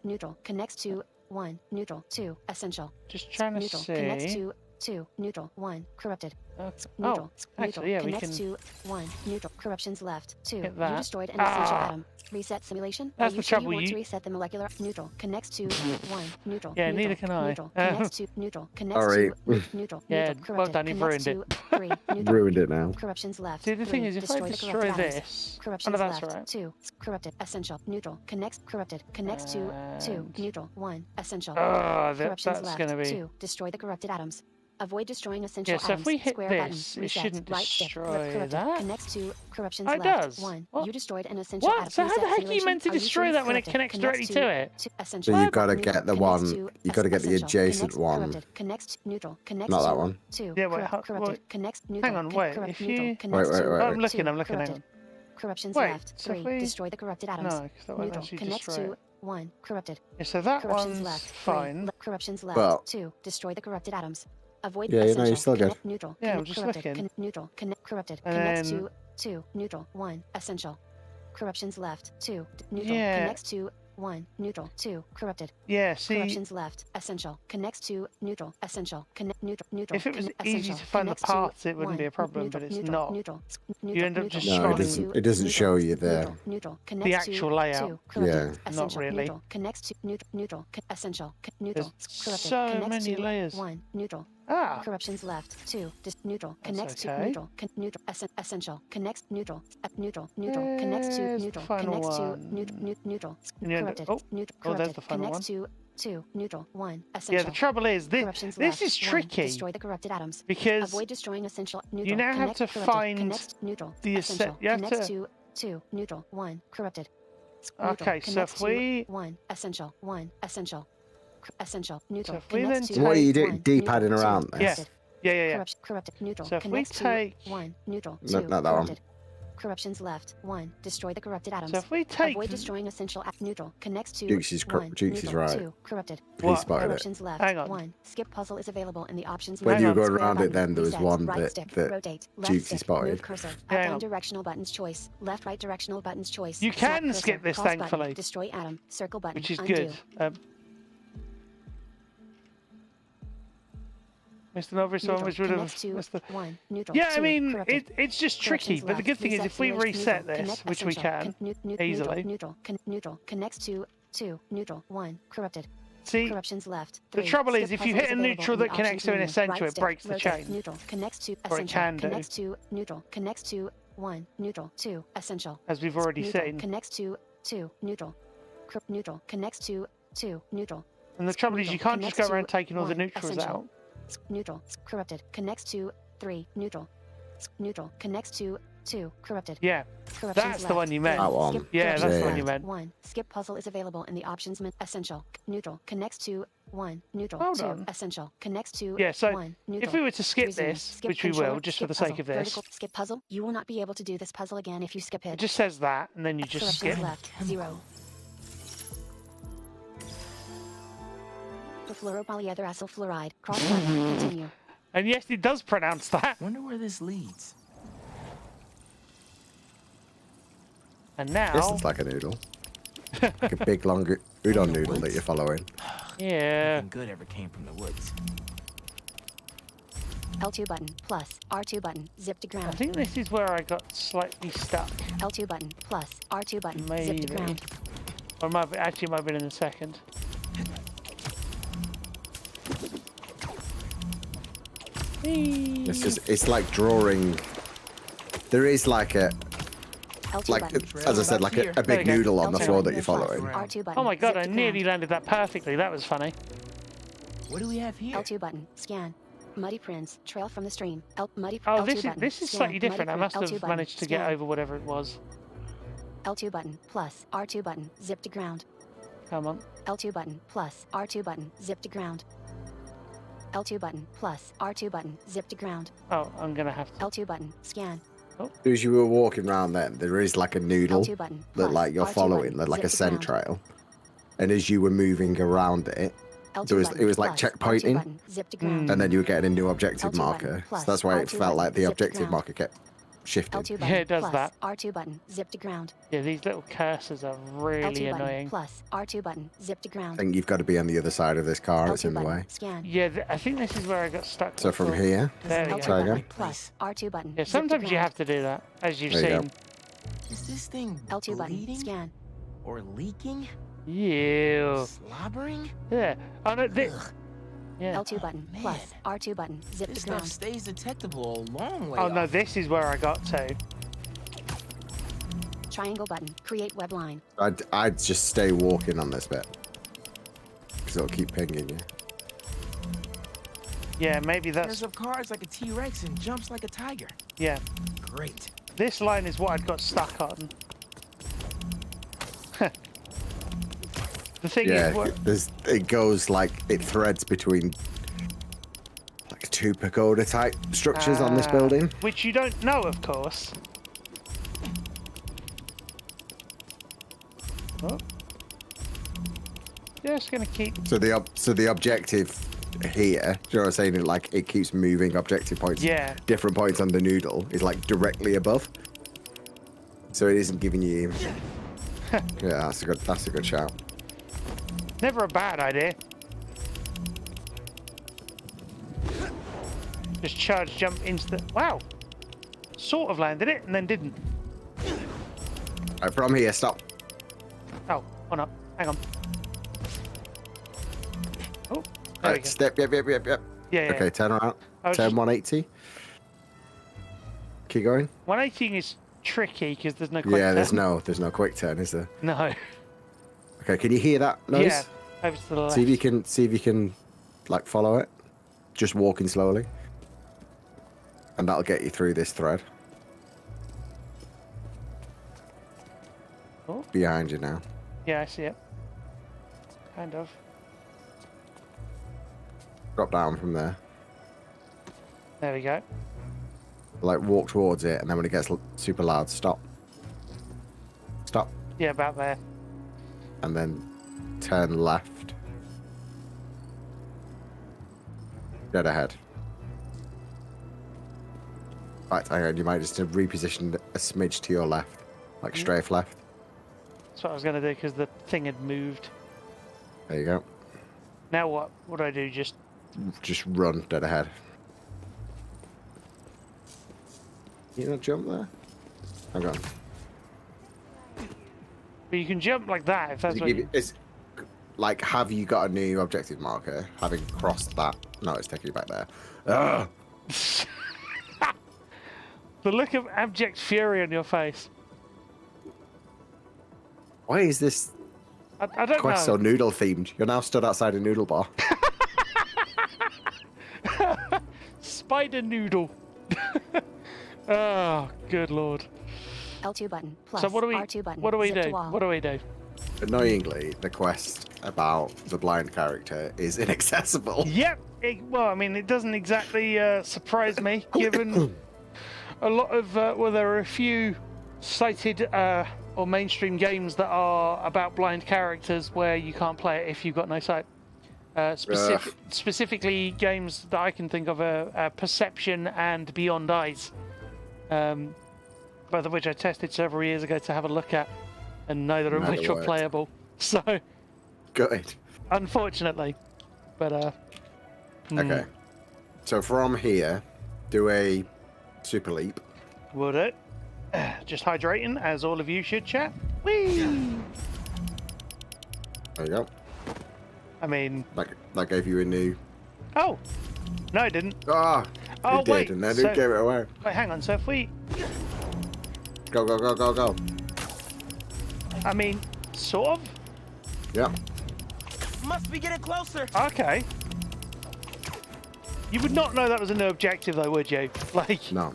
Neutral. Connects to 1. Neutral. 2. Essential. Just trying to Neutral. see. Connects to 2. Neutral. 1. Corrupted. Okay. Neutral. Oh, actually, yeah, we Connects can. to 1. Neutral. Corruptions left. 2. Hit You that. destroyed an essential Ah. atom. Reset simulation. That's Are the you sure trouble, you want you- to reset the molecular neutral? Connects to 1. Neutral. Yeah, neutral, neither can I. Neutral. Connects to neutral. Connects Sorry. to neutral. Yeah, neutral. well Corrupted. done, you've Connects ruined to 3. Neutral. Ruined it now. Corruptions left. See, the thing 3. is, if I Destroy the destroy corrupted atoms. this. Corruptions Oh, no, that's left. alright. 2. Corrupted. Essential. Neutral. Connects. Corrupted. Connects to 2. And- Neutral. 1. Essential. Oh, Corruptions that's left. going to be. 2. Destroy the corrupted atoms. Avoid destroying essential Yeah, so atoms. if we hit Square this, button. it Reset. shouldn't Right stick. destroy Corrupted. that. Connects to corruptions Oh, it left. does. 1. What? You destroyed an essential atom. What? So how Reset the heck are you simulation. meant to Are you destroy sure that when it corrupted? connects directly to it? Essential. So you've got to Neutral. get the Connects one. to You've got to get the essential. adjacent Connects. one. Corrupted. Connects neutral. Connects Not that to one. 2. Yeah, wait, Corrupted. wait. Connects neutral. Hang on, wait. Corrupt If neutral. you. Connects Wait, to wait, I'm wait. looking, 2. hang on. Corrupted. Corruptions Wait, left. so if 3. we- Destroy the corrupted atoms. No, 'cause that won't Neutral. actually Connects destroy to it. 1. Corrupted. Yeah, so that Corruptions one's left. 3. fine. Corruptions left. Well- 2. Destroy the corrupted atoms. Avoid Yeah, you know, essential. you're still good. Connect neutral. Yeah, I'm Connect just corrupted. looking. Neutral. Connect corrupted. And Connects then- to 2. Neutral. 1. Essential. Corruptions left. 2. Neutral. Yeah. Connects to 1. Neutral. 2. Corrupted. Yeah, see. Corruptions left. Essential. Connects to neutral. Essential. Connect neutral. Neutral. If it was Connect- easy essential. to find the Connects to parts, it wouldn't 1. be a problem, Neutral. but it's neutral. not. Neutral. You end up Neutral. just No, it scrolling doesn't. It doesn't show you the. Neutral. Neutral. Connects to actual layout. 2. Corrupted. Yeah. Not Essential. really. Neutral. Connects to neutral. Neutral. Essential. Neutral. There's Corrupted. so Connects many to layers. 1. Neutral. Ah, Corruptions left. 2. Neutral. That's Connects to okay. neutral. Neutral. Essential. Connects neutral. Neutral. Neutral. Connects to There's the neutral. final Connects to one. neutral. And you end up- Corrupted. oh, Neutral. oh, there's Corrupted. the final Connects to 2. Neutral. 1. yeah, Essential. the trouble is, Corruptions this left. is 1. tricky Destroy the corrupted atoms. because Avoid destroying essential. Neutral. you now have Connect, to corrupted. find Connects neutral. the Essential. you have Connects to. 2. Neutral. 1. Corrupted. Okay, so Connects if to we. 1. Essential. 1. Essential. Essential. Neutral. if we Connects then to What are you doing? 1. D-padding Neutral. around 2. this? Yeah. Yeah, yeah, yeah. Corrupted. Neutral. So if we Connects take- to 1. Neutral. No, 2. not that one. Corrupted. Corruptions left. 1. Destroy the corrupted atoms. So if we take. Avoid destroying essential neutral. Connects to Jukes is 1. Jukes is Neutral. right. 2. Corrupted. He What? spotted it. Corruptions left. Hang on. 1. Skip puzzle is available in the options When menu. you were going Square around it, button. then there was Reset. one Right that stick. that Rotate. Left Jukesy stick. spotted. Move cursor. Up Hang down on. directional buttons choice. Left right directional buttons choice. You Snap can cursor. skip this, Cross button. thankfully. Destroy atom. Circle button. Which is Undo. good. Mr. Novice Neutral. always would have. Connects to Mr. 1. Neutral. Yeah, I 2. mean, Corrupted. it's just tricky, Corruptions but the left. good thing is Reset if we simulation. reset Neutral. this, Connect which we essential. can easily. Neutral. Connects to 2. Neutral. 1. Corrupted. See, Corruptions left. the 3. trouble is Skip if you puzzle hit a available neutral in the that connects options to an menu. essential, Right it stick. breaks the Rotate. chain. Neutral. Connects to Or it essential. can do. Connects to neutral. Connects to 1. Neutral. 2. Essential. As we've already Neutral. seen. Connects to 2. Neutral. Neutral. Connects to 2. Neutral. And the trouble is you Neutral. can't just Connects go around to taking all the 1. neutrals Essential. out. Neutral. Corrupted. Connects to 3. Neutral. Neutral. Connects to 2. Corrupted. Yeah, Corruptions that's the left. one you meant. That one. Skip Yeah, corruptions that's the one left. you meant. 1. Skip puzzle is available in the options menu. Essential. Neutral. Connects to 1. Neutral. Hold 2. on. Essential. Connects to Yeah, so 1. Neutral. if we were to skip Resume. this, Skip which we controller. will, just for Skip the sake puzzle. of this, Vertical. Skip puzzle. You will not be able to do this puzzle again if you skip it it. just says that, and then you just Corruptions skip. left. 0. Perfluoropolyether fluoride. Cross button. Continue. And yes, it does pronounce that. Wonder where this leads. And This now, looks like a noodle. Like a big long udon noodle that you're following. yeah, Nothing good ever came from the woods. L2 button. Plus. R2 button. Zip to I ground. think this is where I got slightly stuck. L2 button. Plus. R2 button. Zip Maybe. to ground. Or actually might have been in a second. It's just, it's like drawing. There is like a, L2 like button. as I said, like a There big you go. noodle on the L2 floor button. that you're Plus. following. R2 button. Oh my god, Zip I to nearly ground. landed that perfectly. That was funny. What do we have here? L2 button. Scan. Muddy prints. Trail from the stream. Muddy. Oh, L2 this is button. this is Scan. slightly Muddy different. I print. must L2 have button. managed to get Scan. over whatever it was. L2 button. Plus. R2 button. Zip to ground. Come on. L2 button. Plus. R2 button. Zip to ground. L2 button. Plus. R2 button. Zip to ground. Oh, I'm gonna have to. L2 button. Scan. As you were walking around then, there is like a noodle L2 button. that Plus. like you're R2 following, button. that like a Zip to scent ground. trail. And as you were moving around it, It was like plus, checkpointing, R2 button, zip to ground. and then you were getting a new objective L2 button, marker. plus, So that's why it R2 felt like the button, zip to objective ground. marker kept shifting. L2 button, Yeah, it does plus, that. R2 button, zip to ground. Yeah, these little cursors are really L2 annoying. button, plus, R2 button, zip to I ground. think you've got to be on the other side of this car. It's L2 in the button, way. scan. Yeah, I think this is where I got stuck. So from before. here, There we L2 go. try button, again. plus, R2 button, Yeah, zip to sometimes you ground. have to do that, as you've There you go. seen. Is this thing L2 button, bleeding? scan. Or leaking? Yeah. Slobbering? Yeah. Oh no, this. Yeah. L2 button, plus, R2 button, zip This to stuff ground. stays detectable a long way Oh no, off. this is where I got to. Triangle button, create web line. I'd just stay walking on this bit because it'll keep pinging you. Yeah, maybe Tears that's. up cars like a T-Rex and jumps like a tiger. Yeah. Great. This line is what I'd got stuck on. The thing Yeah, is, what, it goes like it threads between like two pagoda type structures on this building. which you don't know, of course. Oh. Just gonna keep. So the objective here, do you know what I'm saying? Like it keeps moving objective points. Yeah. Different points on the noodle is like directly above. So it isn't giving you. Yeah, that's a good shout. Never a bad idea. Just charge, jump into the. Wow. Sort of landed it and then didn't. Right, from here, stop. Oh, oh no. Hang on. Oh, there we Right, go. step. Yep. Yeah, yeah. Okay, turn around. I was Turn just- 180. Keep going. 180 is tricky because there's no quick Yeah, there's turn. no quick turn, is there? No. Okay, can you hear that noise? Yeah, over to the left. See if you can like follow it. Just walking slowly. And that'll get you through this thread. Oh. Behind you now. Yeah, I see it. Kind of. Drop down from there. There we go. Like walk towards it, and then when it gets super loud, stop. Stop. Yeah, about there. And then turn left. Dead ahead. Right, hang on, you might just reposition a smidge to your left. Like strafe left. That's what I was going to do because the thing had moved. There you go. Now what? What do I do? Just. Just run dead ahead. You not jump there? Hang on. But you can jump like that if that's what you. It's like, have you got a new objective marker? Having crossed that. No, it's taking you back there. Ugh. The look of abject fury on your face. Why is this I don't quest know. so noodle themed? You're now stood outside a noodle bar. Spider noodle. Oh, good lord. L2 button, plus, So what do we? R2 button, What do we zip to do? wall. What do we do? Annoyingly, the quest about the blind character is inaccessible. Yep. Well, I mean, it doesn't exactly surprise me, given a lot of well, there are a few cited or mainstream games that are about blind characters where you can't play it if you've got no sight. Specifically, games that I can think of are Perception and Beyond Eyes, both of which I tested several years ago to have a look at, and neither of Never which were worked. playable. So, Good. unfortunately, but Okay. So from here, do a super leap. would it? Just hydrating, as all of you should, chat. Whee! There you go. I mean, That gave you a new. oh, no, it didn't. Ah, Oh, it did, wait, and then so- it gave it away. Wait, hang on. So if we, Go, go, go, go, go. I mean, sort of. Yep. Must be getting closer. Okay. You would not know that was a new objective, though, would you? Like, No.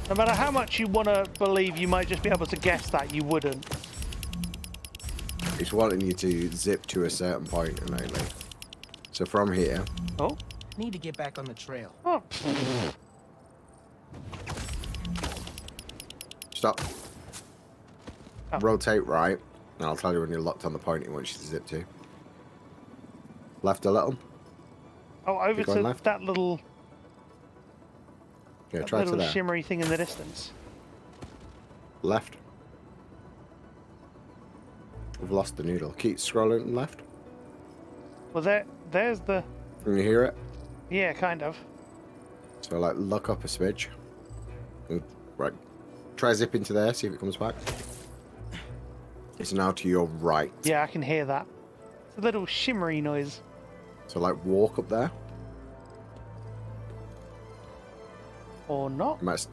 no matter how much you want to believe you might just be able to guess that, you wouldn't. It's wanting you to zip to a certain point, innately. So from here. Oh. Need to get back on the trail. Oh. Stop. Oh. Rotate right. And I'll tell you when you're locked on the point you want you to zip to. Left a little. Oh, over to left. that little, Yeah, try to little there. shimmery thing in the distance. Left. We've lost the needle. Keep scrolling left. Well, there's the... Can you hear it? Yeah, kind of. So, like, look up a smidge. Right. Try zip into there, see if it comes back. It's now to your right. Yeah, I can hear that. It's a little shimmery noise. So, like, walk up there. Or not. You might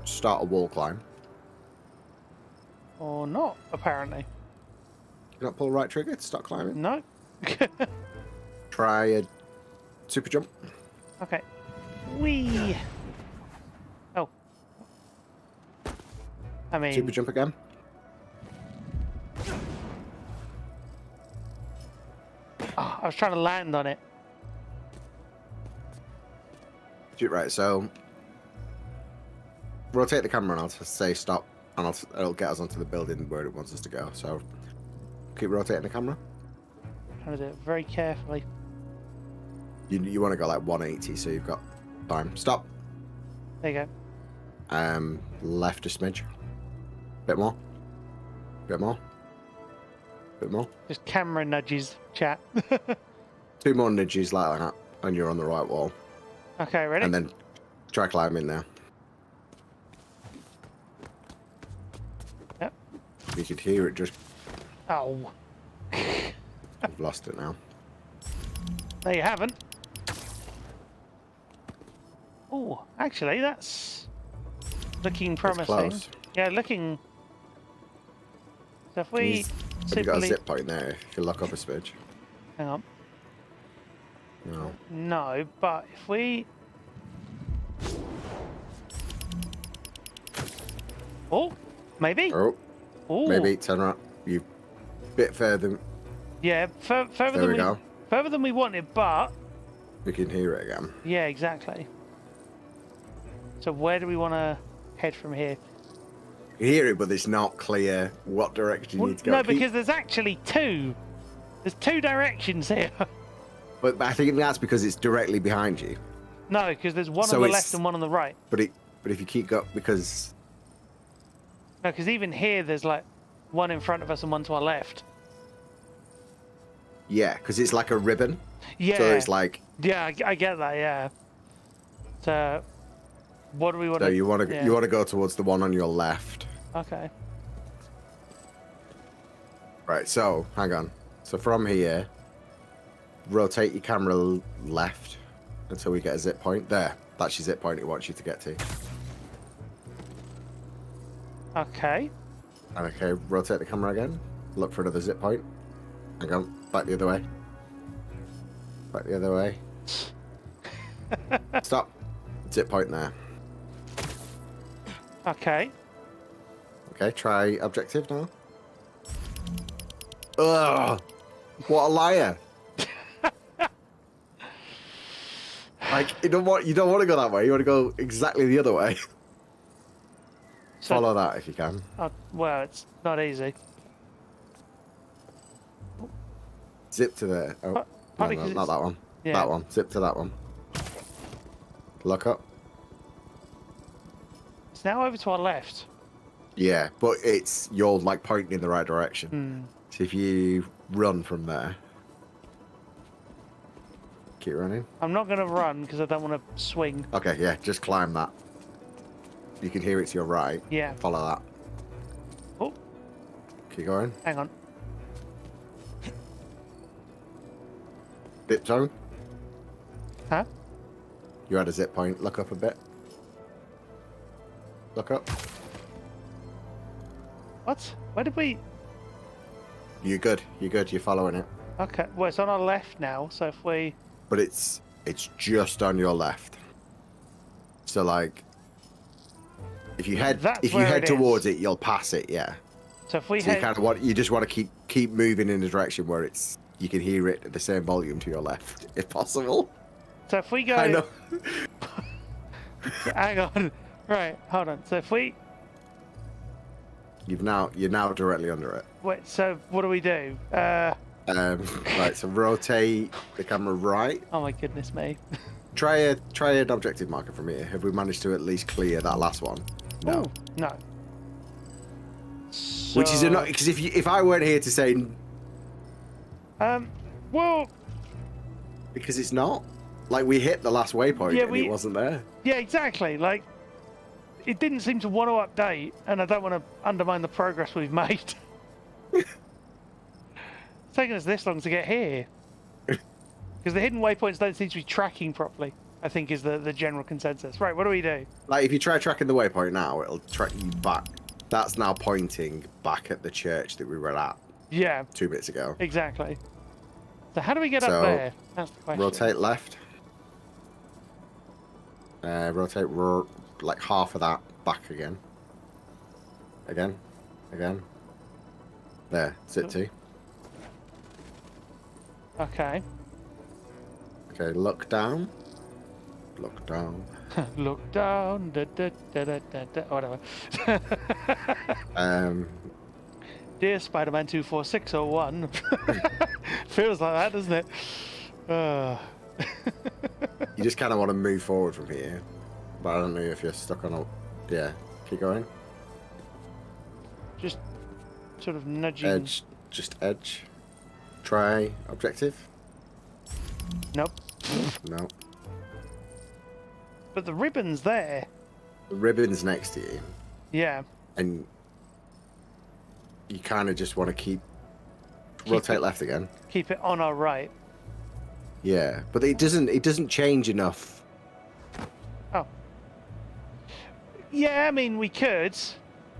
start a wall climb. Or not, apparently. Can you not pull right trigger to start climbing? No. Try a super jump. Okay. Whee! Oh. I mean... Super jump again. Oh, I was trying to land on it. Right, so... Rotate the camera and I'll just say stop. And it'll get us onto the building where it wants us to go. So, keep rotating the camera. Trying to do it very carefully. You want to go like 180, so you've got time. Stop. There you go. Left a smidge. Bit more. Bit more. Bit more. Just camera nudges, chat. 2 more nudges like that, and you're on the right wall. Okay, ready? And then try climbing there. Yep. You could hear it just... Oh. I've lost it now. No, you haven't. Oh, actually, that's looking promising. close. Yeah, looking. So if we Have you got a simply zip point there? If you lock up a smidge. hang on. No. No, but if we. Oh, maybe. Oh. Ooh. Maybe turn around. You bit further. Yeah, further There than we go. further than we wanted, but We can hear it again. yeah, exactly. So where do we want to head from here? You hear it, but it's not clear what direction you Well, need to go. no, Keep- because there's actually two. There's two directions here. But I think that's because it's directly behind you. No, because there's one So on the it's- left and one on the right. But if you keep going, because No, because even here there's like one in front of us and one to our left. yeah, because it's like a ribbon. Yeah. So it's like Yeah, I get that. Yeah. So, what do we want so to? you want to go towards the one on your left. Okay. Right. So hang on. So from here, rotate your camera left until we get a zip point. There. That's your zip point it wants you to get to. Okay. And okay, rotate the camera again. Look for another zip point. Hang on. Back the other way. Back the other way. Stop. Zip point there. Okay. Okay, try objective now. Ugh! What a liar! Like you don't want to go that way. You want to go exactly the other way. So- Follow that if you can. Well, it's not easy. Zip to there. Oh, no, Probably no, 'cause not it's- that one. yeah. That one. Zip to that one. Look up. It's now over to our left. Yeah, but you're like pointing in the right direction. Hmm. So if you run from there, keep running. I'm not going to run because I don't want to swing. Okay, yeah, just climb that. You can hear it to your right. Yeah. Follow that. Oh. Keep going. Hang on. Dip tone. Huh? You had a zip point. Look up a bit. Look up. What? Where did we? You're good. You're good. You're following it. Okay. Well, it's on our left now. So if we. But it's just on your left. So like, if you head That's where it is. towards it, you'll pass it. Yeah. So if we So you head. kind of you just want to keep moving in a direction where you can hear it at the same volume to your left, if possible. So if we go. I know. Hang on. Right. Hold on. So if we. You're now directly under it. Wait, so what do we do? Right, so rotate the camera right. Oh my goodness me. Try an objective marker from here. Have we managed to at least clear that last one? No. Ooh, no. Which is not because if I weren't here to say. Well. Because it's not. Like we hit the last waypoint and it wasn't there. Yeah, exactly. Like it didn't seem to want to update, and I don't want to undermine the progress we've made. It's taken us this long to get here. Because the hidden waypoints don't seem to be tracking properly, I think is the general consensus. Right, what do we do? Like, if you try tracking the waypoint now, it'll track you back. That's now pointing back at the church that we were at. Yeah. 2 bits ago. Exactly. So how do we get up there? That's the question. Rotate left. Rotate like half of that back again. Again. There, sit T. Okay. Okay, look down. Look down. Look down. Whatever. Dear Spider-Man 24601. Feels like that, doesn't it? You just kind of want to move forward from here, but I don't know if you're stuck on a. Yeah, keep going. Just sort of nudging. Edge, just edge. Try objective. Nope. No. But the ribbon's there. The ribbon's next to you. Yeah. And you kind of just want to keep rotate left again. Keep it on our right. Yeah, but it doesn't change enough. Oh. Yeah, I mean we could,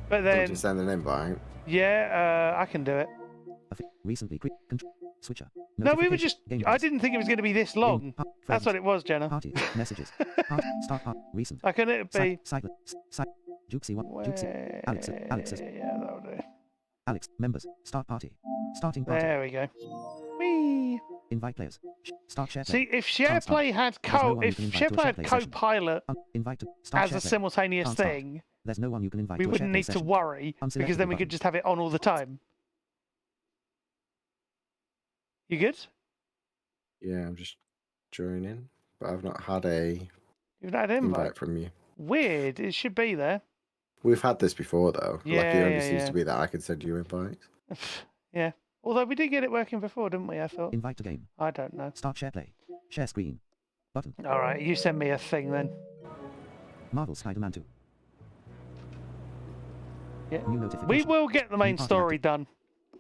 but then just send an invite. Yeah, I can do it. Recently quick control switcher. No, we were just. I didn't think it was going to be this long. That's what it was, Jenna. Party messages. Start recent. I can it be. Silent. Jukesy one. Jukesy. Alex's. Yeah, that'll do. Alex members. Start party. Starting party. There we go. Whee. Invite players. Start share. See, if SharePlay had SharePlay had Copilot as a simultaneous thing, there's no one you can invite. We wouldn't need to worry because then we could just have it on all the time. You good? Yeah, I'm just joining, but I've not had a You've not had an invite from you. Weird. It should be there. We've had this before, though. Yeah, like, it only seems yeah. to be that I can send you invites. Yeah. Although we did get it working before, didn't we? I thought. Invite to game. I don't know. Start share play. Share screen. Button. All right, you send me a thing then. Marvel Spider-Man 2. Yeah. New notification. We will get the main story done.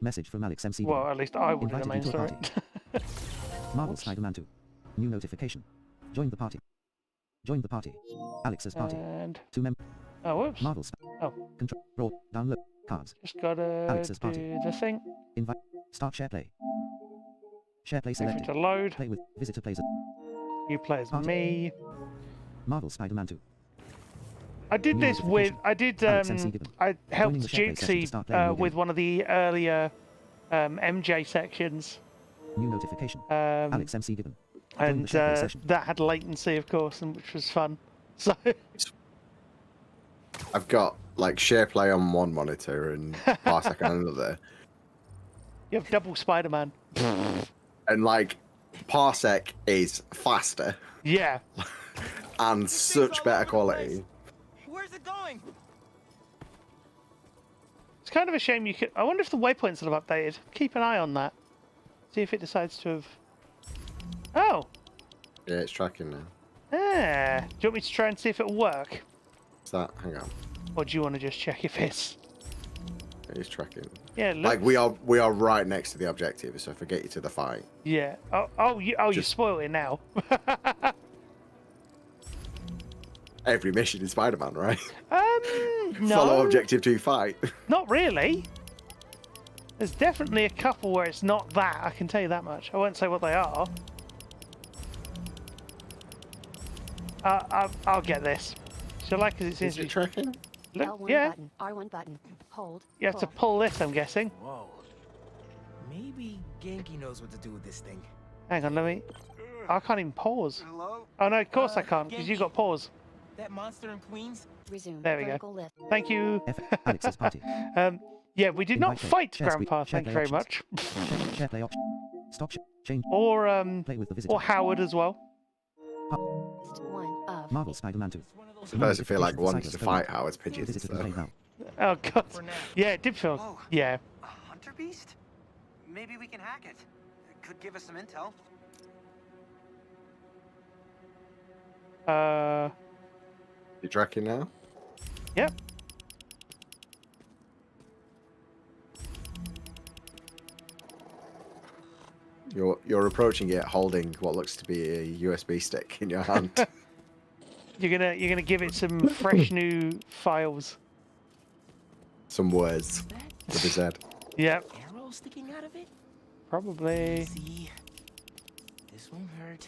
Message from Alex MC. Well, at least I will do the main story. Marvel Spider-Man 2. New notification. Join the party. Join the party. Alex's party. And 2 members. Oh, whoops. Marvel. Oh. Control. Raw. Download. Cards. Just gotta Alex's do party. the thing. Invite. Start share play. Share play Wait for it selected. to load. Play with visitor plays. You play as Party. me. Marvel Spider-Man 2. I did New this with. I did. Alex MC Gibbon. I helped Joining the share play session to start playing Jukesy new with game. one of the earlier MJ sections. New notification. Alex MC Gibbon. Joining And the share play session. that had latency, of course, and which was fun. So I've got like SharePlay on one monitor and Parsec on another. you have double Spider-Man. And like Parsec is faster. Yeah. And such better quality. Where's it going? It's kind of a shame you could. I wonder if the waypoints will have updated. Keep an eye on that. See if it decides to have. Oh. Yeah, it's tracking now. Ah. Do you want me to try and see if it'll work? What's that? Hang on. Or do you want to just check if it's? It is tracking. Yeah. Look. Like we are right next to the objective, so if I get you to the fight. Yeah. You spoil it now. Every mission in Spider-Man, right? No. Follow objective to fight. Not really. There's definitely a couple where it's not that. I can tell you that much. I won't say what they are. I'll get this. Shall I? Because it seems Is it tracking? Look, L1 yeah. button, R1 button, hold. You have to pull this, I'm guessing. Whoa. Maybe Genki knows what to do with this thing. Hang on, let me. I can't even pause. Hello? Oh no, of course I can't because you got pause. That monster in Queens? Resume. There we go. Vertical lift. Thank you. F. Alex's party. Yeah, we did not Invite fight, share screen, Grandpa. share Thank you play very much. options. Share play option. Stop. Change. Or Play with the visitor. or Howard as well. One of. Marvel Spider-Man 2. Sometimes I feel like Notifications wanting to decided fight stolen. Howard's pigeons. Visitors So. can play now. Oh god. Yeah, it did feel. Whoa. Yeah. A hunter beast? Maybe we can hack it. It could give us some intel. You tracking now? Yep. You're approaching it holding what looks to be a USB stick in your hand. You're gonna give it some fresh new files. Some words with a Z. Yep. Arrow sticking out of it? Probably. See, this won't hurt.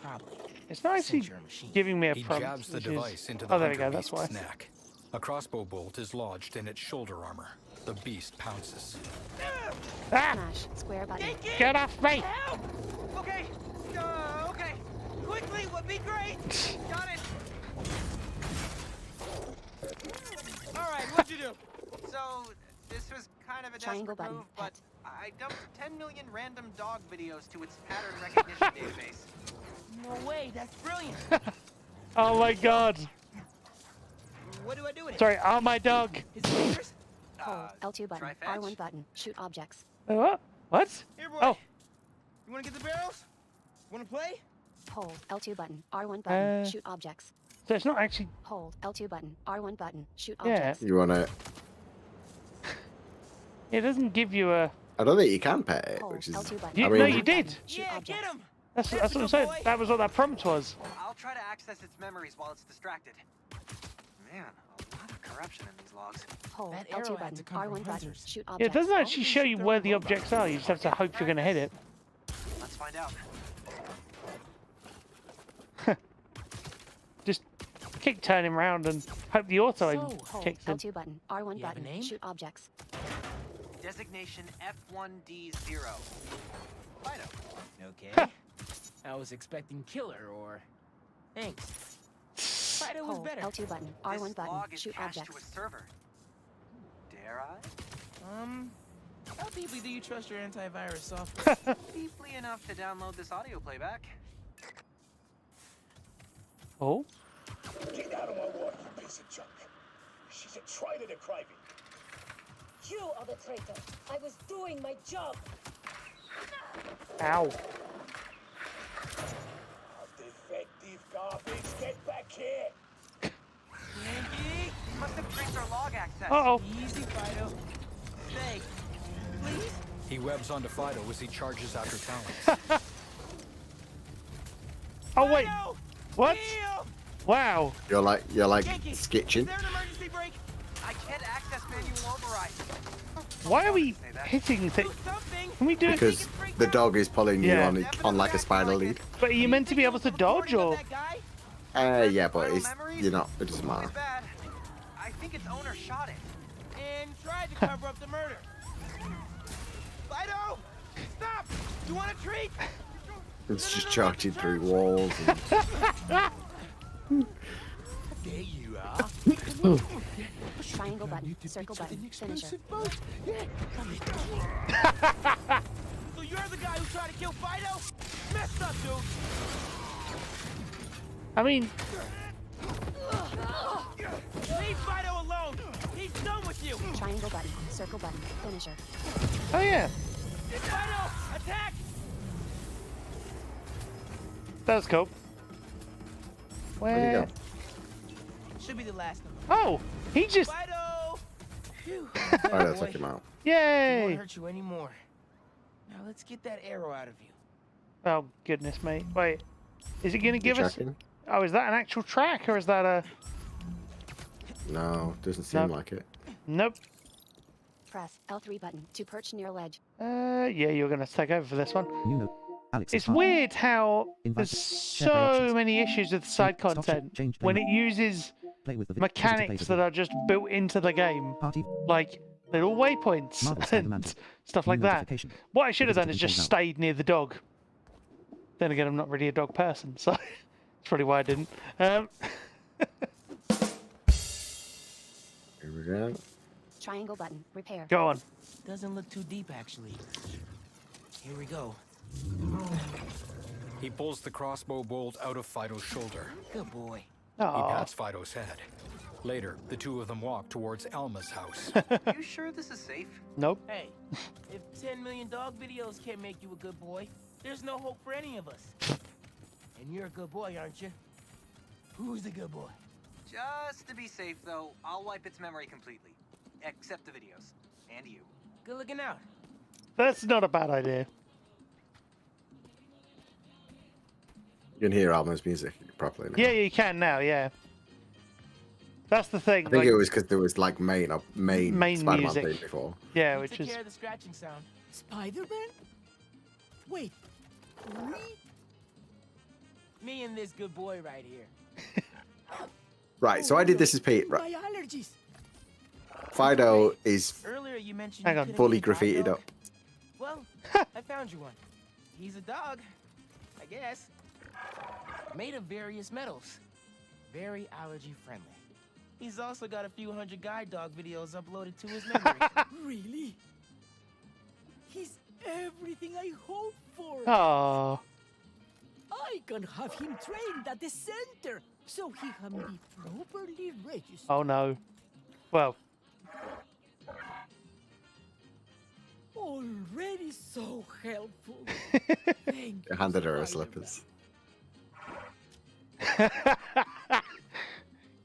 Probably. It's not actually Censor machine. giving me a He prompt. jabs the which is- device into the Oh, there we hunter go. That's beast's why. neck. A crossbow bolt is lodged in its shoulder armor. The beast pounces. Ah! Smash. Square button. Get off me! Help! Okay. Okay. Quickly would be great. Got it. All right. What'd you do? So this was kind of a Triangle desperate button. move, but I dumped 10 million random dog videos to its pattern recognition database. No way. That's brilliant. Oh my god! What do I do with it? Sorry, oh my dog! His fingers? Hold L2 button. try fetch. R1 button. Shoot objects. What? What? Here, boy. Oh. You want to get the barrels? Want to play? Hold L2 button. R1 button. Shoot objects. So it's not actually. Hold L2 button. R1 button. Shoot Yeah. objects. You wanna? It doesn't give you a. I don't think you can pet it, Hold which is. L2 button. You, I mean- no, you did. Shoot Yeah, objects. get him. That's what I'm saying. That was what that prompt was. I'll try to access its memories while it's distracted. Man, a lot of corruption in these logs. Hold That arrow L2 had button. to come from R1 button. hunters. Shoot Yeah, it objects. doesn't actually show you where the objects are. You just have to hope you're going to hit it. Let's find out. Just keep turning around and hope the auto Hold kicks in. L2 button. R1 You have a button. name? Shoot objects. Designation F1D0. Fido. Okay. I was expecting killer or angst. Fido was Hold better. L2 button. This R1 button. log is Shoot cached to a objects. server. Dare I? How deeply do you trust your antivirus software? Deeply enough to download this audio playback. Oh. Get out of my water, you piece of junk. She's a traitor to Craven. You are the traitor. I was doing my job. Ow. Defective garbage, get back here. Yankee! Must have traced our log access. Uh-oh. Easy, Fido. Stay. Please? He webs onto Fido as he charges after Talon. Oh wait. Fido! What? Heal! Wow. You're like Yankee, is skitching. there an emergency brake? I can't access manual override. Why are we hitting things? Do something! Can we do it? Because the dog is pulling you Yeah. on like a spider lead. But are you meant to be able to dodge or? That guy? Yeah, but it's you're not. It doesn't matter. Always bad. I think its owner shot it. And tried to cover up the murder. Fido! Stop! You want a treat? It's just charging through walls. And... There you are. Triangle button. Circle button. Finisher. So you're the guy who tried to kill Fido? Messed up, dude. I mean, Leave Fido alone. He's done with you. Triangle button. Circle button. Finisher. oh yeah, Fido, attack! that was cool. Where'd he Where? go? Should be the last of them. Oh, he just. Fido! Phew. I gotta take him out. He won't Yay! hurt you anymore. Now let's get that arrow out of you. Oh goodness me. Wait, is it gonna give us? Checking? Oh, is that an actual track or is that a? No, doesn't seem Nope. like it. Nope. Press L3 button to perch near ledge. Yeah, you're gonna take over for this one. New note. Alex's It's party. weird how Invite there's share play so options. many issues with side Stop, content change when play. it uses Play with the visitor mechanics plays that with are just built into the game, Party. like little waypoints Marvel Spider-Man and 2. stuff New like that. notification. What I should have done is Visitor just can play stayed near the dog. Then again, I'm not really a dog person, so it's probably why I didn't. Here we go. Triangle button. Repair. Go on. Doesn't look too deep, actually. Here we go. He pulls the crossbow bolt out of Fido's shoulder. Good boy. He pats Fido's head. Later, the two of them walk towards Elma's house. You sure this is safe? Nope. Hey, if 10 million dog videos can't make you a good boy, there's no hope for any of us. And you're a good boy, aren't you? Who's a good boy? Just to be safe, though, I'll wipe its memory completely. Except the videos. And you. Good looking out. That's not a bad idea. You can hear Alma's music properly now. Yeah, you can now, yeah. That's the thing. I think like, it was because there was like main Spider-Man music theme before. Yeah, Who which took is care of the scratching sound? Spider-Man? Wait, me? Me and this good boy right here. Right, so I did this as Pete. Right. My allergies. Fido is Earlier you mentioned Hang you on. couldn't fully be a guide graffitied dog. up. Well, I found you one. He's a dog, I guess. Made of various metals. Very allergy friendly. He's also got a few hundred guide dog videos uploaded to his memory. Really? He's everything I hoped for. Oh. I can have him trained at the center, so he can be properly registered. Oh no. Well. Already so helpful. Thank I handed her her slippers.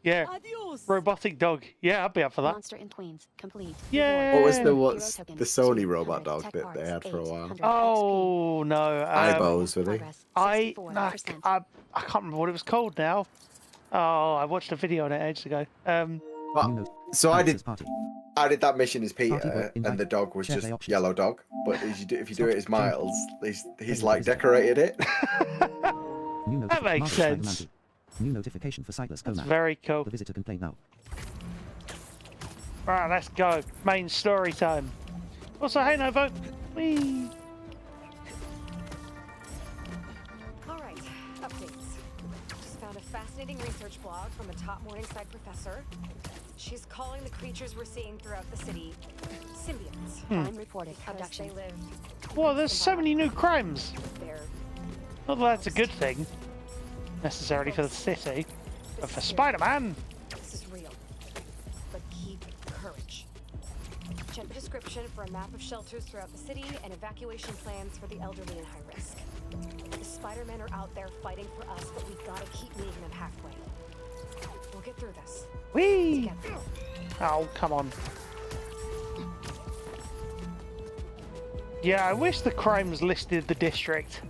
Yeah. Adios. Robotic dog. Yeah, I'd be up for that. Monster in Queens. Complete. Yeah. What was Hero the token, Sony robot 200 dog tech that parts, they had for a 8, while? 100 Oh no. Eyeballs, were they? Progress, I 64%. can't remember what it was called now. Oh, I watched a video on it ages ago. So I did. Party. I did that mission as Peter, Party and the dog was Share just the options. yellow dog. But if you do it as Miles, he's like decorated it. New That makes Marcus sense. Spider-Man 2. New notification for Sightless That's Conan. very cool. The visitor can play now. Right, let's go. Main story time. Also, hey Novo. Whee. Alright, updates. Just found a fascinating research blog from a top Morningside professor. She's calling the creatures we're seeing throughout the city symbiotes. Crime reported. Because Abduction. they live Well, there's so many new crimes. there. Not that that's a good thing, necessarily for the city, but for Spider-Man. This is real. But keep courage. Check the description for a map of shelters throughout the city and evacuation plans for the elderly and high risk. The Spider-Men are out there fighting for us, but we gotta keep meeting them halfway. We'll get through this. Whee! Together. Oh, come on. Yeah, I wish the crimes listed the district.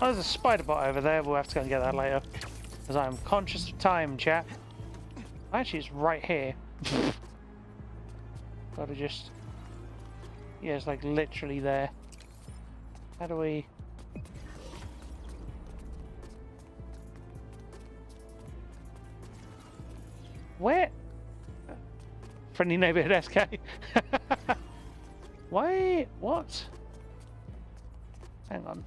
Oh, there's a spider bot over there. We'll have to go and get that later. Because I'm conscious of time, chat. Actually, it's right here. Gotta just... Yeah, it's like literally there. How do we... Where? Friendly neighborhood SK. Why? What? Hang on.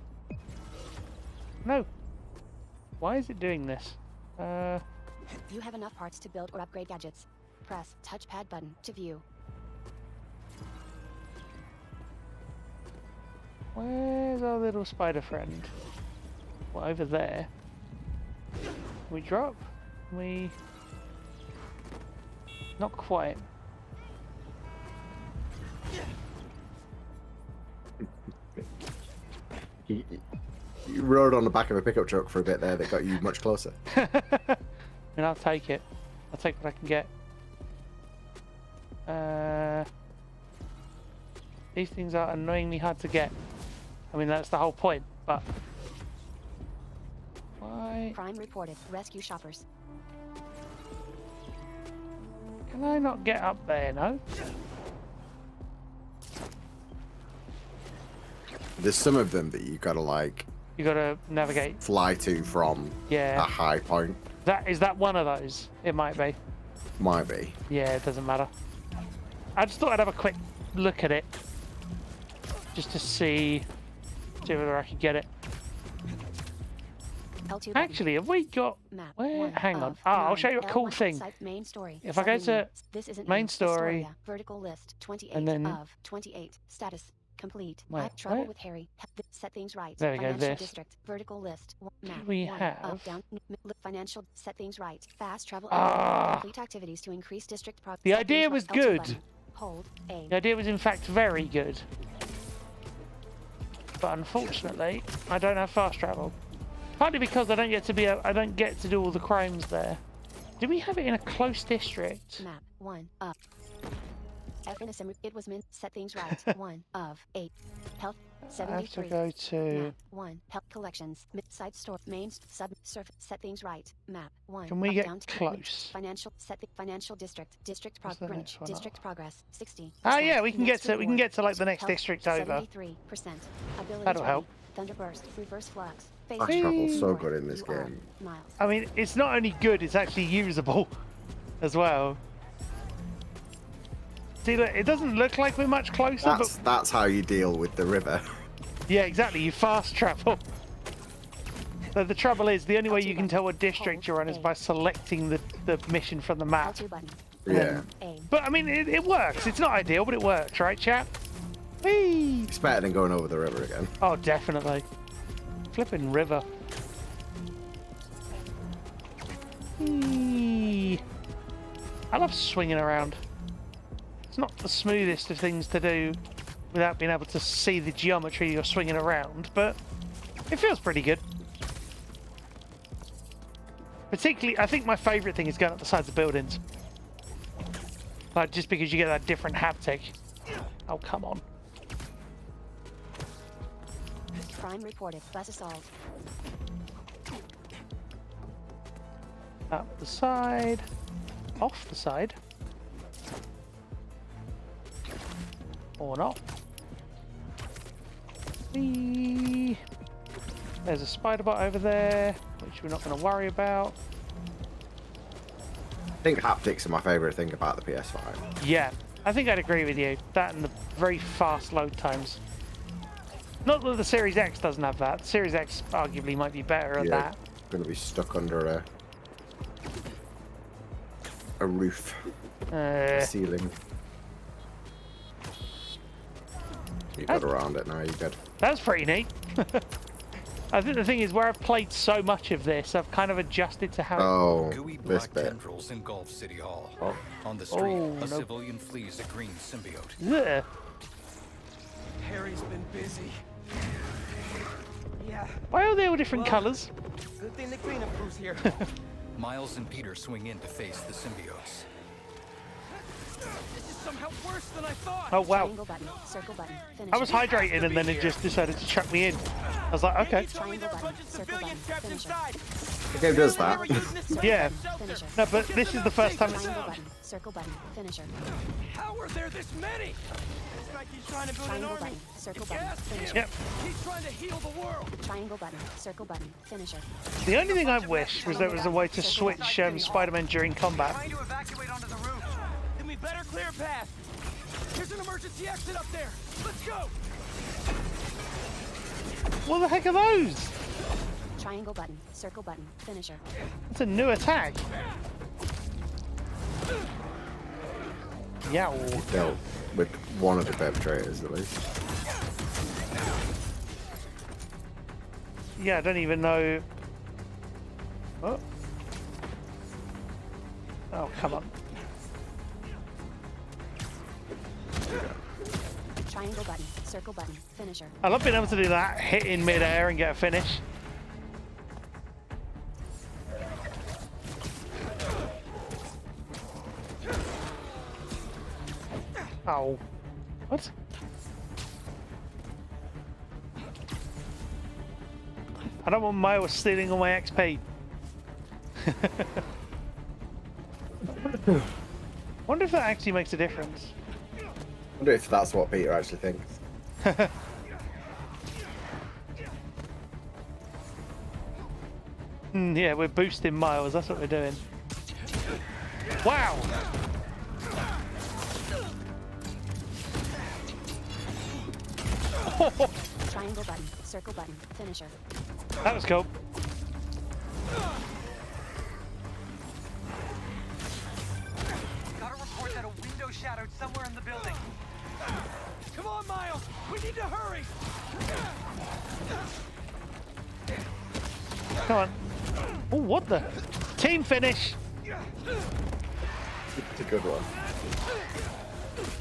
No. Why is it doing this? You have enough parts to build or upgrade gadgets. Press touchpad button to view. Where's our little spider friend? Well, over there. Can we drop? Can we... Not quite. You rode on the back of a pickup truck for a bit there that got you much closer. I mean, I'll take it. I'll take what I can get. These things are annoyingly hard to get. I mean, that's the whole point, but... Why? Crime reported. Rescue shoppers. Can I not get up there, no? There's some of them that you gotta like You gotta navigate. fly to from Yeah. a high point. Is that one of those? It might be. Might be. Yeah, it doesn't matter. I just thought I'd have a quick look at it. Just to see whether I could get it. L2 button. Actually, have we got... Map Where? 1 Hang on. of I'll 9. show you a cool L1 thing. site main story. If I go to This isn't main in story, Astoria. Vertical list 28 and then- of 28. Status complete. Wait, Trouble where? with Harry. Set things right. There we go, Financial this. district. Vertical list. Map. we 1 have? Up, down. Financial. Set things right. Fast travel. Ah. Complete activities to increase district progress. The idea was good. Hold A. The idea was in fact very good. But unfortunately, I don't have fast travel. Partly because I don't get to do all the crimes there. Do we have it in a close district? Map 1 up. F in assembly. It was meant. Set things right. 1 of 8. Health. I have 73. to go to... Map 1. Health collections. Side store. Main. Sub. Surf. Set things right. Map 1. Can we up, get down, close? Financial. Set the financial district. District What's the progress. next one District progress. 60. Ah, yeah, we can get Next to reward. like the next Health, district over. 73%. Ability That'll ready. help. Thunderburst. Reverse flux. Phase Fast two. travel's so North. good in this You are game. Miles. I mean, it's not only good, it's actually usable as well. See, look, it doesn't look like we're much closer, That's how you deal with the river. but yeah, exactly. You fast travel. So the trouble is, the only way you can tell what district you're on is by selecting the mission from the map. L2 button. Yeah. A. But I mean, it works. It's not ideal, but it works, right, chap? Whee! It's better than going over the river again. Oh, definitely. Flipping river. Whee! I love swinging around. It's not the smoothest of things to do without being able to see the geometry you're swinging around, but it feels pretty good. Particularly, I think my favourite thing is going up the sides of buildings. Like, just because you get that different haptic. Oh, come on. Crime reported. Bus assault. Up the side. Off the side. Or not. Whee! There's a spider bot over there, which we're not going to worry about. I think haptics are my favourite thing about the PS5. Yeah, I think I'd agree with you. That and the very fast load times. Not that the Series X doesn't have that. The Series X arguably might be better at that. Going to be stuck under a roof, a ceiling. You got around it now. You good? That's pretty neat. I think the thing is, where I've played so much of this, I've kind of adjusted to how. Oh, Gooey this black bit. tendrils engulf City Hall. Oh. On the street, Oh, a no. civilian flees a green symbiote. Yeah. Harry's been busy. Yeah. Why are they all different colours? Good thing the cleanup crew's here. Miles and Peter swing in to face the symbiotes. This is somehow worse than I thought. Oh wow. Triangle button. Circle button. Finish. I was hydrating and then it just decided to chuck me in. I was like, okay. Triangle button. Circle button. Finisher. The game does that. Yeah. Finisher. No, but this is the first time it's... Triangle button. Circle button. Finisher. How are there this many? It's like he's trying to build an Triangle army. button. Circle button. Finisher. Yep. He's trying to heal the world. Triangle button. Circle button. Finisher. The only thing I wish was there was a way to switch Spider-Man during combat. Trying to evacuate onto the roof. Then we better clear a path. There's an emergency exit up there. Let's go. What the heck are those? Triangle button. Circle button. Finisher. It's a new attack. Yow. Dealt with one of the perpetrators at least. Yeah, I don't even know. Oh. Oh, come on. Triangle button. Circle button. Finisher. I love being able to do that, hit in mid-air and get a finish. Oh. What? I don't want Miles stealing all my XP. Wonder if that actually makes a difference. I wonder if that's what Peter actually thinks. Yeah, we're boosting Miles, that's what we're doing. Wow! Triangle button. Circle button. Finisher. That was cool. Got a report that a window shattered somewhere in the building. Come on, Miles! We need to hurry! Come on. Oh, what the? Team finish! It's a good one.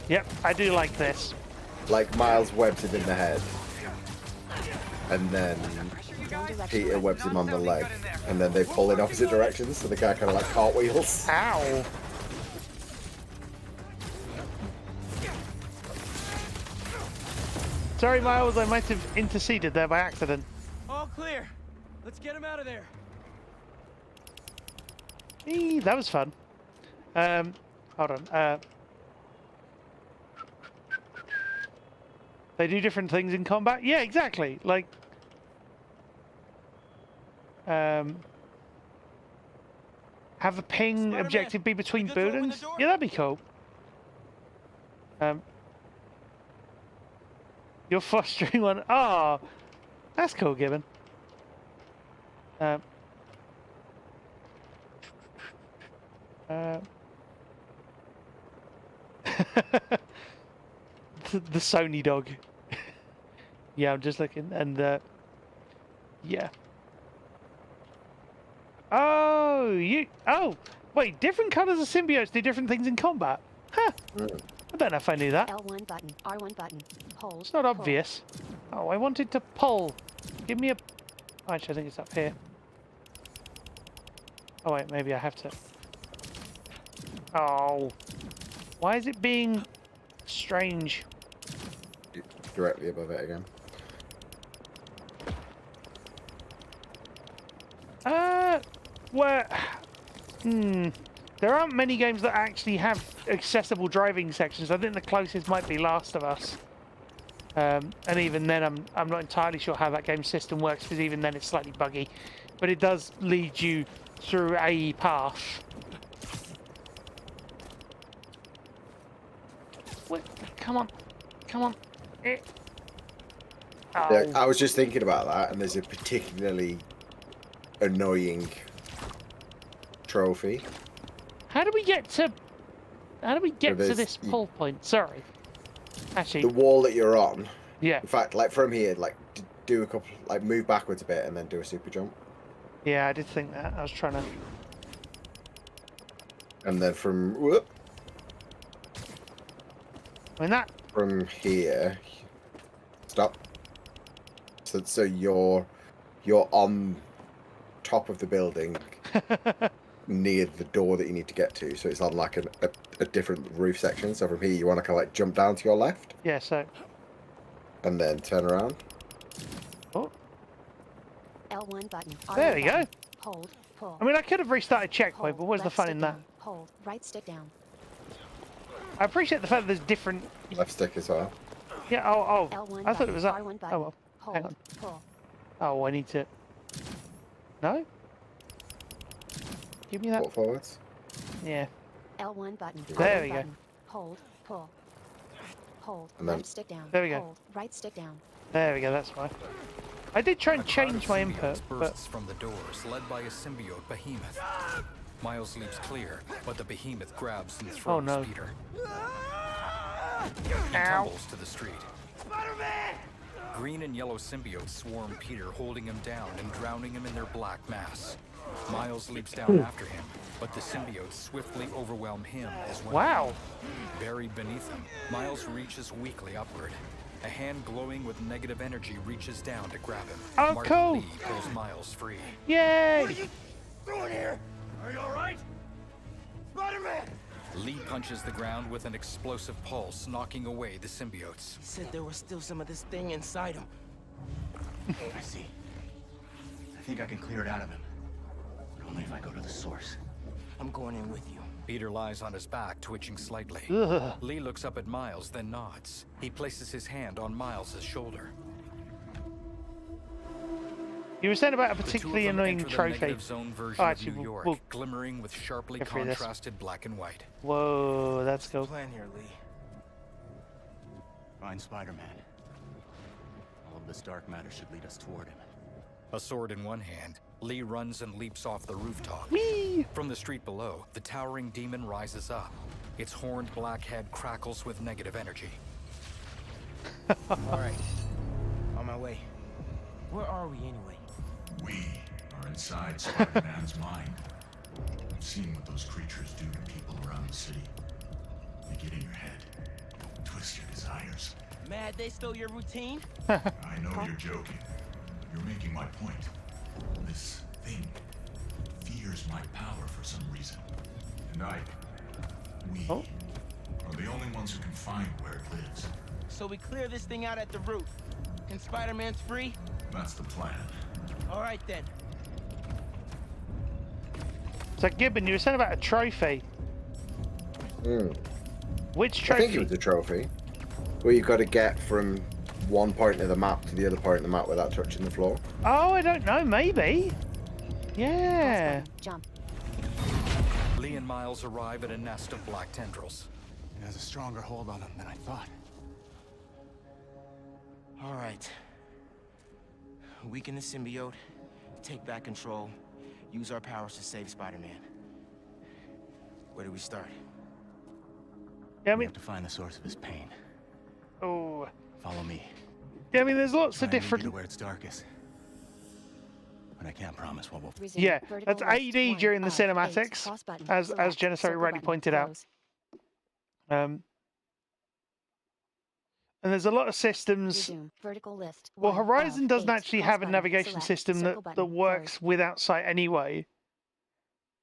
Yep, I do like this. Like Miles webs him in the head, and then Peter webs him on the leg, and then they pull in opposite directions, so the guy kind of like cartwheels. Ow! Sorry, Miles, I might have interceded there by accident. All clear. Let's get him out of there. Eee, that was fun. Hold on. They do different things in combat? Yeah, exactly. Like, have a ping Spider-Man, objective be between you good to open buildings? the door? Yeah, that'd be cool. You're fostering one. Oh, that's cool, Gibbon. The Sony dog. Yeah, I'm just looking, and yeah. Oh, you. Oh, wait. Different colors of symbiotes do different things in combat. Huh. I don't know if I knew that. L1 button, R1 button, hold. It's not obvious. Oh, I wanted to pull. Give me a. Actually, I think it's up here. Oh wait, maybe I have to. Oh, why is it being strange? Directly above it again. Where? There aren't many games that actually have accessible driving sections. I think the closest might be Last of Us. And even then, I'm not entirely sure how that game system works, because even then it's slightly buggy. But it does lead you through a path. Wait, come on, come on. Oh. Yeah, I was just thinking about that, and there's a particularly annoying trophy. How do we get to this pull point? Sorry. Actually, The wall that you're on. Yeah. In fact, like from here, like do a couple, like move backwards a bit, and then do a super jump. Yeah, I did think that. I was trying to. And then from whoop. I mean that. From here. Stop. So you're on top of the building. Near the door that you need to get to, so it's on like a different roof section. So from here you want to kind of like jump down to your left. Yeah, so. And then turn around. Oh. L1 button. There R1 we go. button, hold, pull. I mean, I could have restarted checkpoint, Hold, but what's the left fun stick in that? down, hold, right stick down. I appreciate the fact that there's different. Left stick as well. Yeah. Oh. L1 I thought it was up. R1 button, Oh well. hold, Hang on. pull. Oh, I need to. No. Give me that. Walk forwards. Yeah. L1 button. There R1 we go. button, hold, pull. Hold, And then- left stick down. There we go. Hold, right stick down. There we go. That's why. I did try and A cloud change of my symbiotes input, but bursts from the doors, led by a symbiote behemoth. Miles leaps clear, but the behemoth grabs and throws no. Peter. He tumbles to the street. Spider-Man! Green and yellow symbiotes swarm Peter, holding him down and drowning him in their black mass. Miles leaps down after him, but the symbiotes swiftly overwhelm him as well. Wow. Buried beneath him, Miles reaches weakly upward. A hand glowing with negative energy reaches down to grab him. Oh, Martin cool. Lee pulls Miles free. Yay! What are you doing here? Are you alright? Spider-Man! Lee punches the ground with an explosive pulse, knocking away the symbiotes. He said there was still some of this thing inside him. I see. I think I can clear it out of him. But only if I go to the source. I'm going in with you. Peter lies on his back, twitching slightly. Ugh. Lee looks up at Miles, then nods. He places his hand on Miles' shoulder. You were saying about a The two of particularly them annoying enter the trophy. negative zone version Oh, of actually, New York, we'll glimmering with sharply go through this. contrasted black and white. Whoa, that's cool. Plan here, Lee. Find Spider-Man. All of this dark matter should lead us toward him. A sword in one hand, Lee runs and leaps off the rooftop. Whee! From the street below, the towering demon rises up. Its horned black head crackles with negative energy. All right. On my way. Where are we anyway? We are inside Spider-Man's mind. I've seen what those creatures do to people around the city. They get in your head, twist your desires. Mad they stole your routine? I know you're joking. You're making my point. This thing fears my power for some reason. And we are the only ones who can find where it lives. So we clear this thing out at the root. And Spider-Man's free? That's the plan. All right then. So Gibbon, you were saying about a trophy. Which trophy? I think it was a trophy. Where you've got to get from one point of the map to the other point of the map without touching the floor. Oh, I don't know. Maybe. Yeah. Jump. Lee and Miles arrive at a nest of black tendrils. It has a stronger hold on him than I thought. All right. Weaken the symbiote, take back control, use our powers to save Spider-Man. Where do we start? Yeah, I We mean, have to find the source of his pain. oh, Follow me. yeah. I mean, there's lots Try of and lead you different. to where it's darkest. But I can't promise what we'll. Resume Yeah, vertical that's left, AD 1 during the of cinematics, 8. Pause button, as select, Janissary circle rightly button, pointed out. close. And there's a lot of systems. Resume vertical list. Well, 1 of Horizon doesn't 8. actually Pause have a button, navigation select, system circle that button, works without sight anyway.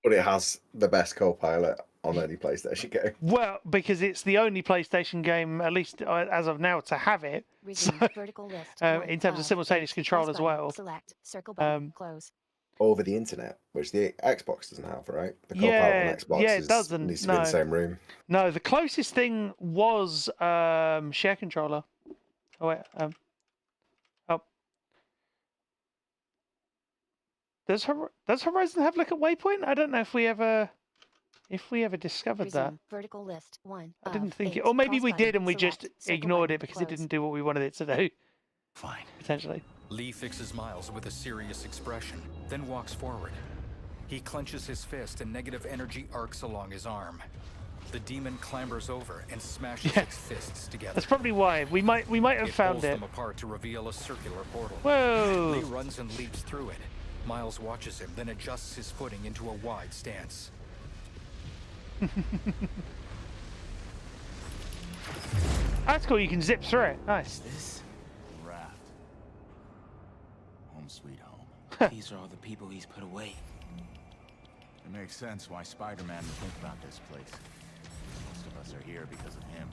But it has the best co-pilot on any PlayStation game. Well, because it's the only PlayStation game, at least as of now, to have it. Resume So, vertical list. in terms of simultaneous control Pause as button, well. Select, circle button, close. Over the internet, which the Xbox doesn't have, right? The co-pilot Yeah, on Xbox yeah, it doesn't. needs to be in No. the same room. No, the closest thing was share controller. Oh wait, oh. Does Horizon have like a waypoint? I don't know if we ever discovered that. Resume vertical list. 1 I didn't of think 8. it, or maybe Pause we button, did and we select, just circle ignored button, it because it close. didn't do what we wanted it to do. Fine. Potentially. Lee fixes Miles with a serious expression, then walks forward. He clenches his fist and negative energy arcs along his arm. The demon clambers over and smashes its fists together. That's probably why we might have It found pulls it. them apart to reveal a circular portal. Whoa! Lee runs and leaps through it. Miles watches him, then adjusts his footing into a wide stance. That's cool. You can zip through it. Nice. This Raft. Home sweet home. these are all the people he's put away. It makes sense why Spider-Man would think about this place. Most of us are here because of him.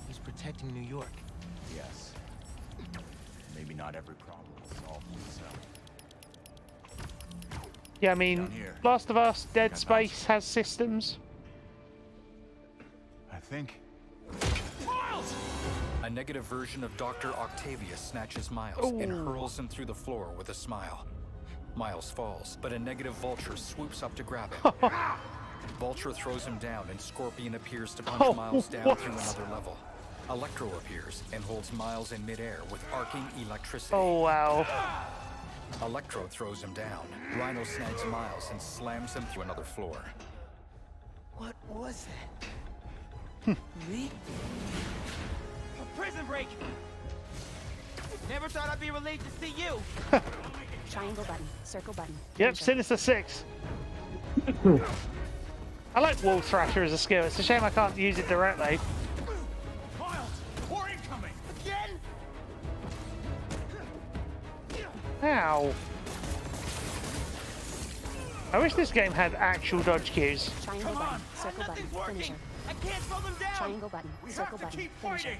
He's protecting New York. Yes. Maybe not every problem is solved in itself. Yeah, I mean, Down here. Last of Us, Dead Got Space has systems. I think. A negative version of Dr. Octavius snatches Miles and hurls him through the floor with a smile. Miles falls, but a negative Vulture swoops up to grab him. Vulture throws him down, and Scorpion appears to punch Miles down through another level. Electro appears and holds Miles in midair with arcing electricity. Oh, wow. Electro throws him down. Rhino snags Miles and slams him through another floor. What was that? Lee? A prison break! Never thought I'd be relieved to see you! Triangle button, circle button. Yep, Finisher. Sinister 6. I like Wall Thrasher as a skill. It's a shame I can't use it directly. Miles, more incoming! Again? Ow. I wish this game had actual dodge cues. Triangle button, circle button, finisher. I can't slow them down! Triangle button, circle button, finisher.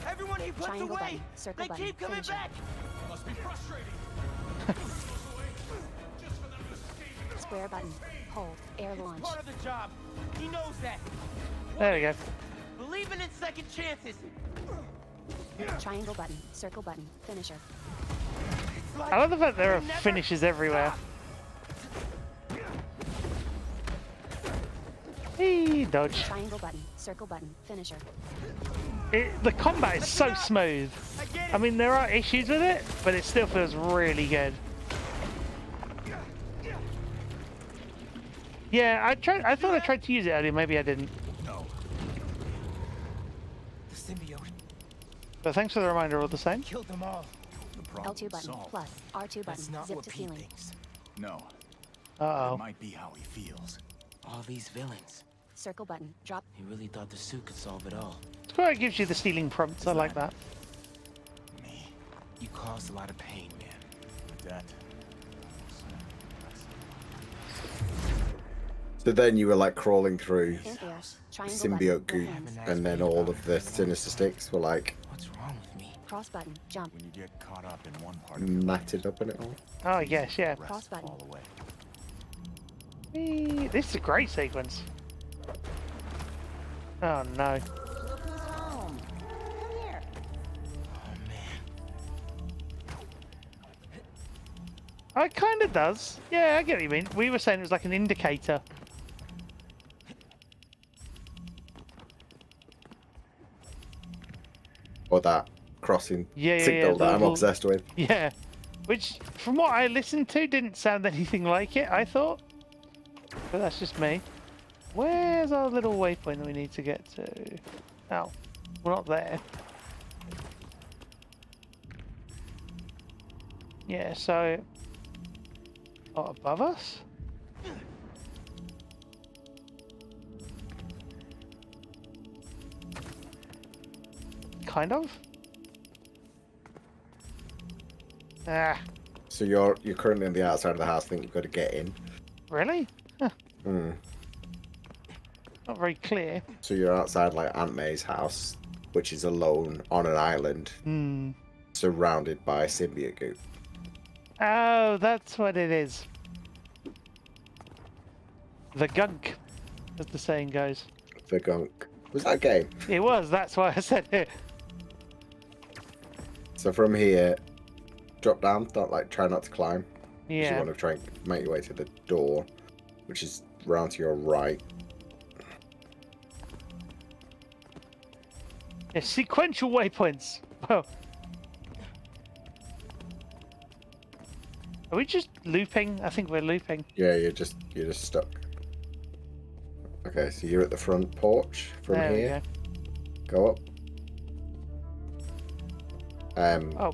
Everyone he puts Triangle away! button, circle They button, keep coming finisher. back! Must be frustrating. Square button, hold, air launch. Part of the job. He knows that. There we go. Believing in second chances. Triangle button, circle button, finisher. I love the fact there are finishes everywhere. Hey, dodge. Triangle button, circle button, finisher. The combat is so smooth. I mean, there are issues with it, but it still feels really good. Yeah, I thought I tried to use it earlier. Maybe I didn't. No. The symbiote But thanks for the reminder all the same. killed them all. The problem L2 button solved. plus R2 That's button. not Zip what to Pete ceiling. thinks. No. Uh-oh. It might be how he feels. All these villains. Circle button. Drop. He really thought the suit could solve it all. It's quite it gives you the stealing prompts. I like that. Me. You caused a lot of pain, man. That. So then you were like crawling through Anthea. Triangle symbiote button. goop, Hands. and then all of the sinister sticks were like What's wrong with me? Cross button. Jump. When you get caught up in one part of your life, matted up in it all. Oh yes, yeah. the Cross rest button. fall away. Whee! This is a great sequence. Oh no. Look who's home. Come here. Oh man. Oh, it kind of does. Yeah, I get what you mean. We were saying it was like an indicator. Or that crossing Yeah, signal that I'm little- obsessed with. Yeah. Which, from what I listened to, didn't sound anything like it, I thought. But that's just me. Where's our little waypoint that we need to get to? Oh, we're not there. Yeah, so... Oh, above us? Kind of? Ah, So you're currently on the outside of the house. I think you've got to get in. really? Huh, Hmm. not very clear. So you're outside like Aunt May's house, which is alone on an island, Hmm. surrounded by symbiote goop. Oh, that's what it is. The gunk, as the saying goes. The gunk. Was that a game? It was, that's why I said it. So from here, drop down. Don't like try not to climb. 'Cause You Yeah. want to try and make your way to the door, which is round to your right. Yeah, sequential waypoints. Well, are we just looping? I think we're looping. Yeah, you're just stuck. Okay, so you're at the front porch from There we here. Go up. Oh,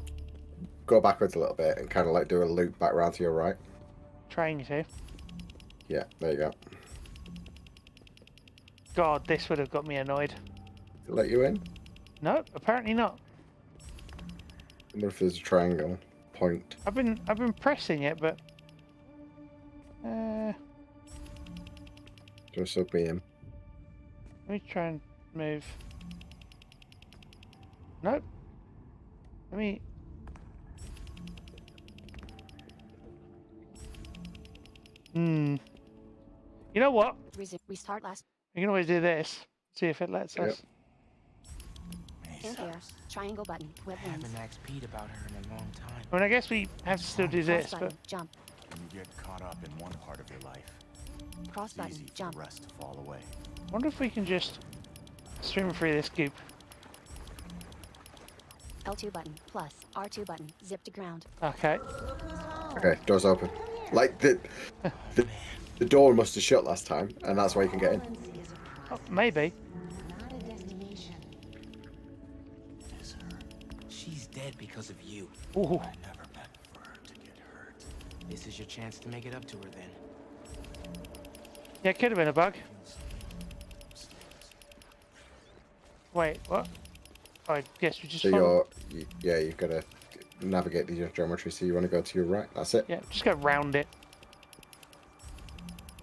Go backwards a little bit and kind of like do a loop back round to your right. trying to. Yeah, there you go. God, this would have got me annoyed. Let you in. No, apparently not. I wonder if there's a triangle point. I've been pressing it, but Just up me in. let me try and move. Nope. Let me. Hmm. You know what? Restart last. We can always do this. See if it lets Yep. us. Anthea. Triangle button. Web I wings. haven't asked Pete about her in a long time. I mean, I guess we have to still do Cross this, button. but Jump. When you get caught up in one part of your life, Cross it's button. easy for Jump. the rest to fall away. I wonder if we can just swim through this goop. L2 button. Plus. R2 button. Zip to ground. Okay. Okay, door's open. Like the door must have shut last time, and that's why you can get in. Oh, maybe. She's dead because of you. Ooh. I never meant for her to get hurt. This is your chance to make it up to her then. Yeah, it could have been a bug. Wait, what? Oh, I guess we just So follow. you've got to navigate the geometry. So you want to go to your right. That's it. Yeah, just go round it.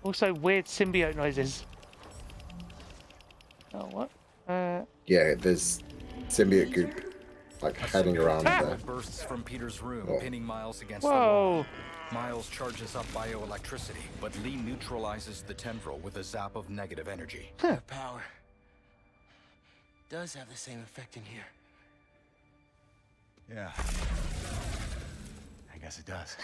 Also, weird symbiote noises. Oh, what? Yeah, there's symbiote goop like heading around there. Bursts from Peter's room, Whoa. pinning Miles against the Whoa. wall. Miles charges up bioelectricity, but Lee neutralizes the tendril with a zap of negative energy. Her power does have the same effect in here. Yeah. I guess it does.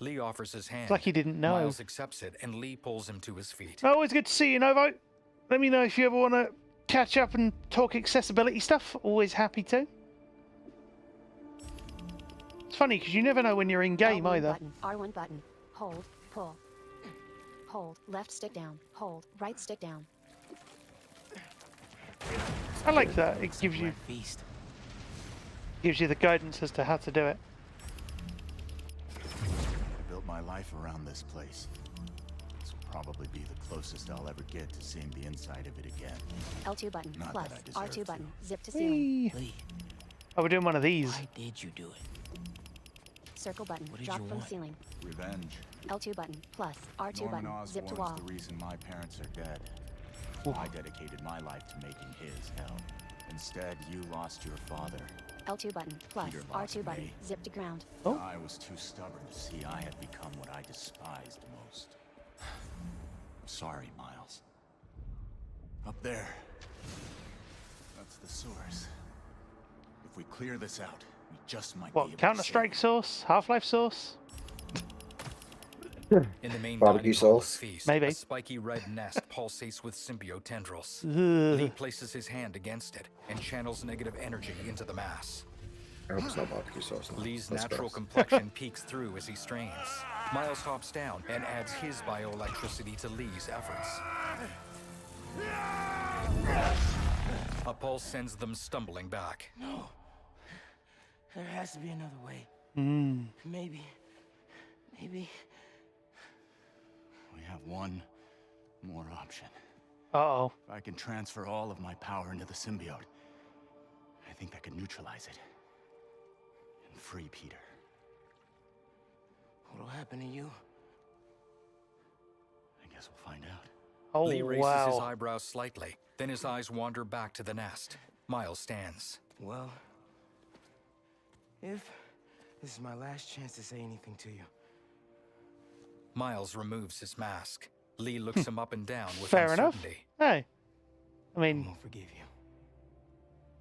Lee offers his hand. It's like he didn't know. Miles accepts it, and Lee pulls him to his feet. Always good to see you, Novo. Let me know if you ever want to catch up and talk accessibility stuff. Always happy to. It's funny because you never know when you're in game L1 either. Button. R1 button. Hold. Pull. Hold. Left stick down. Hold. Right stick down. I like that. It gives you the guidance as to how to do it. I built my life around this place. This will probably be the closest I'll ever get to seeing the inside of it again. L2 button. Not Plus. that I deserve R2 button. Zip to ceiling. Whee. Oh, we're doing one of these. Why did you do it? Circle button. What did Drop you from want? ceiling. Revenge. L2 button. Plus. R2 Norman button. Zip to Osborn's wall. the reason my parents are dead. I dedicated my life to making his hell. Instead, you lost your father. L2 button. Plus. Peter lost R2 button. me. Zip to ground. I was too stubborn to see I had become what I despised most. I'm sorry, Miles. Up there. That's the source. If we clear this out, we just might be able What, to Counter-Strike sauce? Half-Life sauce? In the main Barbecue dining hall of sauce? feast, Maybe. a spiky red nest pulsates with symbiote tendrils. Ugh. Lee places his hand against it and channels negative energy into the mass. I hope it's not barbecue sauce. Lee's That's natural gross. complexion peeks through as he strains. Miles hops down and adds his bioelectricity to Lee's efforts. A pulse sends them stumbling back. No. There has to be another way. Maybe. We have one more option. Uh-oh. If I can transfer all of my power into the symbiote, I think I can neutralize it. And free Peter. What'll happen to you? I guess we'll find out. Oh, Lee raises wow. his eyebrows slightly, then his eyes wander back to the nest. Miles stands. Well, if this is my last chance to say anything to you. Miles removes his mask. Lee looks him up and down with Fair enough. uncertainty. Hey. I I mean, won't forgive you.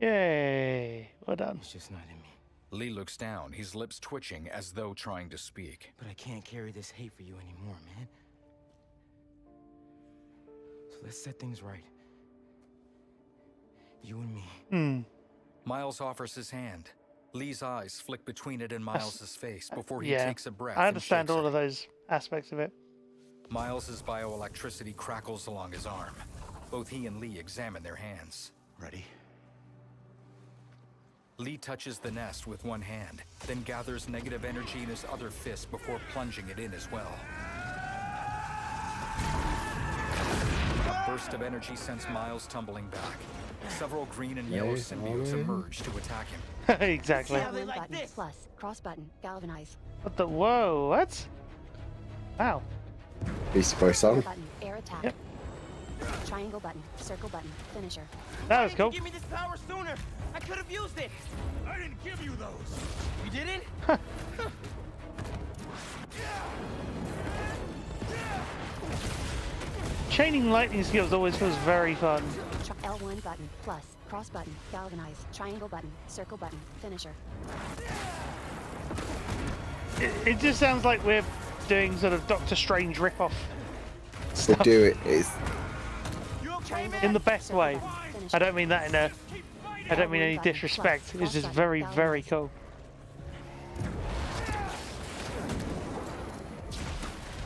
yay. Well done. It's just not in me. Lee looks down, his lips twitching as though trying to speak. But I can't carry this hate for you anymore, man. So let's set things right. You and me. Miles offers his hand. Lee's eyes flick between it and Miles's face before he Yeah. takes a breath. I understand and shakes all it. of those aspects of it. Miles's bioelectricity crackles along his arm. Both he and Lee examine their hands. Ready? Lee touches the nest with one hand, then gathers negative energy in his other fist before plunging it in as well. A burst of energy sends Miles tumbling back. Several green and yellow symbiotes emerge to attack him. Exactly. how they like button. this. Plus. Cross button. Galvanize. What the? Whoa, what? Wow. Beastie Boy song. Button. Air attack. Yep. Triangle button. Circle button. Finisher. That was Why cool. didn't you give me this power sooner? I could have used it. I didn't give you those. You didn't? Chaining lightning skills always feels very fun. L1 button. Plus. Cross button. Galvanize. Triangle button. Circle button. Finisher. It just sounds like we're doing sort of Doctor Strange ripoff To do it is in the best way. I don't mean that in a. I don't mean any disrespect. It's just very, very cool.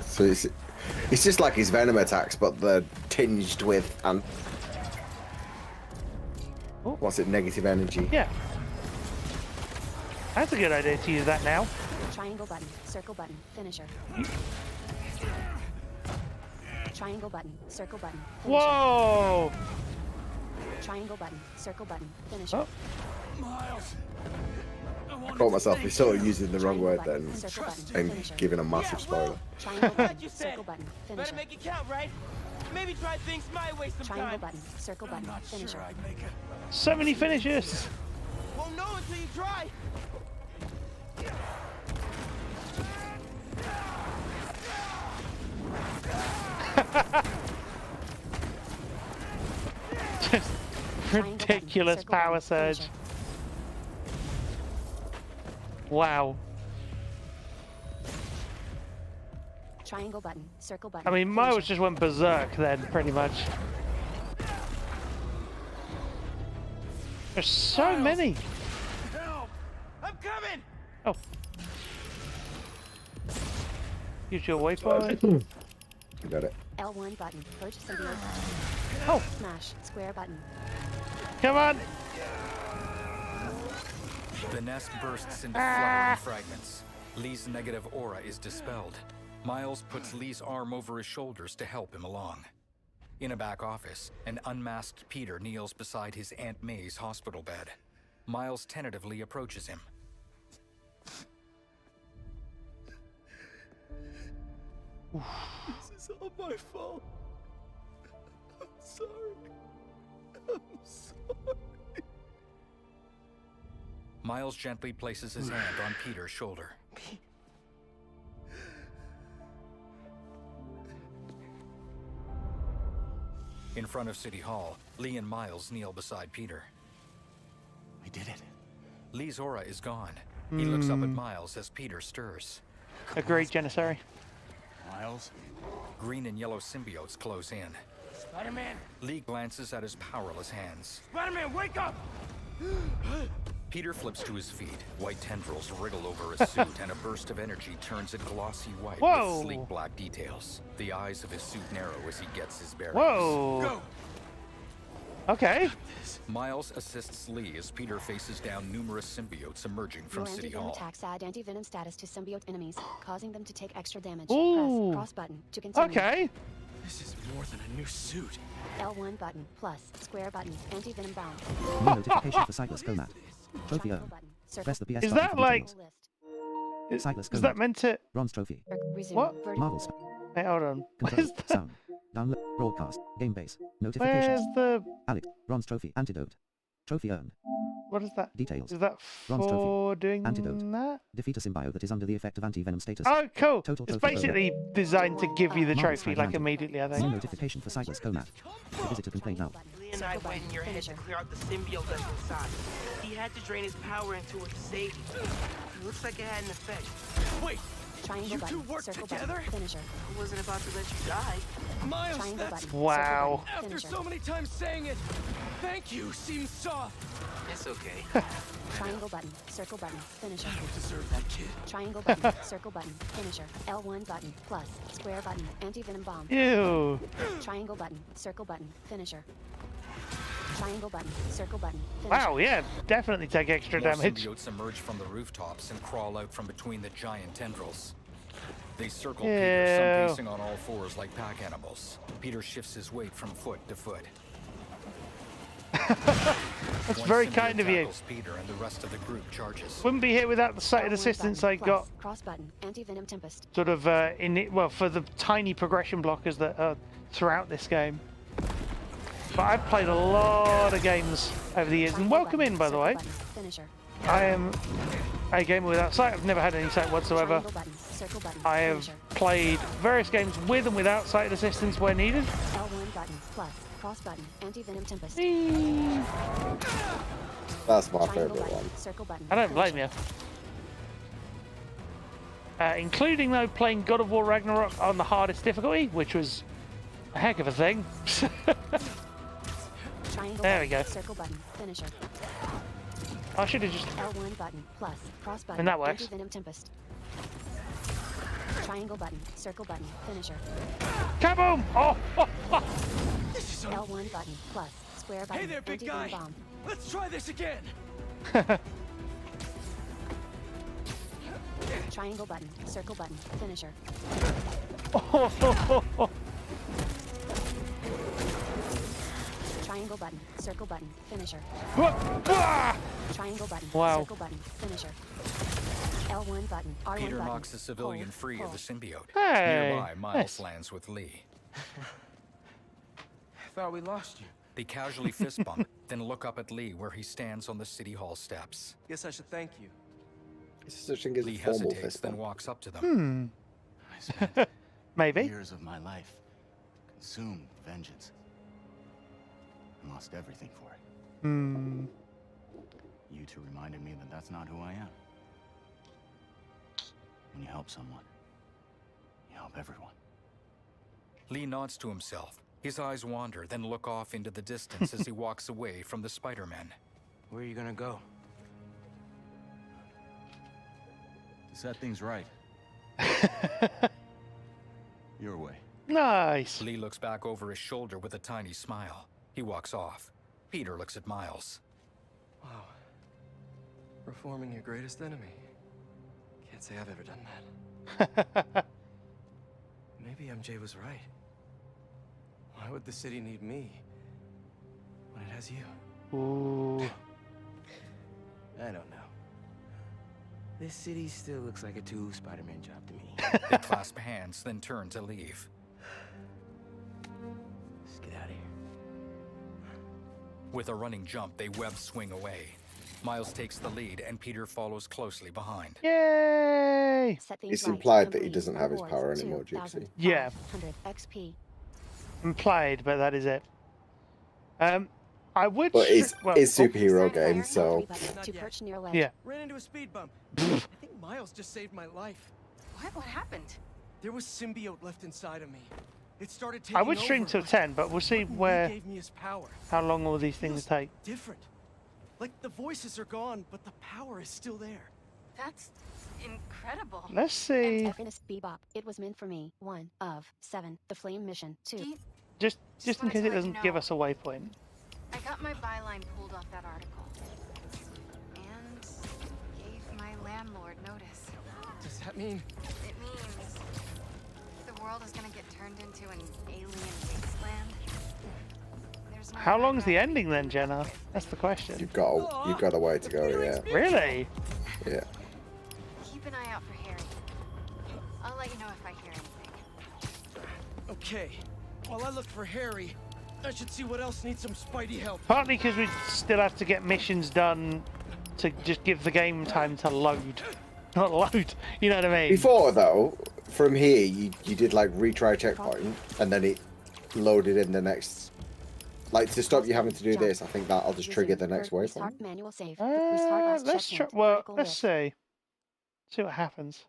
so it's just like his venom attacks, but they're tinged with what's it? Negative energy. Yeah. That's a good idea to use that now. Triangle button. Circle button. Finisher. Triangle button. Circle button. Finisher. Whoa! Triangle button. Circle button. Finisher. Oh. Miles. I caught myself sort of using the wrong word Triangle then button, circle button, and finisher. giving a massive spoiler. Triangle Like button. you said. Circle button. Better Finisher. make it count, right? Maybe try things my way sometime. Triangle button. Circle button. Finisher. I'd make it. So many finishes. Won't know until you try. Just ridiculous circle power button, surge. finisher. Wow. Triangle button. Circle button. I mean, Miles finisher. just went berserk then, pretty much. There's so many. Help! I'm coming! Oh. Use your waypoint. Got it. L1 button. Purge symbiote. Oh. Smash. Square button. Come on. The nest bursts into fluttering fragments. Lee's negative aura is dispelled. Miles puts Lee's arm over his shoulders to help him along. In a back office, an unmasked Peter kneels beside his Aunt May's hospital bed. Miles tentatively approaches him. This is all my fault. I'm sorry. I'm sorry. Miles gently places his hand on Peter's shoulder. In front of City Hall, Lee and Miles kneel beside Peter. We did it. Lee's aura is gone. He looks up at Miles as Peter stirs. Agreed, Janissary. Miles? Green and yellow symbiotes close in. Spider-Man! Lee glances at his powerless hands. Spider-Man, wake up! Peter flips to his feet. White tendrils wriggle over his suit, and a burst of energy turns it glossy white Whoa. with sleek black details. The eyes of his suit narrow as he gets his bearings. Whoa. Go! Okay. Miles assists Lee as Peter faces down numerous symbiotes emerging from Your City anti-venom Hall. attacks add anti-venom status to symbiote enemies, causing them to take extra damage. Ooh. Press cross button to continue. Okay. This is more than a new suit. L1 button plus square button. Anti-venom bomb. New notification for Sightless Comat. Trophy Triangle earned. button. Circle. Press the PS Is button that for like- details. List. Sightless Is Comat. that meant to... Bronze trophy. Resume. What? Vertical. Marvel's. Wait, hold on. What Control. is that? Sound. Download. Broadcast. Game base. Where's Notifications. the... Alex. Bronze trophy. Antidote. Trophy earned. What is that? Details. Is that Bronze trophy. for doing Antidote. that? Defeat a symbiote that is under the effect of anti-venom status. Oh, cool. Total It's trophy basically designed to give you the Marvel's trophy, Spider-Man. like, immediately, I New think. notification for Sightless Comat. Visitor complaint now. Lee and I went in your head to clear out the symbiote that's inside. He had to drain his power into it to save you. It looks like it had an effect. Wait! Triangle You button. two work Circle together? button. Finisher. I wasn't about to let you die. Miles, Triangle that's... button. Wow. Circle button. After Finisher. so many times saying it, thank you seems soft. It's okay. Triangle button. Circle button. Finisher. I don't deserve that kid. Triangle button. Circle button. Finisher. L1 button. Plus. Square button. Anti-venom bomb. Ew. Triangle button. Circle button. Finisher. Triangle button. Circle button. Finisher. Wow, yeah. Definitely take extra More damage. symbiotes emerge from the rooftops and crawl out from between the giant tendrils. They circle Ew. Peter, some pacing on all fours like pack animals. Peter shifts his weight from foot to foot. That's One very symbiote kind of you. tackles Peter and the rest of the group charges. Wouldn't be here without the sighted L1 assistance button. I Plus. got, Cross button. Anti-venom tempest. sort of, in it, well, for the tiny progression blockers that are throughout this game. But I've played a lot of games over the years, and Triangle welcome button. in, by the Circle way. button. Finisher. I am a gamer without sight. I've never had any sight whatsoever. Triangle button. Circle button. I have Finisher. played various games with and without sighted assistance where needed. L1 button. Plus. Cross button. Anti-venom tempest. That's my Triangle favorite button. one. Circle button. I don't blame Finisher. you. Including, though, playing God of War Ragnarok on the hardest difficulty, which was a heck of a thing. Triangle There button. we go. Circle button. Finisher. I should have just... L1 button. Plus. Cross button. And that works. Anti-venom tempest. Triangle button. Circle button. Finisher. Kaboom! Oh! L1 button. Plus. Square button. Hey there, big Anti-venom guy. bomb. Let's try this again. Triangle button. Circle button. Finisher. Triangle button. Circle button. Finisher. Triangle button. Wow. Circle button. Finisher. L1 button. R1 Peter button. knocks the civilian Hold, free hold. of the symbiote. Hey, Nearby, Miles nice. lands with Lee. I thought we lost you. They casually fist bump, then look up at Lee where he stands on the City Hall steps. Guess I should thank you. It's such a thing as a Lee formal hesitates, fist then bump. walks up to them. I spent Maybe. years of my life consumed with vengeance. And lost everything for it. You two reminded me that that's not who I am. When you help someone, you help everyone. Lee nods to himself. His eyes wander, then look off into the distance as he walks away from the Spider-Man. Where are you gonna go? To set things right. Your way. Nice. Lee looks back over his shoulder with a tiny smile. He walks off. Peter looks at Miles. Wow. Reforming your greatest enemy. Can't say I've ever done that. Maybe MJ was right. Why would the city need me when it has you? Ooh. I don't know. This city still looks like a two Spider-Man job to me. They clasp hands, then turn to leave. Let's get out of here. With a running jump, they web swing away. Miles takes the lead, and Peter follows closely behind. Yay! It's implied that he doesn't have his power anymore, Gypsy. Yeah. XP. Implied, but that is it. I would. But it's superhero game, so To perch near ledge. Yeah. Ran into a speed bump. I think Miles just saved my life. What happened? There was symbiote left inside of me. It started taking I would stream over, till but 10, but we'll see Lee where gave me his power. how long all these things take. Different. Like the voices are gone, but the power is still there. That's incredible. Let's see. Finest Bebop. It was meant for me. 1 of 7. The Flame Mission. 2. Just in case it doesn't give us a waypoint. I got my byline pulled off that article. And gave my landlord notice. Does that mean? It means the world is gonna get turned into an alien wasteland. There's no How long's the ending then, Jenna? That's the question. you've got a way to go, yeah. Really? Yeah. Keep an eye out for Harry. I'll let you know if I hear anything. Okay. While I look for Harry, I should see what else needs some Spidey help. Partly because we still have to get missions done to just give the game time to load. Not load, you know what I mean? Before though, from here you did like retry checkpoint and then it loaded in the next. Like to stop you having to do this, I think that'll just trigger the next waypoint. Restart manual save. Let's try. Well, let's see. See what happens.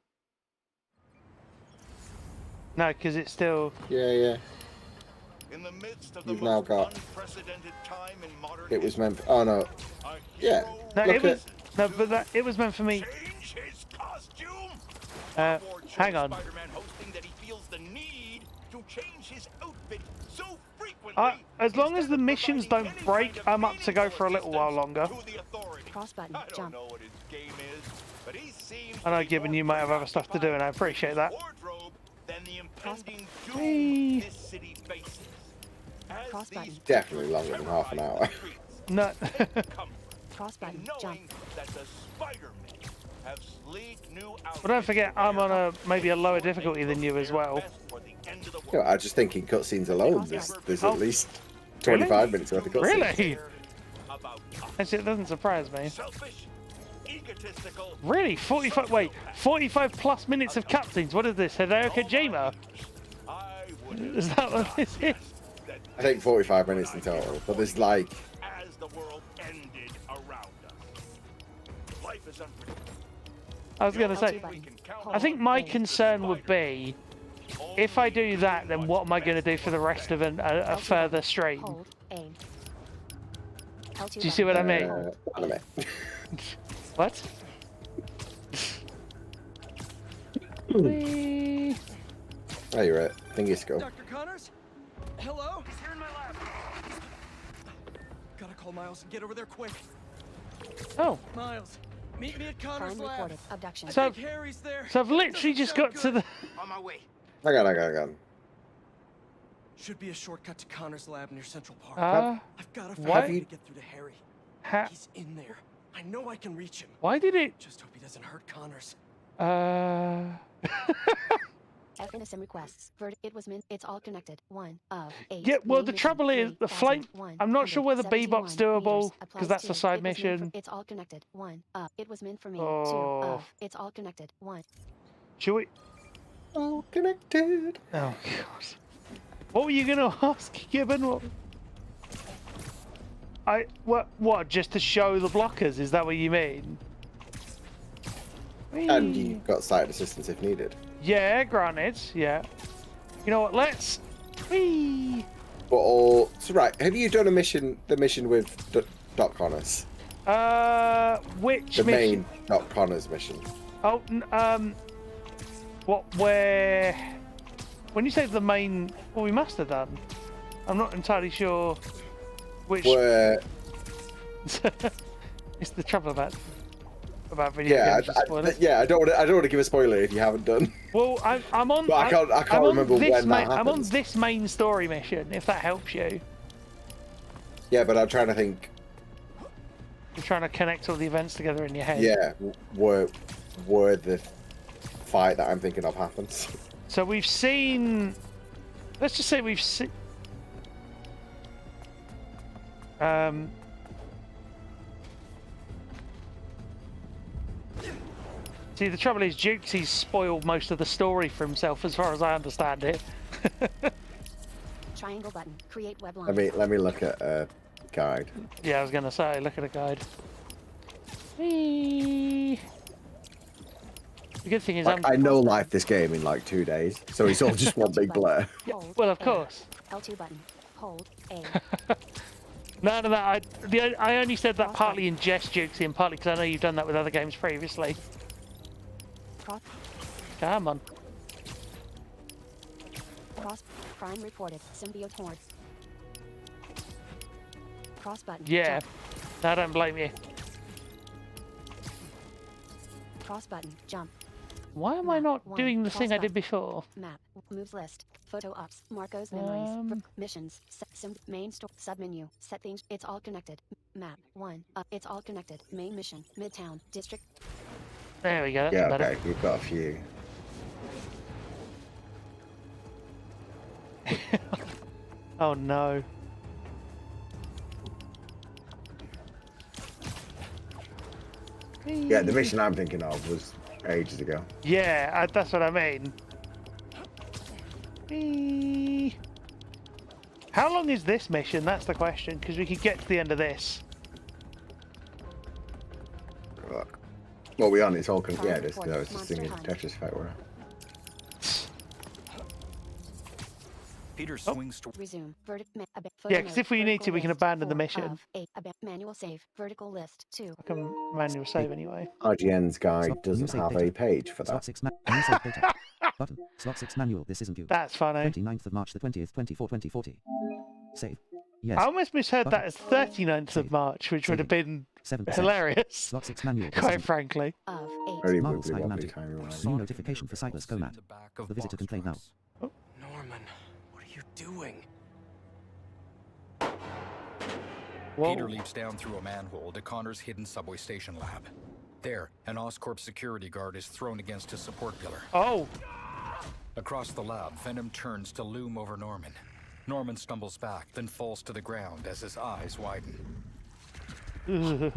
No, because it's still. Yeah. In the midst of You've the now most got. unprecedented time in modern It was meant. For, oh no. Yeah. No, look it was. No, but it was meant for me. Change his costume. Hang on. Spider-Man hosting that he feels the need to change his outfit so frequently. As long as the missions don't break, I'm up to go for a little while longer. Cross button. I don't Jump. know what his game is, but he seems I know, Gibbon, you might have other stuff to do, and I appreciate that. wardrobe than the impending doom Hey. this city faces. As these Definitely longer than half an hour. No. Cross button. Jump. that the Spider-Men have sleek new But don't forget, I'm on maybe a lower difficulty than you as well. You know, I just think in cutscenes alone, there's at least 25 Really? minutes worth of cutscenes. Really? Actually, it doesn't surprise me. Really? 45? Wait, 45 plus minutes of cutscenes. What is this? Hideo Kojima? Is that what this is? I think 45 minutes in total, but there's like. As the world ended around us. Life is unpredictable. I was going to say, I think my concern would be, if I do that, then what am I going to do for the rest of a further stream? Hold. Aim. Do you see what I mean? Anime. What? Whee. Oh, you're right. Thingy go. Dr. Connors? Hello? He's here in my lab. Gotta call Miles and get over there quick. Oh. Miles, meet me at Connors' Crime lab. reported. Abduction. I So- think Harry's there. So I've literally just got to the... On my way. Hang on. Should be a shortcut to Connors' lab near Central Park. I've got to find what? a way to get through to Harry. He's in there. I know I can reach him. Why did it... Just hope he doesn't hurt Connors. FNSM requests. It was meant. It's all connected. 1 of 8. Yeah, well, Main the mission, trouble is, the flame... 3,171 I'm not sure whether Bebop's doable, meters. because that's a Applies side to- it was meant for- mission. It's all connected. 1 of. It was meant for me. Oh. 2 of. It's all connected. 1. Should we... All connected. Oh, God. What were you going to ask, Gibbon? What? Just to show the blockers? Is that what you mean? And you got side assistance if needed. Yeah, granted. Yeah. You know what? Let's. Whee! But all. So right, have you done the mission with Doc Connors? Which The mission? main Doc Connors mission. Oh, what? Where? When you say the main, well, we must have done. I'm not entirely sure which. Where... It's the trouble about video games. I don't want to give a spoiler if you haven't done. Well, I'm on. But I can't remember when that happens. I'm on this main story mission. If that helps you. Yeah, but I'm trying to think. You're trying to connect all the events together in your head. Yeah, where the fight that I'm thinking of happens. So we've seen. Let's just say we've seen. See, the trouble is, Jukesy's spoiled most of the story for himself, as far as I understand it. Triangle button. Create web lines. Let me look at a guide. Yeah, I was gonna say, look at a guide. Whee. The good thing is, I know life this game in like 2 days, so it's all just one big blur. Yeah, well, of course. L2 button. Hold A. No. I only said that partly in jest, Jukesy, and partly because I know you've done that with other games previously. Come on. Cross. Crime reported. Symbiote hordes. Cross button. Yeah. Jump. No, I don't blame you. Cross button. Jump. Why am I not doing the thing I did before? Map. Moves list. Photo ops. Marco's memories. Missions. Main store. Submenu. Set things. It's all connected. Map. 1. It's all connected. Main mission. Midtown. District. There we go. That's Yeah, better. okay, we've got a few. Oh no. Yeah, the mission I'm thinking of was ages ago. Yeah, that's what I mean. Whee. How long is this mission? That's the question, because we could get to the end of this. Look. Well, we on it's all yeah, this is just thinking Tetris effect, we're Peter swings to resume. Yeah, because if we need to, we can abandon the mission. Manual save. Vertical list. 2. I can manual save anyway. IGN's guide Slot, doesn't save have data. a page for Slot that. 6 manual save data. Button. Slot 6 manual. This isn't you. That's funny. 29th of March the 20th, 2040. Save. Yes. I almost misheard Button. that as 39th of March, which would have been 7%. hilarious. Slot 6 manual. This Quite isn't you. frankly. Of 8. Very Marvel wibbly Snyder wobbly Magic. timey wimey. New notification for Cypress Go Matt. The visitor complaint now. Norman, what are you doing? Whoa. Peter leaps down through a manhole to Connor's hidden subway station lab. There, an Oscorp security guard is thrown against a support pillar. Oh! Across the lab, Venom turns to loom over Norman. Norman stumbles back, then falls to the ground as his eyes widen. Please.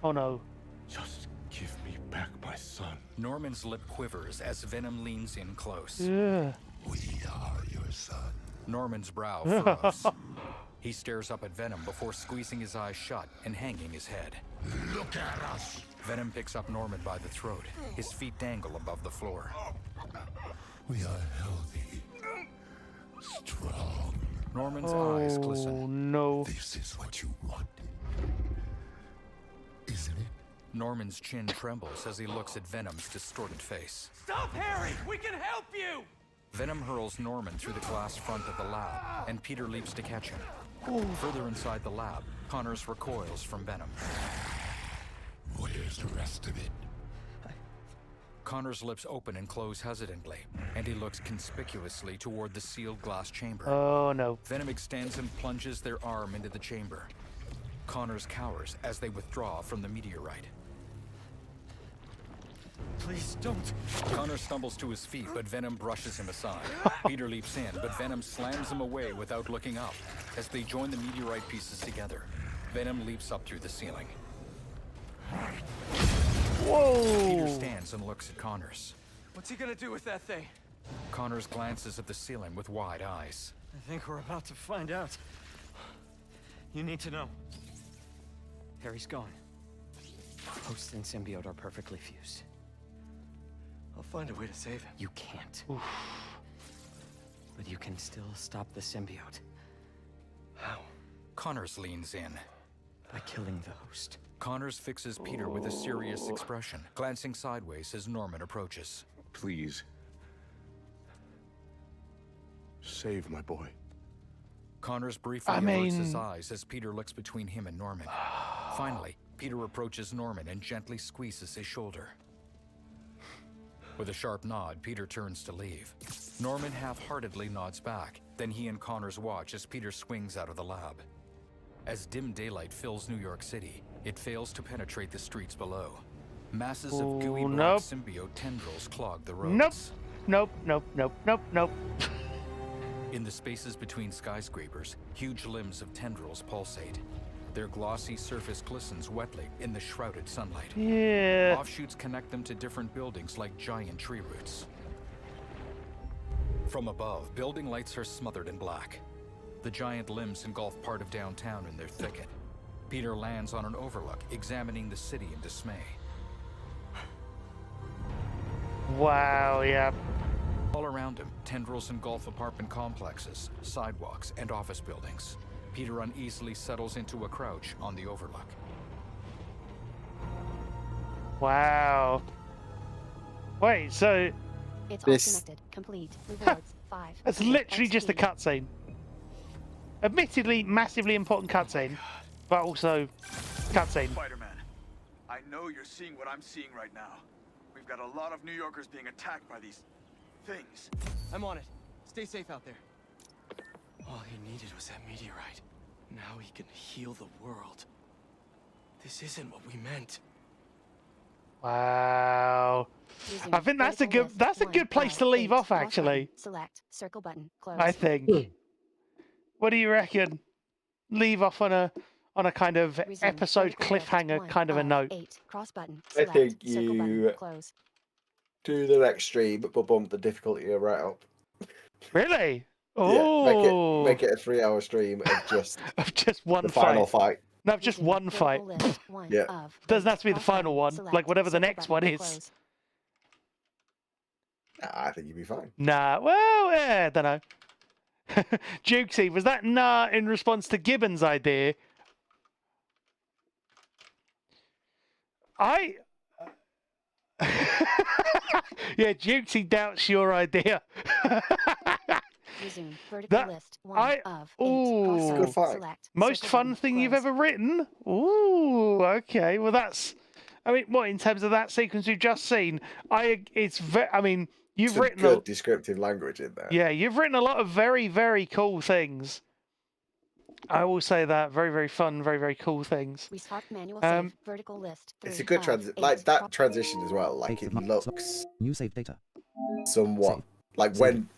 Oh no. Just give me back my son. Norman's lip quivers as Venom leans in close. Yeah. We are your son. Norman's brow furrows. He stares up at Venom before squeezing his eyes shut and hanging his head. Look at us. Venom picks up Norman by the throat. His feet dangle above the floor. We are healthy. Strong. Norman's eyes Oh glisten. no. This is what you want. Isn't it? Norman's chin trembles as he looks at Venom's distorted face. Stop, Harry! We can help you! Venom hurls Norman through the glass front of the lab, and Peter leaps to catch him. Further inside the lab, Connors recoils from Venom. Where's the rest of it? Connor's lips open and close hesitantly, and he looks conspicuously toward the sealed glass chamber. Oh no. Venom extends and plunges their arm into the chamber. Connors cowers as they withdraw from the meteorite. Please don't. Connor stumbles to his feet, but Venom brushes him aside. Peter leaps in, but Venom slams him away without looking up. As they join the meteorite pieces together, Venom leaps up through the ceiling. Whoa! Peter stands and looks at Connors. What's he gonna do with that thing? Connors glances at the ceiling with wide eyes. I think we're about to find out. You need to know. Harry's gone. Host and symbiote are perfectly fused. I'll find a way to save him. You can't. Oof. But you can still stop the symbiote. How? Connors leans in. By killing the host. Connors fixes Peter with a serious expression, glancing sideways as Norman approaches. Please. Save my boy. Connors briefly averts his eyes as Peter looks between him and Norman. Finally, Peter approaches Norman and gently squeezes his shoulder. With a sharp nod, Peter turns to leave. Norman half-heartedly nods back, then he and Connors watch as Peter swings out of the lab. As dim daylight fills New York City, it fails to penetrate the streets below. Masses of gooey black symbiote tendrils clog the roads. Nope. In the spaces between skyscrapers, huge limbs of tendrils pulsate. Their glossy surface glistens wetly in the shrouded sunlight. Yeah. Offshoots connect them to different buildings like giant tree roots. From above, building lights are smothered in black. The giant limbs engulf part of downtown in their thicket. Peter lands on an overlook, examining the city in dismay. Wow, yeah. All around him, tendrils engulf apartment complexes, sidewalks, and office buildings. Peter uneasily settles into a crouch on the overlook. Wow. Wait, so... It's all connected. Complete. Rewards. 5. It's literally just a cutscene. Admittedly, massively important cutscene, but also cutscene. Spider-Man, I know you're seeing what I'm seeing right now. We've got a lot of New Yorkers being attacked by these things. I'm on it. Stay safe out there. All he needed was that meteorite. Now he can heal the world. This isn't what we meant. Wow. I think that's a good place to leave off, actually. Select circle button. Close. I think. What do you reckon? Leave off on a kind of episode cliffhanger kind of a note. 8. Cross button. I Select. think Circle button. you Close. do the next stream, but bump the difficulty right up. Really? Yeah, Oh. make it a 3-hour stream of just one the final fight. No, just one fight. Yeah. Doesn't have to be the final one, like whatever the next one is. I think you'd be fine. Nah, well, yeah, I don't know. Jukesy, was that nah in response to Gibbon's idea? Yeah, Jukesy doubts your idea. Resume. Vertical list. 1 of 8. Ooh, good fight. Select. Most fun thing you've ever written? Ooh, okay. Well, that's. I mean, what in terms of that sequence we've just seen? I mean, you've Some written good descriptive language in there. Yeah, you've written a lot of very, very cool things. I will say that very, very fun, very, very cool things. Restart manual save. Vertical list. It's a good transition as well. Like it looks new save data. Somewhat like Save. when